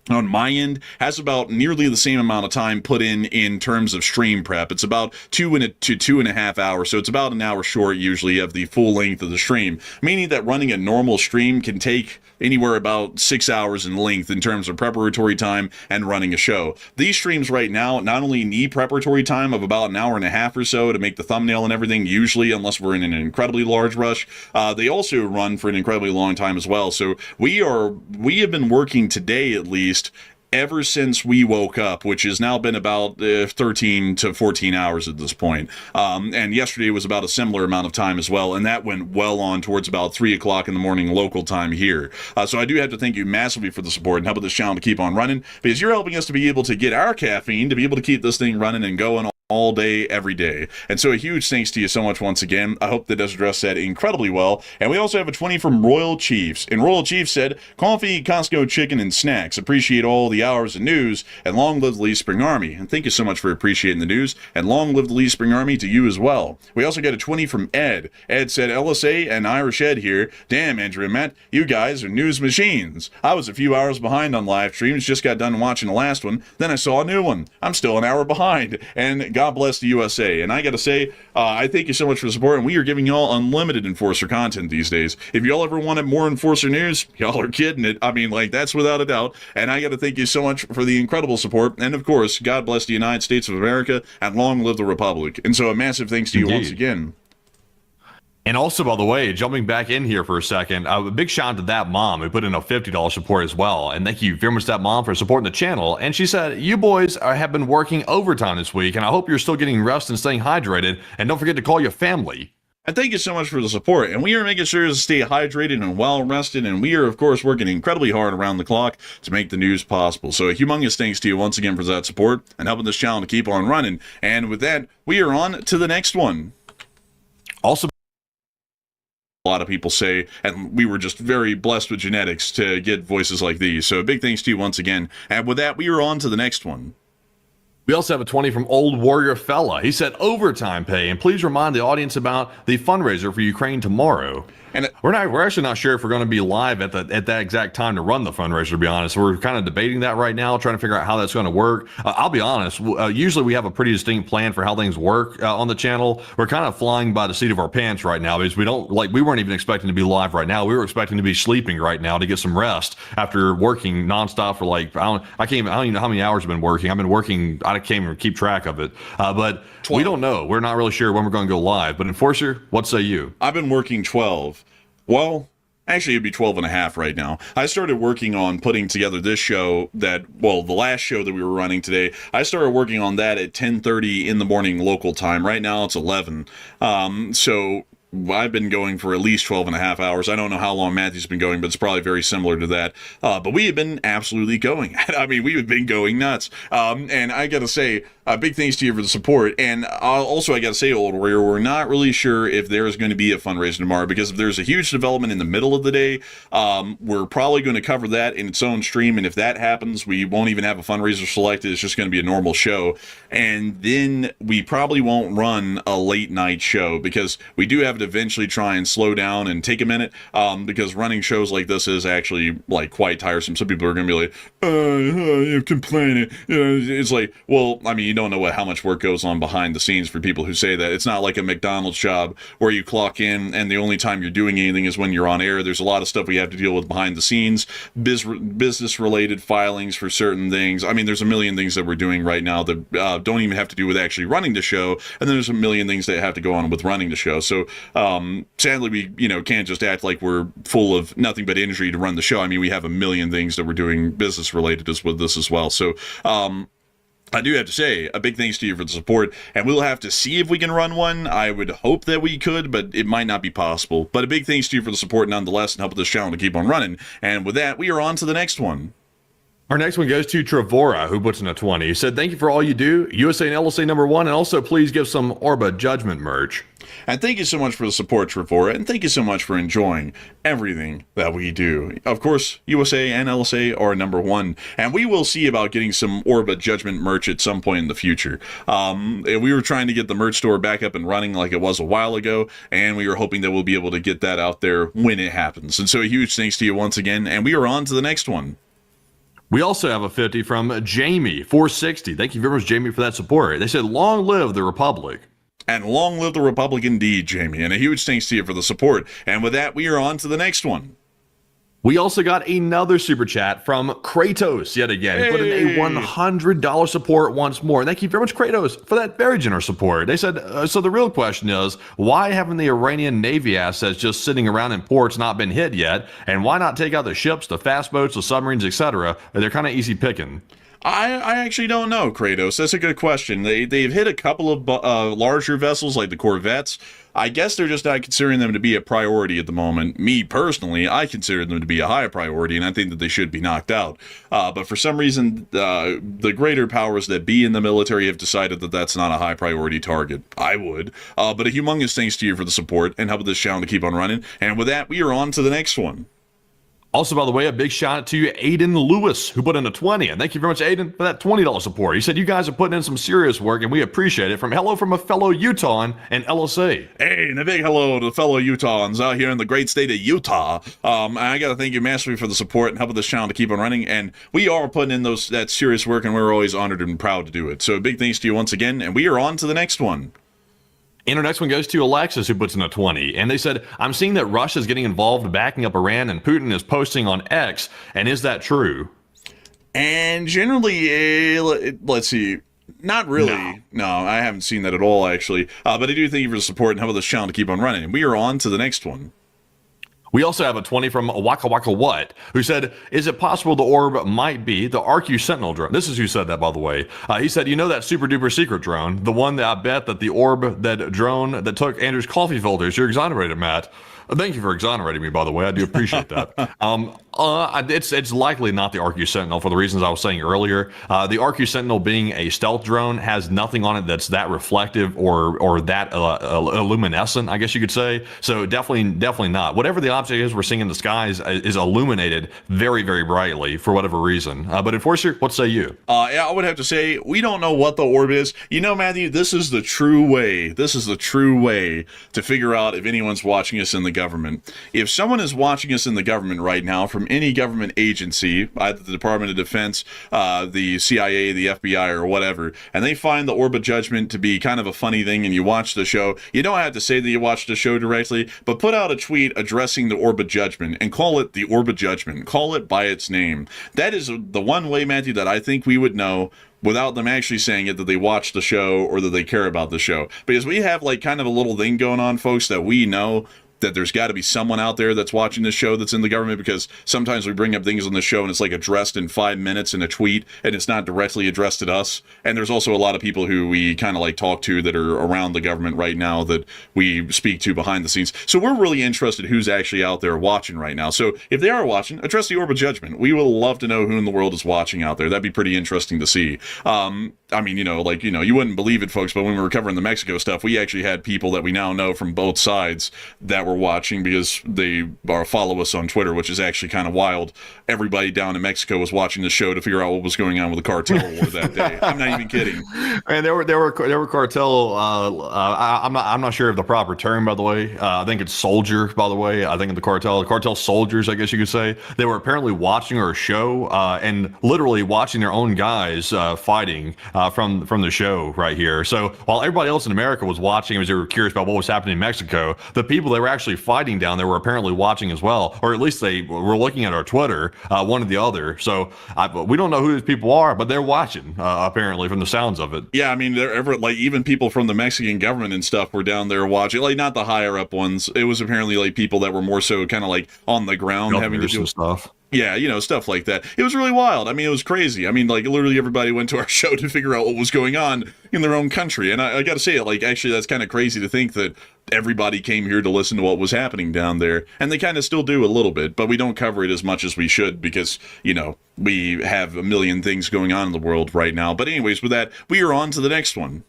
on my end has about nearly the same amount of time put in terms of stream prep. It's about 2 to 2.5 hours, so it's about an hour short usually of the full length of the stream, meaning that running a normal stream can take anywhere about 6 hours in length in terms of preparatory time and running a show. These streams right now not only need preparatory time of about an hour and a half or so to make the thumbnail and everything, usually, unless we're in an incredibly large rush, they also run for an incredibly long time as well. So we have been working today at least ever since we woke up, which has now been about 13 to 14 hours at this point. And yesterday was about a similar amount of time as well, and that went well on towards about 3 o'clock in the morning local time here. So I do have to thank you massively for the support and helping this channel to keep on running, because you're helping us to be able to get our caffeine, to be able to keep this thing running and going all day, every day. And so a huge thanks to you so much once again. I hope that does address that incredibly well. And we also have a 20 from Royal Chiefs. And Royal Chiefs said, coffee, Costco chicken, and snacks. Appreciate all the hours of news, and long live the Lee Spring Army. And thank you so much for appreciating the news, and long live the Lee Spring Army to you as well. We also got a 20 from Ed. Ed said, LSA and Irish Ed here. Damn, Andrew and Matt, you guys are news machines. I was a few hours behind on live streams, just got done watching the last one, then I saw a new one. I'm still an hour behind, and God bless the USA. And I gotta say, I thank you so much for the support, and we are giving y'all unlimited Enforcer content these days. If y'all ever wanted more Enforcer news, y'all are kidding it. I mean, like, that's without a doubt. And I gotta thank you so much for the incredible support, and of course, God bless the United States of America, and long live the Republic. And so a massive thanks to you once again. And also, by the way, jumping back in here for a second, a big shout out to that mom who put in a $50 support as well. And thank you very much to that mom for supporting the channel. And she said, you boys have been working overtime this week, and I hope you're still getting rest and staying hydrated. And don't forget to call your family. And thank you so much for the support. And we are making sure to stay hydrated and well rested. And we are, of course, working incredibly hard around the clock to make the news possible. So a humongous thanks to you once again for that support and helping this channel to keep on running. And with that, we are on to the next one. Also, a lot of people say, and we were just very blessed with genetics to get voices like these. So a big thanks to you once again. And with that, we are on to the next one. We also have a 20 from Old Warrior Fella. He said overtime pay, and please remind the audience about the fundraiser for Ukraine tomorrow. And we're actually not sure if we're going to be live at that exact time to run the fundraiser, to be honest. We're kind of debating that right now, trying to figure out how that's going to work. I'll be honest, usually we have a pretty distinct plan for how things work on the channel. We're kind of flying by the seat of our pants right now, because we weren't even expecting to be live right now. We were expecting to be sleeping right now to get some rest after working nonstop for I don't even know how many hours I've been working. I've been working, I can't even keep track of it. But 12. We don't know. We're not really sure when we're going to go live. But Enforcer, what say you? I've been working 12. Well, actually, it'd be 12 and a half right now. I started working on putting together this show the last show that we were running today, I started working on that at 10:30 in the morning local time. Right now, it's 11. So I've been going for at least 12 and a half hours. I don't know how long Matthew's been going, but it's probably very similar to that. But we have been absolutely going. I mean, we have been going nuts. And I got to say, big thanks to you for the support. And also, I got to say, Old Warrior, we're not really sure if there's going to be a fundraiser tomorrow, because if there's a huge development in the middle of the day, we're probably going to cover that in its own stream. And if that happens, we won't even have a fundraiser selected. It's just going to be a normal show. And then we probably won't run a late night show, because we do have to eventually try and slow down and take a minute, because running shows like this is actually quite tiresome. Some people are going to be like, you're complaining. It's like, well, I mean, you don't know how much work goes on behind the scenes for people who say that. It's not like a McDonald's job where you clock in and the only time you're doing anything is when you're on air. There's a lot of stuff we have to deal with behind the scenes, business related filings for certain things. I mean, there's a million things that we're doing right now that don't even have to do with actually running the show, and then there's a million things that have to go on with running the show. So sadly, we can't just act like we're full of nothing but energy to run the show. I mean, we have a million things that we're doing business related with this as well. So I do have to say a big thanks to you for the support, and we'll have to see if we can run one. I would hope that we could, but it might not be possible. But a big thanks to you for the support nonetheless, and helping this channel to keep on running. And with that, we are on to the next one. Our next one goes to Trevora, who puts in a 20. He said, thank you for all you do, USA and LSA #1, and also please give some Orba Judgment merch. And thank you so much for the support, Trevora, and thank you so much for enjoying everything that we do. Of course, USA and LSA are #1, and we will see about getting some Orba Judgment merch at some point in the future. We were trying to get the merch store back up and running like it was a while ago, and we were hoping that we'll be able to get that out there when it happens. And so a huge thanks to you once again, and we are on to the next one. We also have a 50 from Jamie, 460. Thank you very much, Jamie, for that support. They said, long live the Republic. And long live the Republic indeed, Jamie. And a huge thanks to you for the support. And with that, we are on to the next one. We also got another super chat from Kratos yet again. He put in a $100 support once more. Thank you very much, Kratos, for that very generous support. They said, so the real question is, why haven't the Iranian Navy assets just sitting around in ports not been hit yet? And why not take out the ships, the fast boats, the submarines, etc.? They're kind of easy picking. I actually don't know, Kratos. That's a good question. They've hit a couple of larger vessels like the corvettes. I guess they're just not considering them to be a priority at the moment. Me, personally, I consider them to be a high priority, and I think that they should be knocked out. But for some reason, the greater powers that be in the military have decided that that's not a high priority target. I would. But a humongous thanks to you for the support and helping this channel to keep on running. And with that, we are on to the next one. Also, by the way, a big shout out to Aiden Lewis, who put in a 20. And thank you very much, Aiden, for that $20 support. He said, you guys are putting in some serious work, and we appreciate it. Hello from a fellow Utahn and LSA. Hey, and a big hello to the fellow Utahns out here in the great state of Utah. I got to thank you massively for the support and helping this channel to keep on running. And we are putting in that serious work, and we're always honored and proud to do it. So big thanks to you once again, and we are on to the next one. And our next one goes to Alexis, who puts in a 20. And they said, I'm seeing that Russia is getting involved backing up Iran, and Putin is posting on X. And is that true? And generally, let's see. Not really. No, I haven't seen that at all, actually. But I do thank you for the support and helping this channel to keep on running. And we are on to the next one. We also have a 20 from Waka Waka What, who said, is it possible the orb might be the RQ Sentinel drone? This is who said that, by the way. He said, you know that super duper secret drone, the one that I bet that the orb, that drone that took Andrew's coffee filters, you're exonerated, Matt. Thank you for exonerating me, by the way. I do appreciate that. It's likely not the RQ Sentinel for the reasons I was saying earlier. The RQ Sentinel, being a stealth drone, has nothing on it that's that reflective or that luminescent, I guess you could say. So definitely not. Whatever the object is we're seeing in the skies is illuminated very, very brightly for whatever reason. But Enforcer, what say you? Yeah, I would have to say we don't know what the orb is. You know, Matthew, this is the true way. This is the true way to figure out if anyone's watching us in the government. If someone is watching us in the government right now from any government agency, either the Department of Defense, the CIA, the FBI, or whatever, and they find the Orb of Judgment to be kind of a funny thing and you watch the show, you don't have to say that you watched the show directly, but put out a tweet addressing the Orb of Judgment and call it the Orb of Judgment. Call it by its name. That is the one way, Matthew, that I think we would know without them actually saying it that they watch the show or that they care about the show. Because we have like kind of a little thing going on, folks, that we know that there's got to be someone out there that's watching this show that's in the government, because sometimes we bring up things on the show and it's like addressed in 5 minutes in a tweet and it's not directly addressed at us. And there's also a lot of people who we kind of like talk to that are around the government right now that we speak to behind the scenes. So we're really interested who's actually out there watching right now. So if they are watching, address the Orb of Judgment. We will love to know who in the world is watching out there. That'd be pretty interesting to see. I mean, you wouldn't believe it, folks, but when we were covering the Mexico stuff, we actually had people that we now know from both sides that were watching because they follow us on Twitter, which is actually kind of wild. Everybody down in Mexico was watching the show to figure out what was going on with the cartel war that day. I'm not even kidding. And there were cartel. I'm not sure of the proper term, by the way. I think it's soldier, by the way. I think the cartel soldiers, I guess you could say. They were apparently watching our show and literally watching their own guys fighting from the show right here. So while everybody else in America was watching as they were curious about what was happening in Mexico, the people that were actually fighting down there were apparently watching as well, or at least they were looking at our Twitter, one or the other. So we don't know who these people are, but they're watching apparently from the sounds of it. Yeah, I mean, even people from the Mexican government and stuff were down there watching, like not the higher up ones. It was apparently like people that were more so kind of like on the ground having to do stuff. Yeah, stuff like that. It was really wild. I mean, it was crazy. I mean, like, literally everybody went to our show to figure out what was going on in their own country. And I got to say it, like, actually, that's kind of crazy to think that everybody came here to listen to what was happening down there. And they kind of still do a little bit, but we don't cover it as much as we should because, we have a million things going on in the world right now. But anyways, with that, we are on to the next one.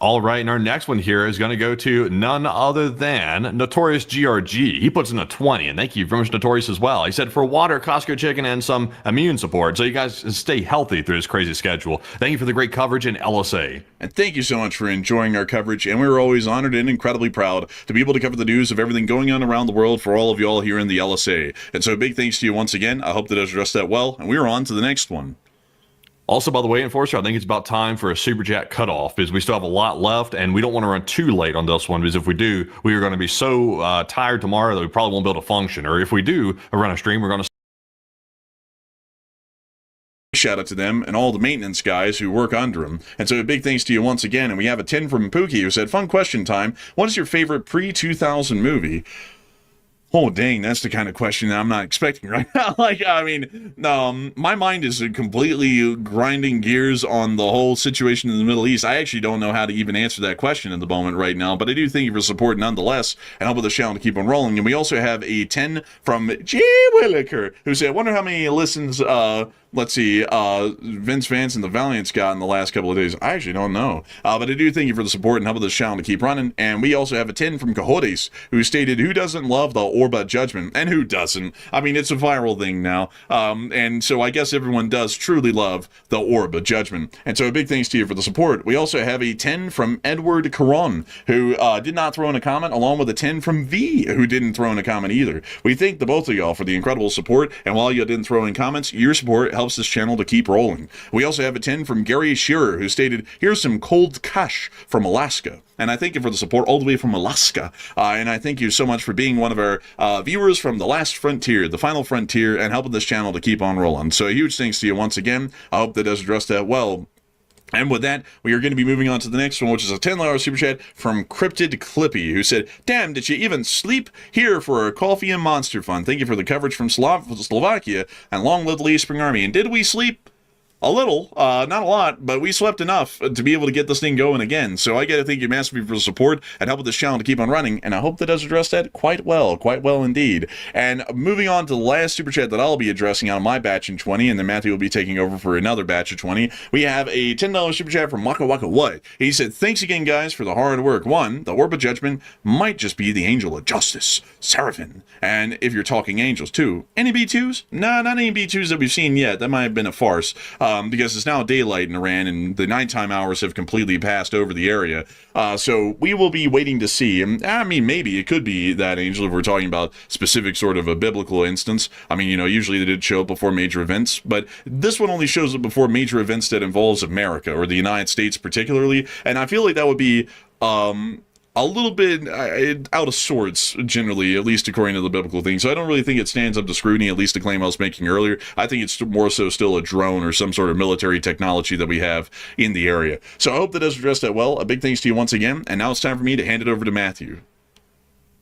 All right, and our next one here is going to go to none other than Notorious GRG. He puts in a 20, and thank you very much, Notorious, as well. He said, for water, Costco chicken, and some immune support, so you guys stay healthy through this crazy schedule. Thank you for the great coverage in LSA. And thank you so much for enjoying our coverage, and we're always honored and incredibly proud to be able to cover the news of everything going on around the world for all of y'all here in the LSA. And so big thanks to you once again. I hope that I addressed that well, and we're on to the next one. Also, by the way, Enforcer, I think it's about time for a Super Chat cutoff because we still have a lot left, and we don't want to run too late on this one because if we do, we are going to be so tired tomorrow that we probably won't be able to function. Or if we do run a stream, we're going to shout out to them and all the maintenance guys who work under them. And so a big thanks to you once again. And we have a 10 from Pookie who said, fun question time. What is your favorite pre-2000 movie? Oh, dang, that's the kind of question that I'm not expecting right now. My mind is completely grinding gears on the whole situation in the Middle East. I actually don't know how to even answer that question at the moment right now, but I do thank you for support nonetheless, and help with the channel to keep on rolling. And we also have a 10 from G. Williker, who said, I wonder how many listens, Vince Vance and the Valiants got in the last couple of days. I actually don't know. But I do thank you for the support and help with this channel to keep running. And we also have a 10 from Cajotes, who stated, who doesn't love the Orba Judgment? And who doesn't? I mean, it's a viral thing now. And so I guess everyone does truly love the Orba Judgment. And so a big thanks to you for the support. We also have a 10 from Edward Caron, who did not throw in a comment, along with a 10 from V, who didn't throw in a comment either. We thank the both of y'all for the incredible support. And while you didn't throw in comments, your support helps this channel to keep rolling. We also have a 10 from Gary Shearer, who stated, here's some cold cash from Alaska. And I thank you for the support all the way from Alaska. And I thank you so much for being one of our viewers from the last frontier, the final frontier, and helping this channel to keep on rolling. So a huge thanks to you once again. I hope that does address that well. And with that, we are going to be moving on to the next one, which is a $10 super chat from Cryptid Clippy, who said, damn, did you even sleep here for a coffee and monster fun? Thank you for the coverage from Slovakia, and long live the Lee Spring Army. And did we sleep? A little, not a lot, but we slept enough to be able to get this thing going again. So I gotta thank you massively for the support and help with this channel to keep on running, and I hope that does address that quite well indeed. And moving on to the last super chat that I'll be addressing on my batch in 20, and then Matthew will be taking over for another batch of 20. We have a $10 super chat from Waka Waka What. He said, thanks again, guys, for the hard work. One, the Orb of Judgment might just be the Angel of Justice, Seraphim. And if you're talking angels, too, any B2s? Nah, not any B2s that we've seen yet. That might have been a farce. Because it's now daylight in Iran and the nighttime hours have completely passed over the area. So we will be waiting to see. I mean, maybe it could be that angel if we're talking about specific sort of a biblical instance. I mean, usually they did show up before major events, but this one only shows up before major events that involves America or the United States particularly. And I feel like that would be a little bit out of sorts, generally, at least according to the biblical thing. So I don't really think it stands up to scrutiny, at least the claim I was making earlier. I think it's more so still a drone or some sort of military technology that we have in the area. So I hope that does address that well. A big thanks to you once again. And now it's time for me to hand it over to Matthew.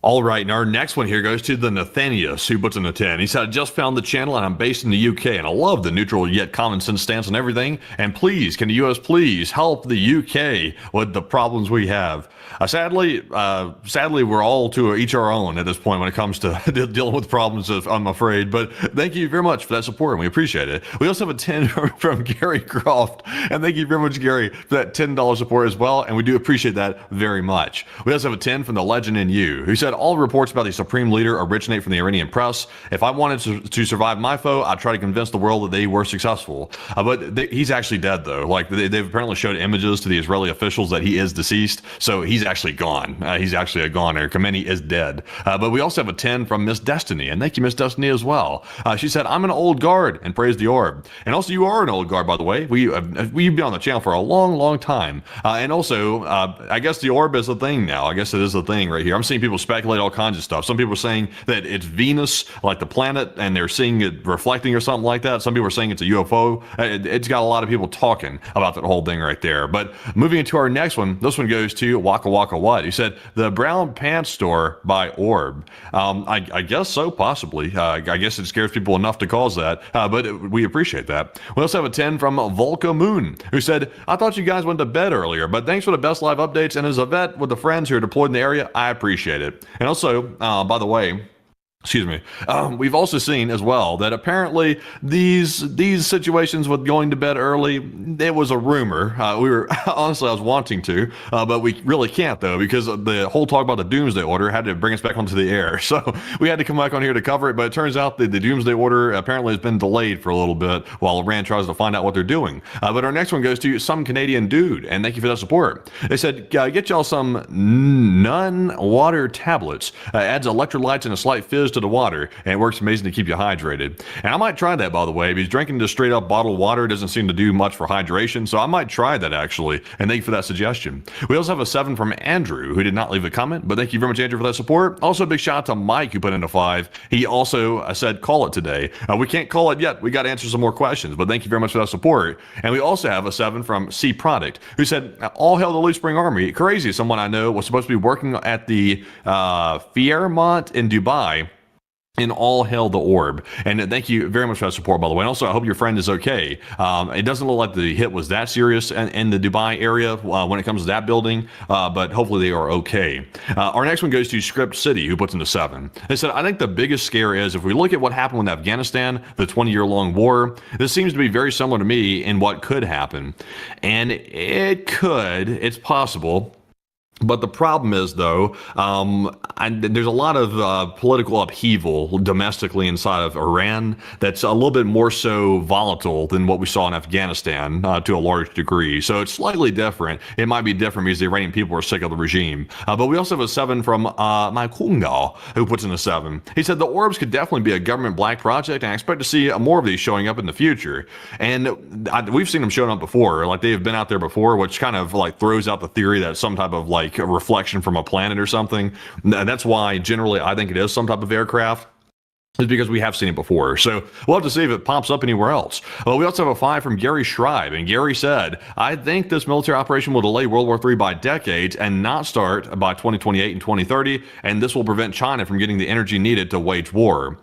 All right, and our next one here goes to the Nathanius, who puts in a 10. He said, I just found the channel, and I'm based in the UK, and I love the neutral yet common sense stance on everything. And please, can the U.S. please help the UK with the problems we have? Sadly, we're all to each our own at this point when it comes to dealing with problems, I'm afraid. But thank you very much for that support, and we appreciate it. We also have a 10 from Gary Croft, and thank you very much, Gary, for that $10 support as well, and we do appreciate that very much. We also have a 10 from the Legend in You, who said, all reports about the Supreme Leader originate from the Iranian press. If I wanted to survive my foe, I'd try to convince the world that they were successful. He's actually dead, though. Like, they've apparently showed images to the Israeli officials that he is deceased, so he's actually gone. He's actually a goner. Khamenei is dead. But we also have a 10 from Miss Destiny, and thank you, Miss Destiny, as well. She said, I'm an old guard, and praise the orb. And also, you are an old guard, by the way. We've been on the channel for a long, long time. And also, I guess the orb is a thing now. I guess it is a thing right here. I'm seeing people speculate all kinds of stuff. Some people are saying that it's Venus, like the planet, and they're seeing it reflecting or something like that. Some people are saying it's a UFO. It's got a lot of people talking about that whole thing right there. But moving into our next one, this one goes to Waka Waka What. He said, the Brown Pants Store by Orb. I guess so, possibly. I guess it scares people enough to cause that, but we appreciate that. We also have a 10 from Volca Moon, who said, I thought you guys went to bed earlier, but thanks for the best live updates, and as a vet with the friends who are deployed in the area, I appreciate it. And also, by the way, Excuse me. We've also seen as well that apparently these situations with going to bed early, it was a rumor. We were honestly, I was wanting to, but we really can't though, because the whole talk about the doomsday order had to bring us back onto the air. So we had to come back on here to cover it. But it turns out that the doomsday order apparently has been delayed for a little bit while Iran tries to find out what they're doing. But our next one goes to some Canadian dude, and thank you for that support. They said, get y'all some Nun water tablets. Adds electrolytes and a slight fizz to the water, and it works amazing to keep you hydrated. And I might try that, by the way, because drinking just straight up bottled water doesn't seem to do much for hydration, so I might try that actually. And thank you for that suggestion. We also have a 7 from Andrew, who did not leave a comment, but thank you very much, Andrew, for that support. Also, a big shout out to Mike, who put in a 5. He also said, call it today. We can't call it yet. We got to answer some more questions, but thank you very much for that support. And we also have a 7 from C Product, who said, all hail the Loose Spring Army. Crazy, someone I know was supposed to be working at the Fairmont in Dubai. And all hail the orb. And thank you very much for that support, by the way. And also, I hope your friend is okay. It doesn't look like the hit was that serious in the Dubai area when it comes to that building, but hopefully they are okay. Our next one goes to Script City, who puts in a 7. They said, I think the biggest scare is if we look at what happened with Afghanistan, the 20-year-long war, this seems to be very similar to me in what could happen. And it's possible. But the problem is, though, there's a lot of political upheaval domestically inside of Iran that's a little bit more so volatile than what we saw in Afghanistan to a large degree. So it's slightly different. It might be different because the Iranian people are sick of the regime. But we also have a 7 from Maikunga, who puts in a 7. He said the orbs could definitely be a government black project, and I expect to see more of these showing up in the future. And we've seen them showing up before. Like, they have been out there before, which kind of like throws out the theory that some type of like a reflection from a planet or something. That's why generally I think it is some type of aircraft, is because we have seen it before. So we'll have to see if it pops up anywhere else. Well, we also have a 5 from Gary Schreiber, and Gary said, I think this military operation will delay World War III by decades and not start by 2028 and 2030, and this will prevent China from getting the energy needed to wage war.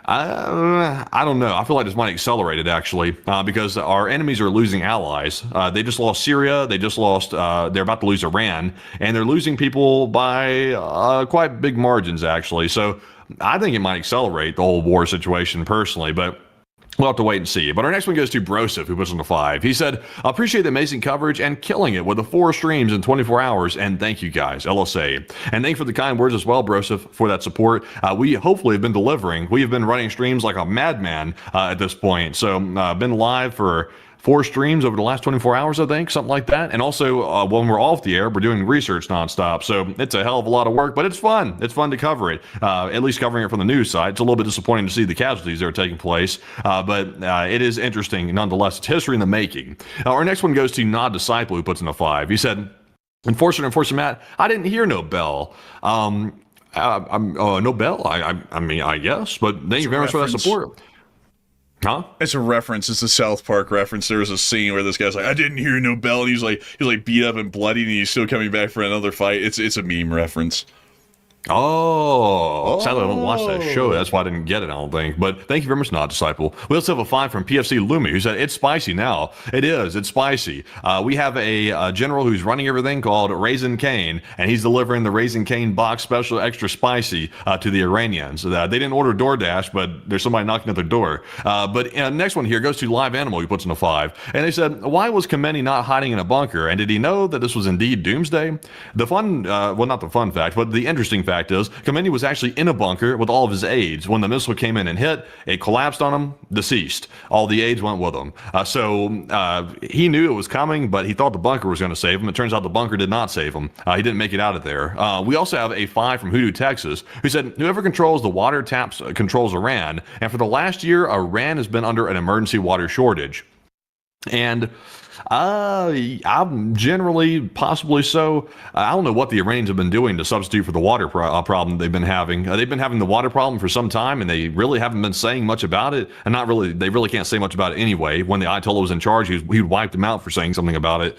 I don't know. I feel like this might accelerate it, actually, because our enemies are losing allies. They just lost Syria. They just lost, they're about to lose Iran, and they're losing people by quite big margins, actually. So I think it might accelerate the whole war situation personally, but we'll have to wait and see. But our next one goes to Broseph, who puts on a 5. He said, I appreciate the amazing coverage and killing it with the 4 streams in 24 hours. And thank you guys, LSA. And thank you for the kind words as well, Broseph, for that support. We hopefully have been delivering. We have been running streams like a madman at this point. So been live for 4 streams over the last 24 hours, I think, something like that. And also, when we're off the air, we're doing research nonstop. So it's a hell of a lot of work, but it's fun. It's fun to cover it, at least covering it from the news side. It's a little bit disappointing to see the casualties that are taking place, but it is interesting nonetheless. It's history in the making. Our next one goes to Nod Disciple, who puts in a 5. He said, Enforcer Matt, I didn't hear no bell. No bell? I mean, I guess, but thank you very much for that support. Huh? It's a reference. It's a South Park reference. There was a scene where this guy's like, I didn't hear no bell, and he's like beat up and bloody, and he's still coming back for another fight. It's a meme reference. Oh, sadly I don't watch that show. That's why I didn't get it, I don't think. But thank you very much, Not Disciple. We also have a 5 from PFC Lumi, who said, it's spicy now. It is. It's spicy. We have a general who's running everything called Raisin Cane, and he's delivering the Raisin Cane box special extra spicy to the Iranians. They didn't order DoorDash, but there's somebody knocking at their door. But next one here goes to Live Animal, who puts in a 5. And they said, why was Khomeini not hiding in a bunker? And did he know that this was indeed doomsday? The fun, well, not the fun fact, but the interesting fact is Khomeini was actually in a bunker with all of his aides. When the missile came in and hit, it collapsed on him, deceased. All the aides went with him. So he knew it was coming, but he thought the bunker was going to save him. It turns out the bunker did not save him. He didn't make it out of there. We also have a 5 from Hoodoo, Texas, who said, whoever controls the water taps controls Iran. And for the last year, Iran has been under an emergency water shortage. And I'm generally, possibly so. I don't know what the Iranians have been doing to substitute for the water problem they've been having. They've been having the water problem for some time, and they really haven't been saying much about it. And not really, they really can't say much about it anyway. When the Ayatollah was in charge, he'd wiped them out for saying something about it.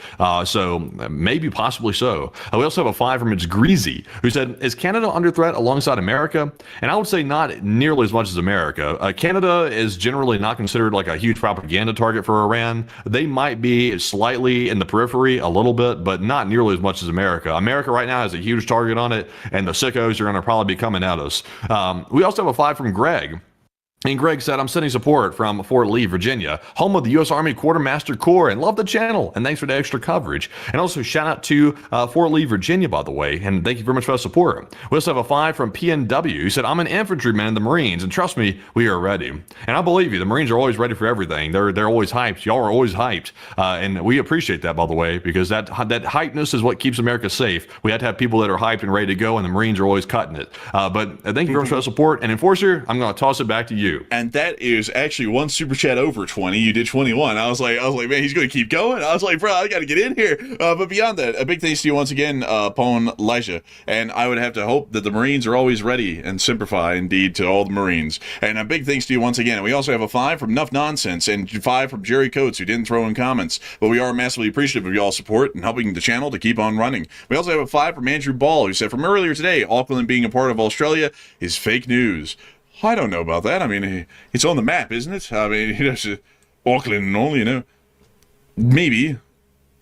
So maybe, possibly so. We also have a 5 from It's Greasy, who said, is Canada under threat alongside America? And I would say not nearly as much as America. Canada is generally not considered like a huge propaganda target for Iran. They might be stay slightly in the periphery a little bit, but not nearly as much as America. America right now has a huge target on it, and the sickos are going to probably be coming at us. We also have a 5 from Greg. And Greg said, I'm sending support from Fort Lee, Virginia, home of the U.S. Army Quartermaster Corps, and love the channel. And thanks for the extra coverage. And also shout out to Fort Lee, Virginia, by the way. And thank you very much for the support. We also have a 5 from PNW, who said, I'm an infantryman in the Marines, and trust me, we are ready. And I believe you, the Marines are always ready for everything. They're always hyped. Y'all are always hyped. And we appreciate that, by the way, because that hypeness is what keeps America safe. We have to have people that are hyped and ready to go, and the Marines are always cutting it. But thank you very much for the support. And Enforcer, I'm going to toss it back to you. And that is actually one super chat over 20. You did 21. I was like, man, he's going to keep going. I was like, bro, I got to get in here. But beyond that, a big thanks to you once again, Pone Elijah. And I would have to hope that the Marines are always ready, and simplify indeed to all the Marines. And a big thanks to you once again. And we also have a 5 from Nuff Nonsense and 5 from Jerry Coates, who didn't throw in comments. But we are massively appreciative of y'all's support and helping the channel to keep on running. We also have a 5 from Andrew Ball, who said, from earlier today, Auckland being a part of Australia is fake news. I don't know about that. I mean, it's on the map, isn't it? I mean, Auckland and all, maybe.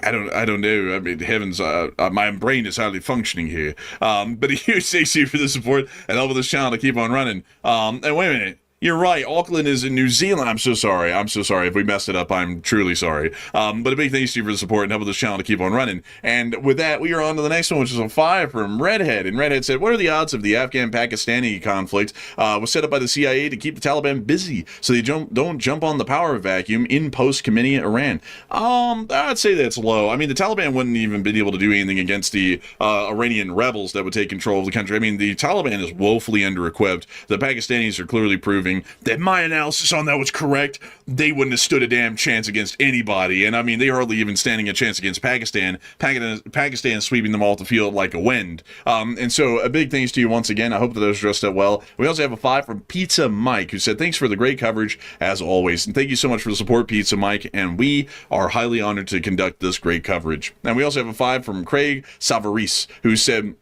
I don't know. I mean, heavens, my brain is hardly functioning here. But huge thanks to you for the support and helping this channel to keep on running. And wait a minute. You're right. Auckland is in New Zealand. I'm so sorry. If we messed it up, I'm truly sorry. But a big thanks to you for the support and helping this channel to keep on running. And with that, we are on to the next one, which is a 5 from Redhead. And Redhead said, what are the odds of the Afghan-Pakistani conflict was set up by the CIA to keep the Taliban busy so they don't jump on the power vacuum in post-Khomeini Iran? I'd say that's low. I mean, the Taliban wouldn't even been able to do anything against the Iranian rebels that would take control of the country. I mean, the Taliban is woefully under-equipped. The Pakistanis are clearly proving that my analysis on that was correct. They wouldn't have stood a damn chance against anybody. And I mean, they hardly even standing a chance against Pakistan. Pakistan sweeping them off the field like a wind. And so a big thanks to you once again. I hope that those dressed up well. We also have a 5 from Pizza Mike, who said, thanks for the great coverage as always. And thank you so much for the support, Pizza Mike. And we are highly honored to conduct this great coverage. And we also have a 5 from Craig Savaris, who said,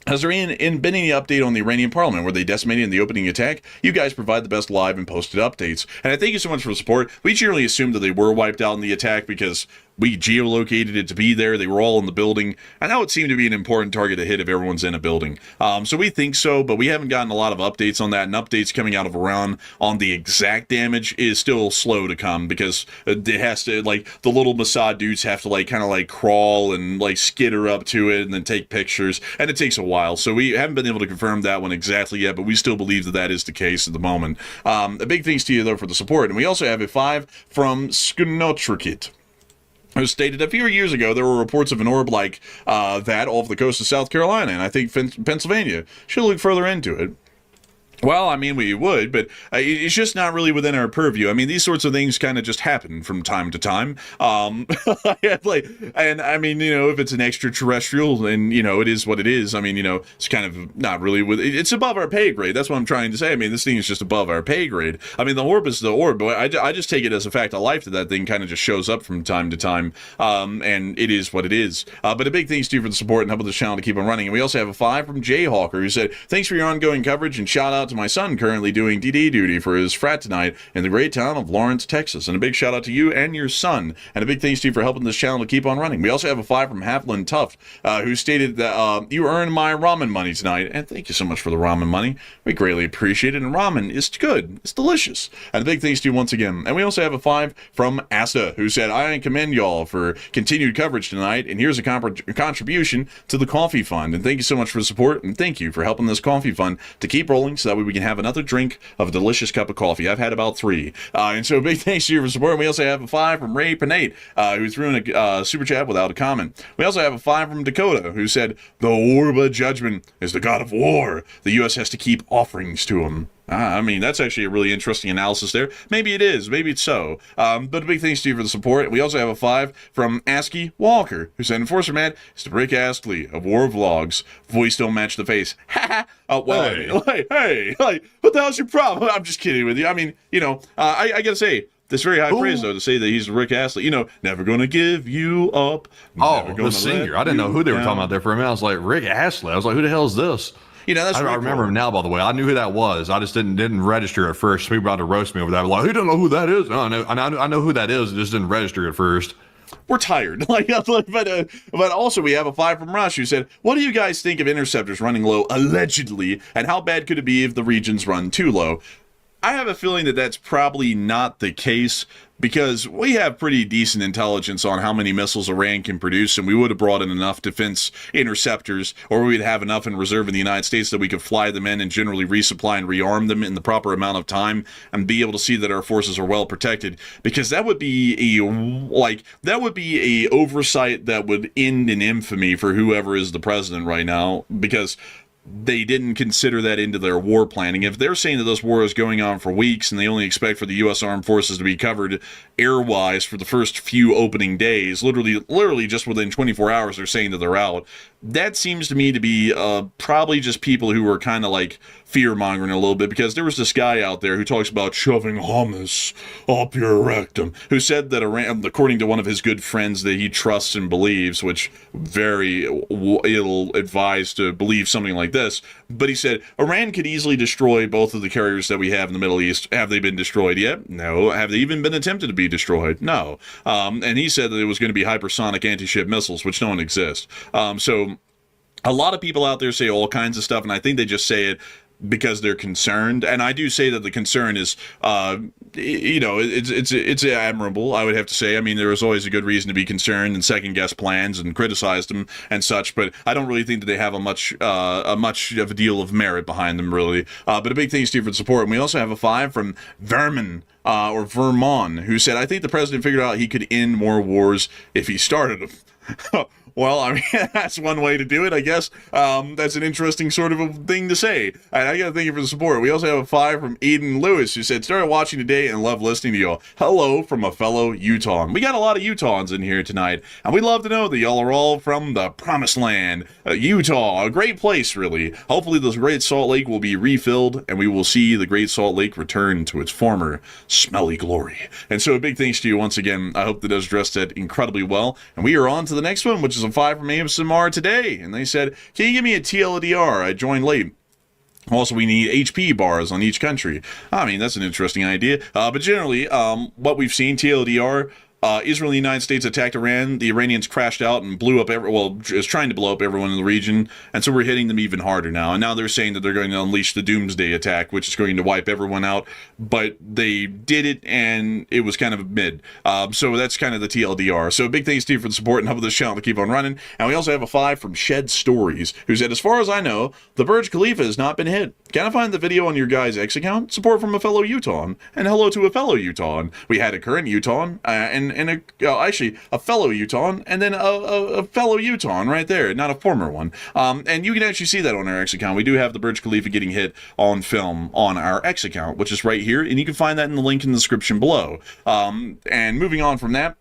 has there been any update on the Iranian parliament? Were they decimated in the opening attack? You guys provide the best live and posted updates. And I thank you so much for the support. We generally assumed that they were wiped out in the attack because we geolocated it to be there. They were all in the building. And that would seem to be an important target to hit if everyone's in a building. So we think so, but we haven't gotten a lot of updates on that. And updates coming out of Iran on the exact damage is still slow to come because it has to, like, the little Mossad dudes have to, like, kind of, like, crawl and, like, skitter up to it and then take pictures. And it takes a while. So we haven't been able to confirm that one exactly yet, but we still believe that that is the case at the moment. A big thanks to you, though, for the support. And we also have a 5 from Sknotrikit, who stated a few years ago there were reports of an orb like that off the coast of South Carolina, and I think Pennsylvania should look further into it. Well, I mean, we would, but it's just not really within our purview. I mean, these sorts of things kind of just happen from time to time. And I mean, if it's an extraterrestrial, and, it is what it is. I mean, it's kind of not really it's above our pay grade. That's what I'm trying to say. I mean, this thing is just above our pay grade. I mean, the orb is the orb, but I just take it as a fact of life that thing kind of just shows up from time to time. And it is what it is. But a big thanks to you for the support and helping the channel to keep on running. And we also have a 5 from Jayhawker, who said, thanks for your ongoing coverage and shout out to my son currently doing DD duty for his frat tonight in the great town of Lawrence, Texas. And a big shout out to you and your son. And a big thanks to you for helping this channel to keep on running. We also have a 5 from Haflin Tuft, who stated that you earned my ramen money tonight. And thank you so much for the ramen money. We greatly appreciate it. And ramen is good. It's delicious. And a big thanks to you once again. And we also have a 5 from Asta, who said, I commend y'all for continued coverage tonight. And here's a contribution to the coffee fund. And thank you so much for the support. And thank you for helping this coffee fund to keep rolling so that way we can have another drink of a delicious cup of coffee. I've had about 3. And so big thanks to you for support. And we also have a 5 from Ray Panate, who threw in a super chat without a comment. We also have a 5 from Dakota, who said, the Orb of Judgment is the god of war. The U.S. has to keep offerings to him. I mean, that's actually a really interesting analysis there. Maybe it is. Maybe it's so. But a big thanks to you for the support. We also have a 5 from ASCII Walker, who said, Enforcer Matt is the Rick Astley of War Vlogs. Voice don't match the face. Ha ha. Well, hey, what the hell's your problem? I'm just kidding with you. I mean, I gotta say, that's very high praise, though, to say that he's Rick Astley. Never gonna give you up. The singer. I didn't know who they were talking about there for a minute. I was like, Rick Astley. I was like, who the hell is this? I remember him now, by the way. I knew who that was. I just didn't register at first. People about to roast me over that. Like, who don't know who that is? No, I know who that is. It just didn't register at first. we're tired. But also we have a 5 from Rush who said, what do you guys think of interceptors running low allegedly, and how bad could it be if the regions run too low? I have a feeling that that's probably not the case, because we have pretty decent intelligence on how many missiles Iran can produce, and we would have brought in enough defense interceptors, or we'd have enough in reserve in the United States that we could fly them in and generally resupply and rearm them in the proper amount of time and be able to see that our forces are well protected, because that would be a oversight that would end in infamy for whoever is the president right now, because they didn't consider that into their war planning. If they're saying that this war is going on for weeks and they only expect for the U.S. Armed Forces to be covered air-wise for the first few opening days, literally just within 24 hours they're saying that they're out, that seems to me to be probably just people who are kind of like fear-mongering a little bit, because there was this guy out there who talks about shoving hummus up your rectum, who said that Iran, according to one of his good friends that he trusts and believes, which very ill-advised to believe something like this, but he said Iran could easily destroy both of the carriers that we have in the Middle East. Have they been destroyed yet? No. Have they even been attempted to be destroyed? No. And he said that it was going to be hypersonic anti-ship missiles, which don't exist. So a lot of people out there say all kinds of stuff, and I think they just say it because they're concerned. And I do say that the concern is, it's admirable, I would have to say. I mean, there is always a good reason to be concerned and second-guess plans and criticize them and such, but I don't really think that they have a much of a deal of merit behind them, really. But a big thanks to you for the support. And we also have a 5 from Vermin, or Vermon, who said, I think the president figured out he could end more wars if he started them. Well, I mean, that's one way to do it, I guess. That's an interesting sort of a thing to say. And I gotta thank you for the support. We also have a 5 from Aiden Lewis, who said, started watching today and love listening to y'all. Hello from a fellow Utahn. We got a lot of Utahns in here tonight, and we'd love to know that y'all are all from the promised land, Utah. A great place, really. Hopefully this Great Salt Lake will be refilled, and we will see the Great Salt Lake return to its former smelly glory. And so a big thanks to you once again. I hope that does address that incredibly well. And we are on to the next one, which is a 5 from AMSMR today, and they said, can you give me a TLDR? I joined late. Also, we need HP bars on each country. I mean, that's an interesting idea. But generally, what we've seen, TLDR, Israel and the United States attacked Iran. The Iranians crashed out and blew up is trying to blow up everyone in the region. And so we're hitting them even harder now. And now they're saying that they're going to unleash the doomsday attack, which is going to wipe everyone out. But they did it, and it was kind of mid. So that's kind of the TLDR. So big thanks to you for the support and helping this channel to keep on running. And we also have a 5 from Shed Stories, who said, as far as I know, the Burj Khalifa has not been hit. Can I find the video on your guys' X account? Support from a fellow Utahn. And hello to a fellow Utahn. We had a current Utahn, and actually a fellow Utahn, and then a fellow Utahn right there, not a former one. And you can actually see that on our X account. We do have the Burj Khalifa getting hit on film on our X account, which is right here, and you can find that in the link in the description below. And moving on from that,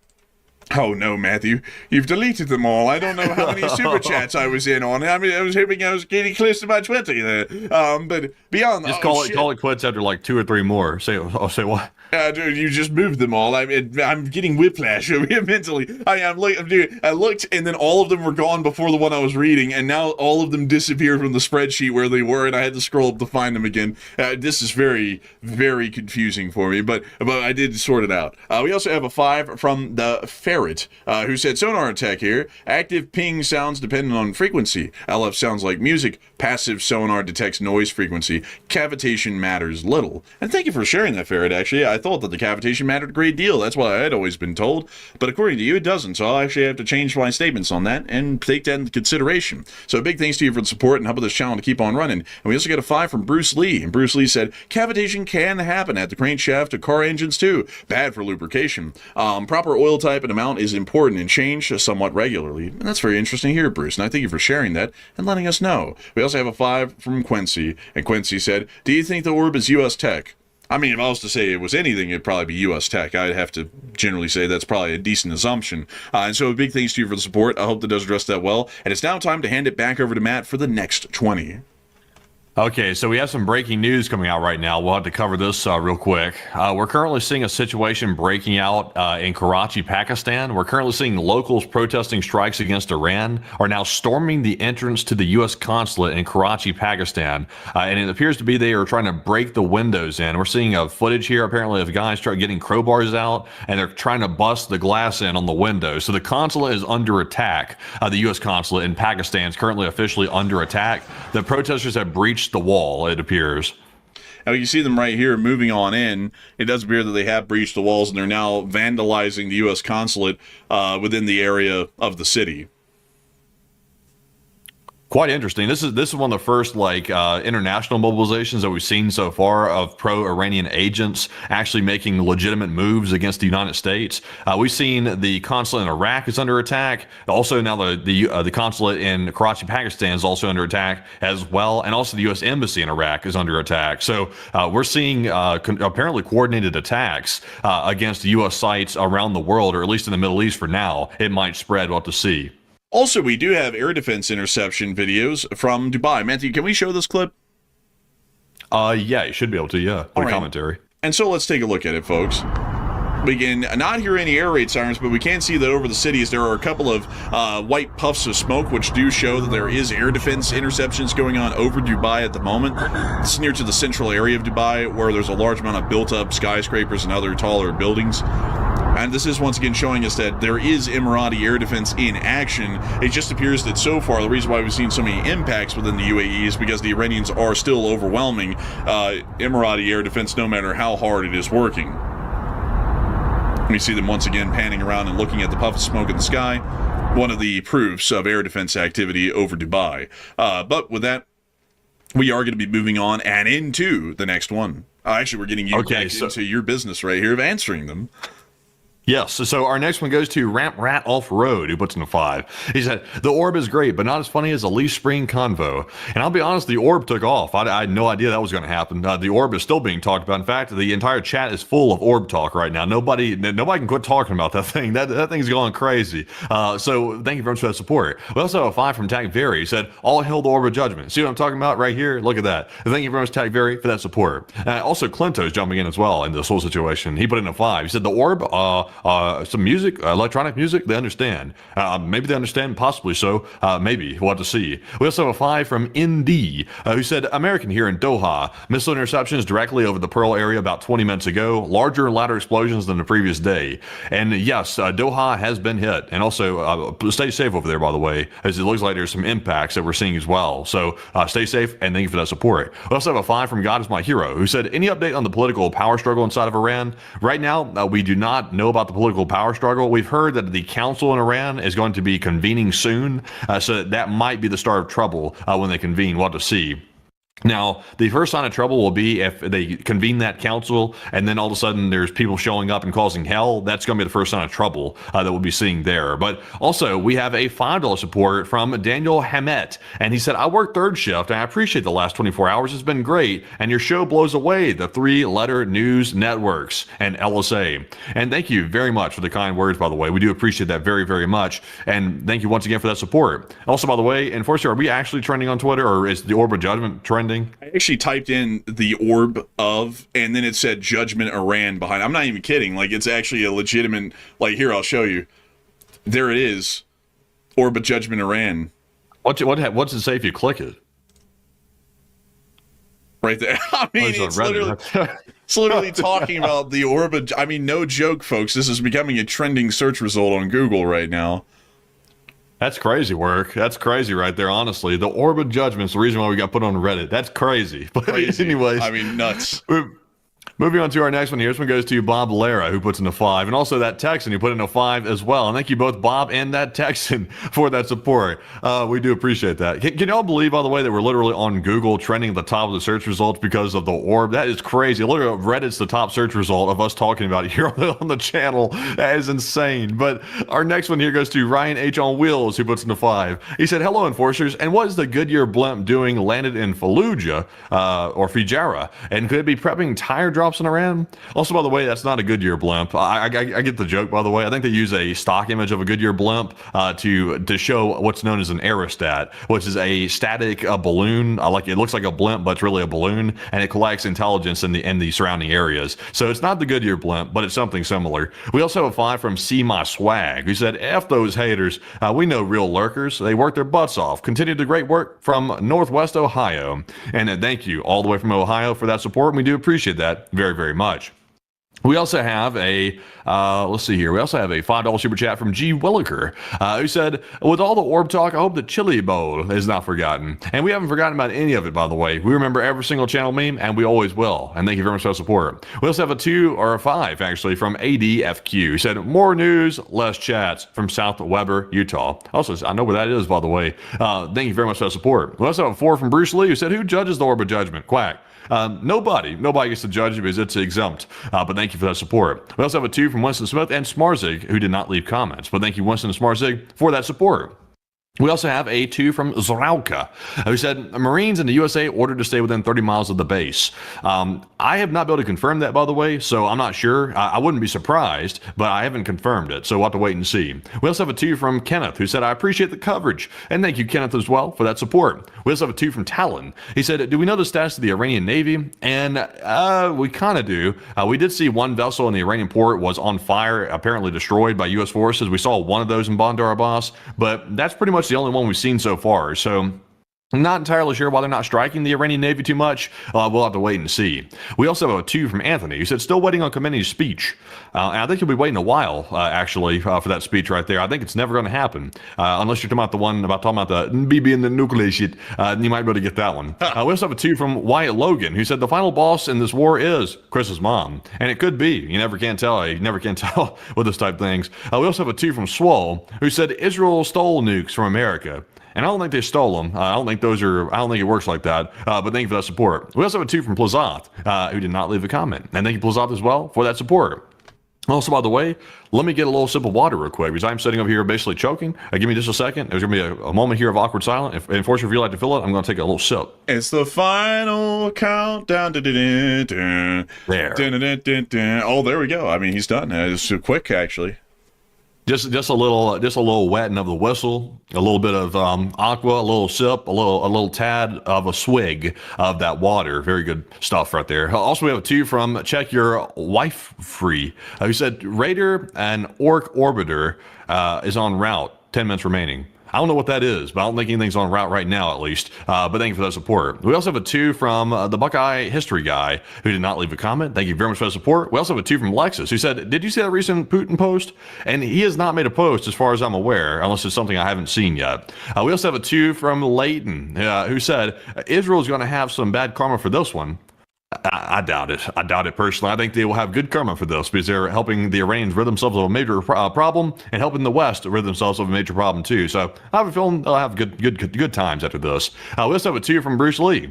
oh no, Matthew, you've deleted them all. I don't know how many super chats I was in on. I mean, I was hoping I was getting close to my 20 there. But beyond that, just call it quits after like 2 or 3 more. Say what? Dude, you just moved them all. I'm getting whiplash over here mentally. I looked, and then all of them were gone before the one I was reading, and now all of them disappeared from the spreadsheet where they were, and I had to scroll up to find them again. This is very, very confusing for me, but I did sort it out. We also have a 5 from the Ferret, who said, sonar attack here. Active ping sounds dependent on frequency. LF sounds like music. Passive sonar detects noise frequency. Cavitation matters little. And thank you for sharing that, Ferret, actually. I thought that the cavitation mattered a great deal. That's what I had always been told. But according to you, it doesn't. So I'll actually have to change my statements on that and take that into consideration. So big thanks to you for the support and helping this channel to keep on running. And we also get a 5 from Bruce Lee. And Bruce Lee said, cavitation can happen at the crankshaft of car engines too. Bad for lubrication. Proper oil type and amount is important and change somewhat regularly. And that's very interesting here, Bruce. And I thank you for sharing that and letting us know. We also have a 5 from Quincy. And Quincy said, do you think the orb is U.S. tech? I mean, if I was to say it was anything, it'd probably be U.S. tech. I'd have to generally say that's probably a decent assumption. And so big thanks to you for the support. I hope that does address that well. And it's now time to hand it back over to Matt for the next 20. Okay, so we have some breaking news coming out right now. We'll have to cover this real quick. We're currently seeing a situation breaking out in Karachi, Pakistan. We're currently seeing locals protesting strikes against Iran are now storming the entrance to the U.S. consulate in Karachi, Pakistan. And it appears to be they are trying to break the windows in. We're seeing footage here, apparently, of guys getting crowbars out, and they're trying to bust the glass in on the window. So the consulate is under attack. The U.S. consulate in Pakistan is currently officially under attack. The protesters have breached the wall, it appears. Now you see them right here moving on in. It does appear that they have breached the walls and they're now vandalizing the U.S. consulate within the area of the city. Quite interesting. This is one of the first international mobilizations that we've seen so far of pro-Iranian agents actually making legitimate moves against the United States. We've seen the consulate in Iraq is under attack. Also now the consulate in Karachi, Pakistan is also under attack as well, and also the U.S. embassy in Iraq is under attack. So we're seeing apparently coordinated attacks against U.S. sites around the world, or at least in the Middle East for now. It might spread. We'll have to see. Also, we do have air defense interception videos from Dubai. Matthew, can we show this clip? Yeah, you should be able to, yeah. Put a commentary. And so let's take a look at it, folks. We can not hear any air raid sirens, but we can see that over the cities there are a couple of white puffs of smoke, which do show that there is air defense interceptions going on over Dubai at the moment. It's near to the central area of Dubai, where there's a large amount of built-up skyscrapers and other taller buildings. And this is once again showing us that there is Emirati air defense in action. It just appears that so far, the reason why we've seen so many impacts within the UAE is because the Iranians are still overwhelming Emirati air defense, no matter how hard it is working. We see them once again panning around and looking at the puff of smoke in the sky. One of the proofs of air defense activity over Dubai. But with that, we are going to be moving on and into the next one. Actually, we're getting you into your business right here of answering them. Yes, so our next one goes to Ramp Rat Off-Road, who puts in a 5. He said, the orb is great, but not as funny as a Leaf Spring Convo. And I'll be honest, the orb took off. I had no idea that was going to happen. The orb is still being talked about. In fact, the entire chat is full of orb talk right now. Nobody can quit talking about that thing. That thing's going crazy. So thank you very much for that support. We also have a 5 from Tag Very. He said, all hail the orb of judgment. See what I'm talking about right here? Look at that. Thank you very much, Tag Very, for that support. Also, Clinto's jumping in as well in this whole situation. He put in a 5. He said, the orb, some music, electronic music, they understand. Maybe they understand, possibly so. Maybe. We'll have to see. We also have a 5 from ND, who said, American here in Doha. Missile interceptions directly over the Pearl area about 20 minutes ago. Larger and louder explosions than the previous day. And yes, Doha has been hit. And also, stay safe over there, by the way, as it looks like there's some impacts that we're seeing as well. So stay safe, and thank you for that support. We also have a 5 from God is My Hero, who said, any update on the political power struggle inside of Iran? Right now, we do not know about the political power struggle. We've heard that the council in Iran is going to be convening soon, so that might be the start of trouble when they convene. We'll have to see. Now, the first sign of trouble will be if they convene that council and then all of a sudden there's people showing up and causing hell. That's going to be the first sign of trouble that we'll be seeing there. But also, we have a $5 support from Daniel Hamet. And he said, I work third shift and I appreciate the last 24 hours. It's been great. And your show blows away the 3-letter news networks and LSA. And thank you very much for the kind words, by the way. We do appreciate that very, very much. And thank you once again for that support. Also, by the way, Enforcer, are we actually trending on Twitter, or is the Orb of Judgment trending? I actually typed in the orb of, and then it said Judgment Iran behind. I'm not even kidding. Like, it's actually a legitimate, like, here, I'll show you. There it is. Orb of Judgment Iran. What's it say if you click it? Right there. I mean, it's literally talking about the orb of, I mean, no joke, folks. This is becoming a trending search result on Google right now. That's crazy work. That's crazy right there, honestly. The Orb of Judgment's the reason why we got put on Reddit. That's crazy. But crazy. Anyways. I mean, nuts. Moving on to our next one here. This one goes to Bob Lara, who puts in a 5, and also that Texan who put in a 5 as well. And thank you both, Bob and that Texan, for that support. We do appreciate that. Can y'all believe, by the way, that we're literally on Google trending at the top of the search results because of the orb? That is crazy. Literally, Reddit's the top search result of us talking about it here on the channel. That is insane. But our next one here goes to Ryan H. on Wheels, who puts in a 5. He said, hello, Enforcers, and what is the Goodyear blimp doing landed in Fallujah, or Fijara? And could it be prepping tire drop drops in Iran. Also, by the way, that's not a Goodyear blimp. I get the joke, by the way. I think they use a stock image of a Goodyear blimp to show what's known as an aerostat, which is a static balloon. It looks like a blimp, but it's really a balloon, and it collects intelligence in the surrounding areas. So it's not the Goodyear blimp, but it's something similar. We also have a 5 from See My Swag, who said, F those haters. We know real lurkers. They work their butts off. Continue the great work from Northwest Ohio. And thank you all the way from Ohio for that support. And we do appreciate that very, very much. We also have a, let's see here. We also have a $5 super chat from G. Williker, who said, with all the orb talk, I hope the Chili Bowl is not forgotten. And we haven't forgotten about any of it, by the way. We remember every single channel meme, and we always will. And thank you very much for the support. We also have a 2 or a 5, actually, from ADFQ, who said, more news, less chats, from South Weber, Utah. Also, I know where that is, by the way. Thank you very much for the support. We also have a 4 from Bruce Lee, who said, who judges the orb of judgment? Quack. Nobody gets to judge it because it's exempt. But thank you for that support. We also have a 2 from Winston Smith and Smarzig, who did not leave comments. But thank you, Winston and Smarzig, for that support. We also have a 2 from Zorauka, who said, Marines in the USA ordered to stay within 30 miles of the base. I have not been able to confirm that, by the way, so I'm not sure. I wouldn't be surprised, but I haven't confirmed it, so we'll have to wait and see. We also have a 2 from Kenneth, who said, I appreciate the coverage, and thank you, Kenneth, as well, for that support. We also have a 2 from Talon. He said, do we know the status of the Iranian Navy? And we kind of do. We did see one vessel in the Iranian port was on fire, apparently destroyed by U.S. forces. We saw one of those in Bandar Abbas, but that's pretty much the only one we've seen so far. So I'm not entirely sure why they're not striking the Iranian Navy too much. We'll have to wait and see. We also have a 2 from Anthony, who said, still waiting on Khamenei's speech. And I think he'll be waiting a while, actually, for that speech right there. I think it's never going to happen, unless you're talking about the one talking about the BB and the nuclear shit. You might be able to get that one. We also have a 2 from Wyatt Logan, who said, the final boss in this war is Chris's mom. And it could be. You never can tell. You never can tell with this type of things. We also have a 2 from Swole, who said, Israel stole nukes from America. And I don't think they stole them. I don't think it works like that. But thank you for that support. We also have a 2 from Plazoth, who did not leave a comment. And thank you, Plazoth, as well, for that support. Also, by the way, let me get a little sip of water real quick, because I'm sitting over here basically choking. Give me just a second. There's going to be a moment here of awkward silence. If unfortunately, if you'd like to fill it, I'm going to take a little sip. It's the final countdown. There. Oh, there we go. I mean, he's done. It's so quick, actually. Just a little wetting of the whistle, a little bit of aqua, a little sip, a little tad of a swig of that water. Very good stuff right there. Also, we have a 2 from Check Your Wife Free, who said Raider and Orc Orbiter is en route. 10 minutes remaining. I don't know what that is, but I don't think anything's on route right now, at least. But thank you for that support. We also have a 2 from the Buckeye History Guy, who did not leave a comment. Thank you very much for the support. We also have a 2 from Lexus, who said, did you see that recent Putin post? And he has not made a post, as far as I'm aware, unless it's something I haven't seen yet. We also have a 2 from Leighton, who said, Israel's going to have some bad karma for this one. I doubt it. I doubt it personally. I think they will have good karma for this, because they're helping the Iranians rid themselves of a major problem and helping the West rid themselves of a major problem too. So I have a feeling they'll have good times after this. We also have a 2 from Bruce Lee.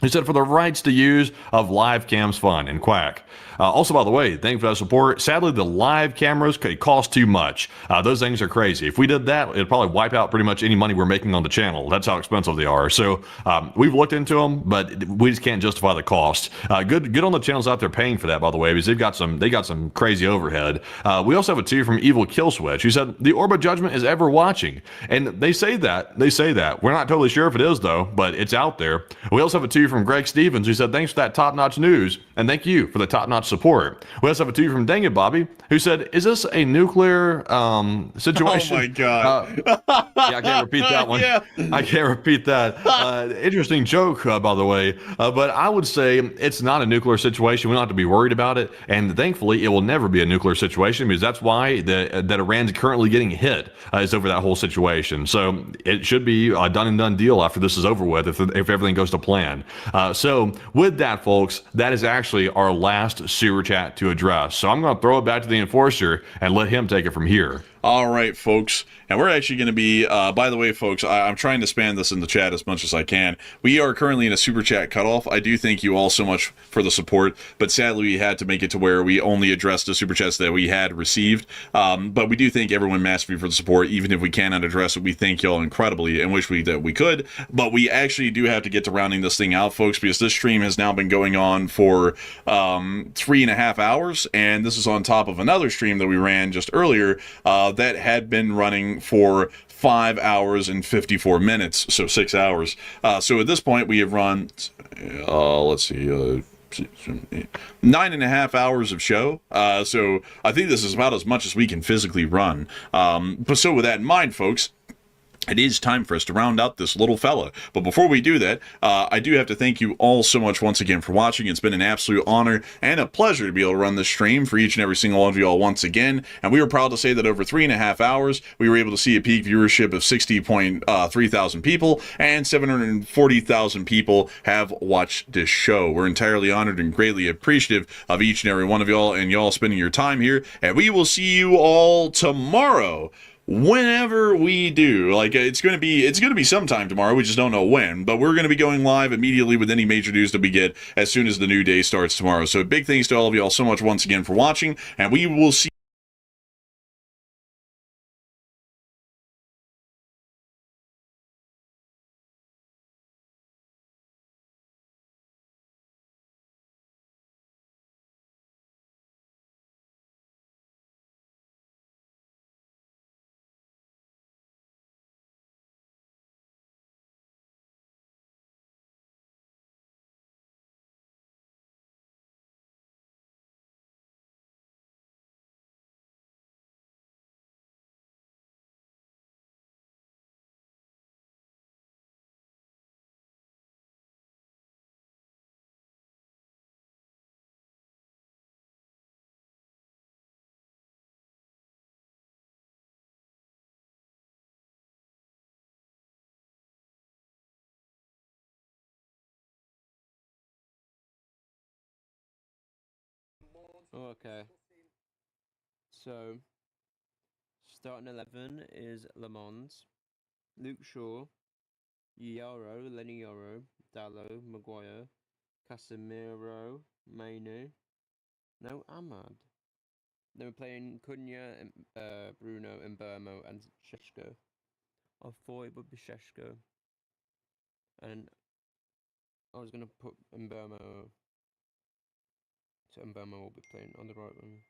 He said, for the rights to use of live cams fun and quack. Also, by the way, thank you for that support. Sadly, the live cameras cost too much. Those things are crazy. If we did that, it'd probably wipe out pretty much any money we're making on the channel. That's how expensive they are. So we've looked into them, but we just can't justify the cost. Good on the channels out there paying for that, by the way, because they got some crazy overhead. We also have a 2 from Evil Kill Switch, who said the Orb of Judgment is ever watching, and they say that. We're not totally sure if it is though, but it's out there. We also have a 2 from Greg Stevens, who said thanks for that top-notch news, and thank you for the top-notch support. We also have a 2 from Dang It Bobby, who said, is this a nuclear situation? Oh my god. Yeah, I can't repeat that one. Yeah. I can't repeat that. Interesting joke, by the way, but I would say it's not a nuclear situation. We don't have to be worried about it, and thankfully it will never be a nuclear situation, because that's why that Iran's currently getting hit is over that whole situation. So it should be a done and done deal after this is over with, if everything goes to plan. So with that, folks, that is actually our last sewer chat to address. So I'm going to throw it back to the enforcer and let him take it from here. All right, folks. And we're actually going to be, by the way, folks, I'm trying to span this in the chat as much as I can. We are currently in a super chat cutoff. I do thank you all so much for the support, but sadly, we had to make it to where we only addressed the super chats that we had received. But we do thank everyone massively for the support. Even if we cannot address it, we thank y'all incredibly and wish that we could. But we actually do have to get to rounding this thing out, folks, because this stream has now been going on for 3.5 hours, and this is on top of another stream that we ran just earlier that had been running for 5 hours and 54 minutes, so 6 hours. So at this point, we have run, let's see, 9.5 hours of show. So I think this is about as much as we can physically run. But so with that in mind, folks, it is time for us to round out this little fella. But before we do that, I do have to thank you all so much once again for watching. It's been an absolute honor and a pleasure to be able to run this stream for each and every single one of you all once again. And we were proud to say that over 3.5 hours, we were able to see a peak viewership of 60.3 thousand people, and 740,000 people have watched this show. We're entirely honored and greatly appreciative of each and every one of y'all and y'all spending your time here. And we will see you all tomorrow. Whenever we do, like, it's gonna be sometime tomorrow. We just don't know when, but we're gonna be going live immediately with any major news that we get as soon as the new day starts tomorrow. So big thanks to all of y'all so much once again for watching, and we will see Okay. So, starting 11 is Le Mans, Luke Shaw, Yaro, Lenny Yaro, Dallo, Maguire, Casemiro, Mainu. No, Ahmad. Then we're playing Cunha, Bruno, Mbermo, and Sheshko. I thought it would be Sheshko. And I was going to put Mbermo. So Mbermo will be playing on the right wing.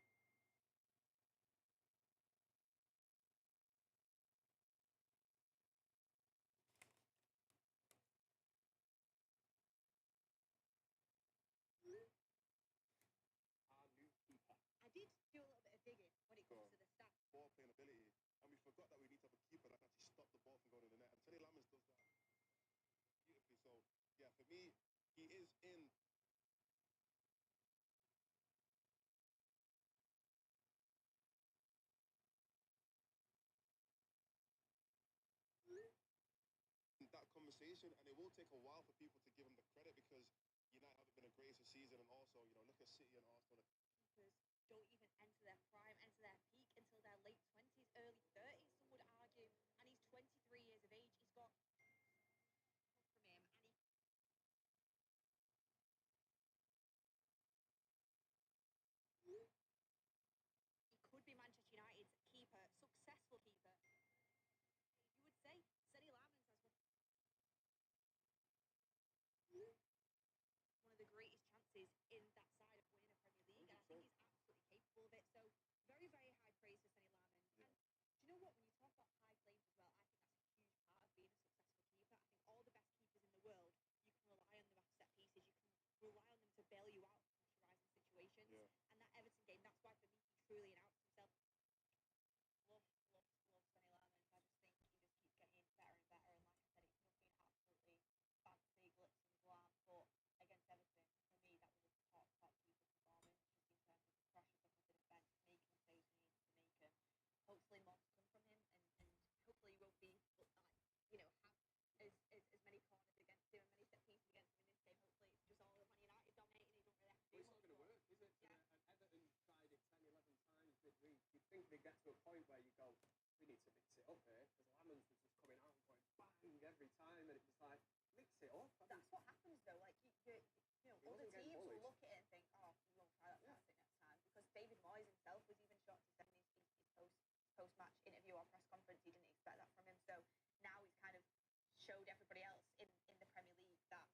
you think they get to a point where you go, we need to mix it up here, because Lamans was just coming out and going bang every time, and it was like, mix it up. That's what happens though. Like other teams will look at it and think, oh, we won't try that tactic next time. Because David Moyes himself was even shocked in his post-match interview or press conference. He didn't expect that from him. So now he's kind of showed everybody else in the Premier League that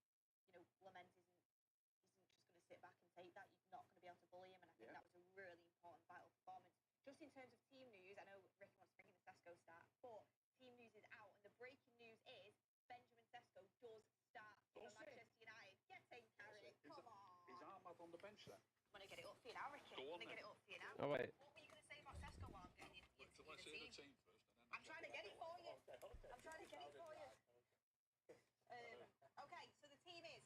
Lamens isn't just going to sit back and take that. You're not going to be able to bully him, and I think that was a really important, vital performance. Just in terms of team news, I know Ricky wants to bring in the Sesko stat, but team news is out, and the breaking news is Benjamin Sesko does start for Manchester United. Get in, Carrie. Come on. Is Ahmad on the bench then? I'm going to get it up for you now, Ricky. I'm going to get it up for you now. Oh, wait. What were you going to say about Sesko while I'm getting you So let's hear the team first. And then I'm trying to get it for you. I'm trying to get it for you. Okay, so the team is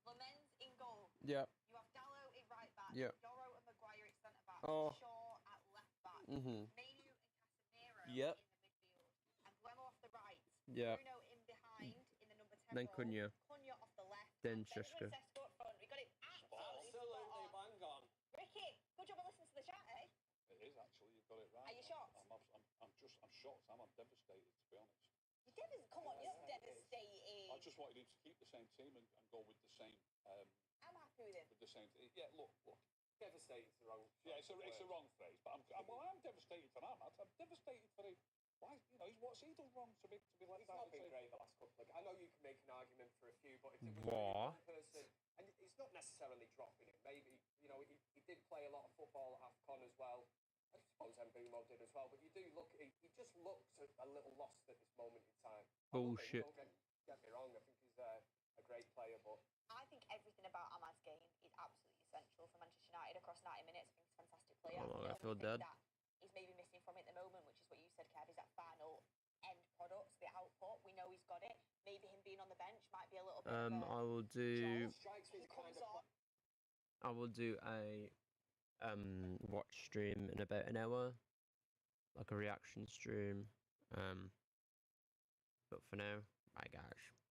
Lamens in goal. Yeah. You have Dallo in right back. Yeah. Doro and Maguire at centre back. Oh. Shaw at left back. Mhm. Manu and Casemiro Yep. in the midfield. And Guillermo off the right. Yeah. Bruno in behind in the number 10 Then role. Cunha. Cunha off the left. Then And Benjamin Šeško. Sesko up front. We got it absolutely bang on. Ricky, good job of listening to the chat, eh? it is actually, you've got it right. Are you shocked? I'm shocked. I'm devastated, to be honest. You're devastated. Come on, you're not devastated. I just wanted him to keep the same team and go with the same. I'm happy with him. With the same. Yeah, look. Devastated is the wrong. Yeah, it's a wrong phrase, but I'm devastated for Ahmad. I'm devastated for him. Why? What's he done wrong to be like He's that? not been great the last couple of. I know you can make an argument for a few, but if it was What? only one person, and it's not necessarily dropping him. Maybe he did play a lot of football at AFCON as well. I suppose Mbumo did as well. But you do look. He just looks a little lost at this moment in time. Bullshit. Don't get me wrong. I think he's a great player, but. I think everything about Ahmad's game is absolutely essential for Manchester United across 90 minutes. I think he's a fantastic player. Oh, The I feel only thing dead. that he's maybe missing from it at the moment, which is what you said, Kev, is that final end product, the output. We know he's got it. Maybe him being on the bench might be a little bit I will do. he comes on. I will do a watch stream in about an hour, like a reaction stream. But for now, bye guys.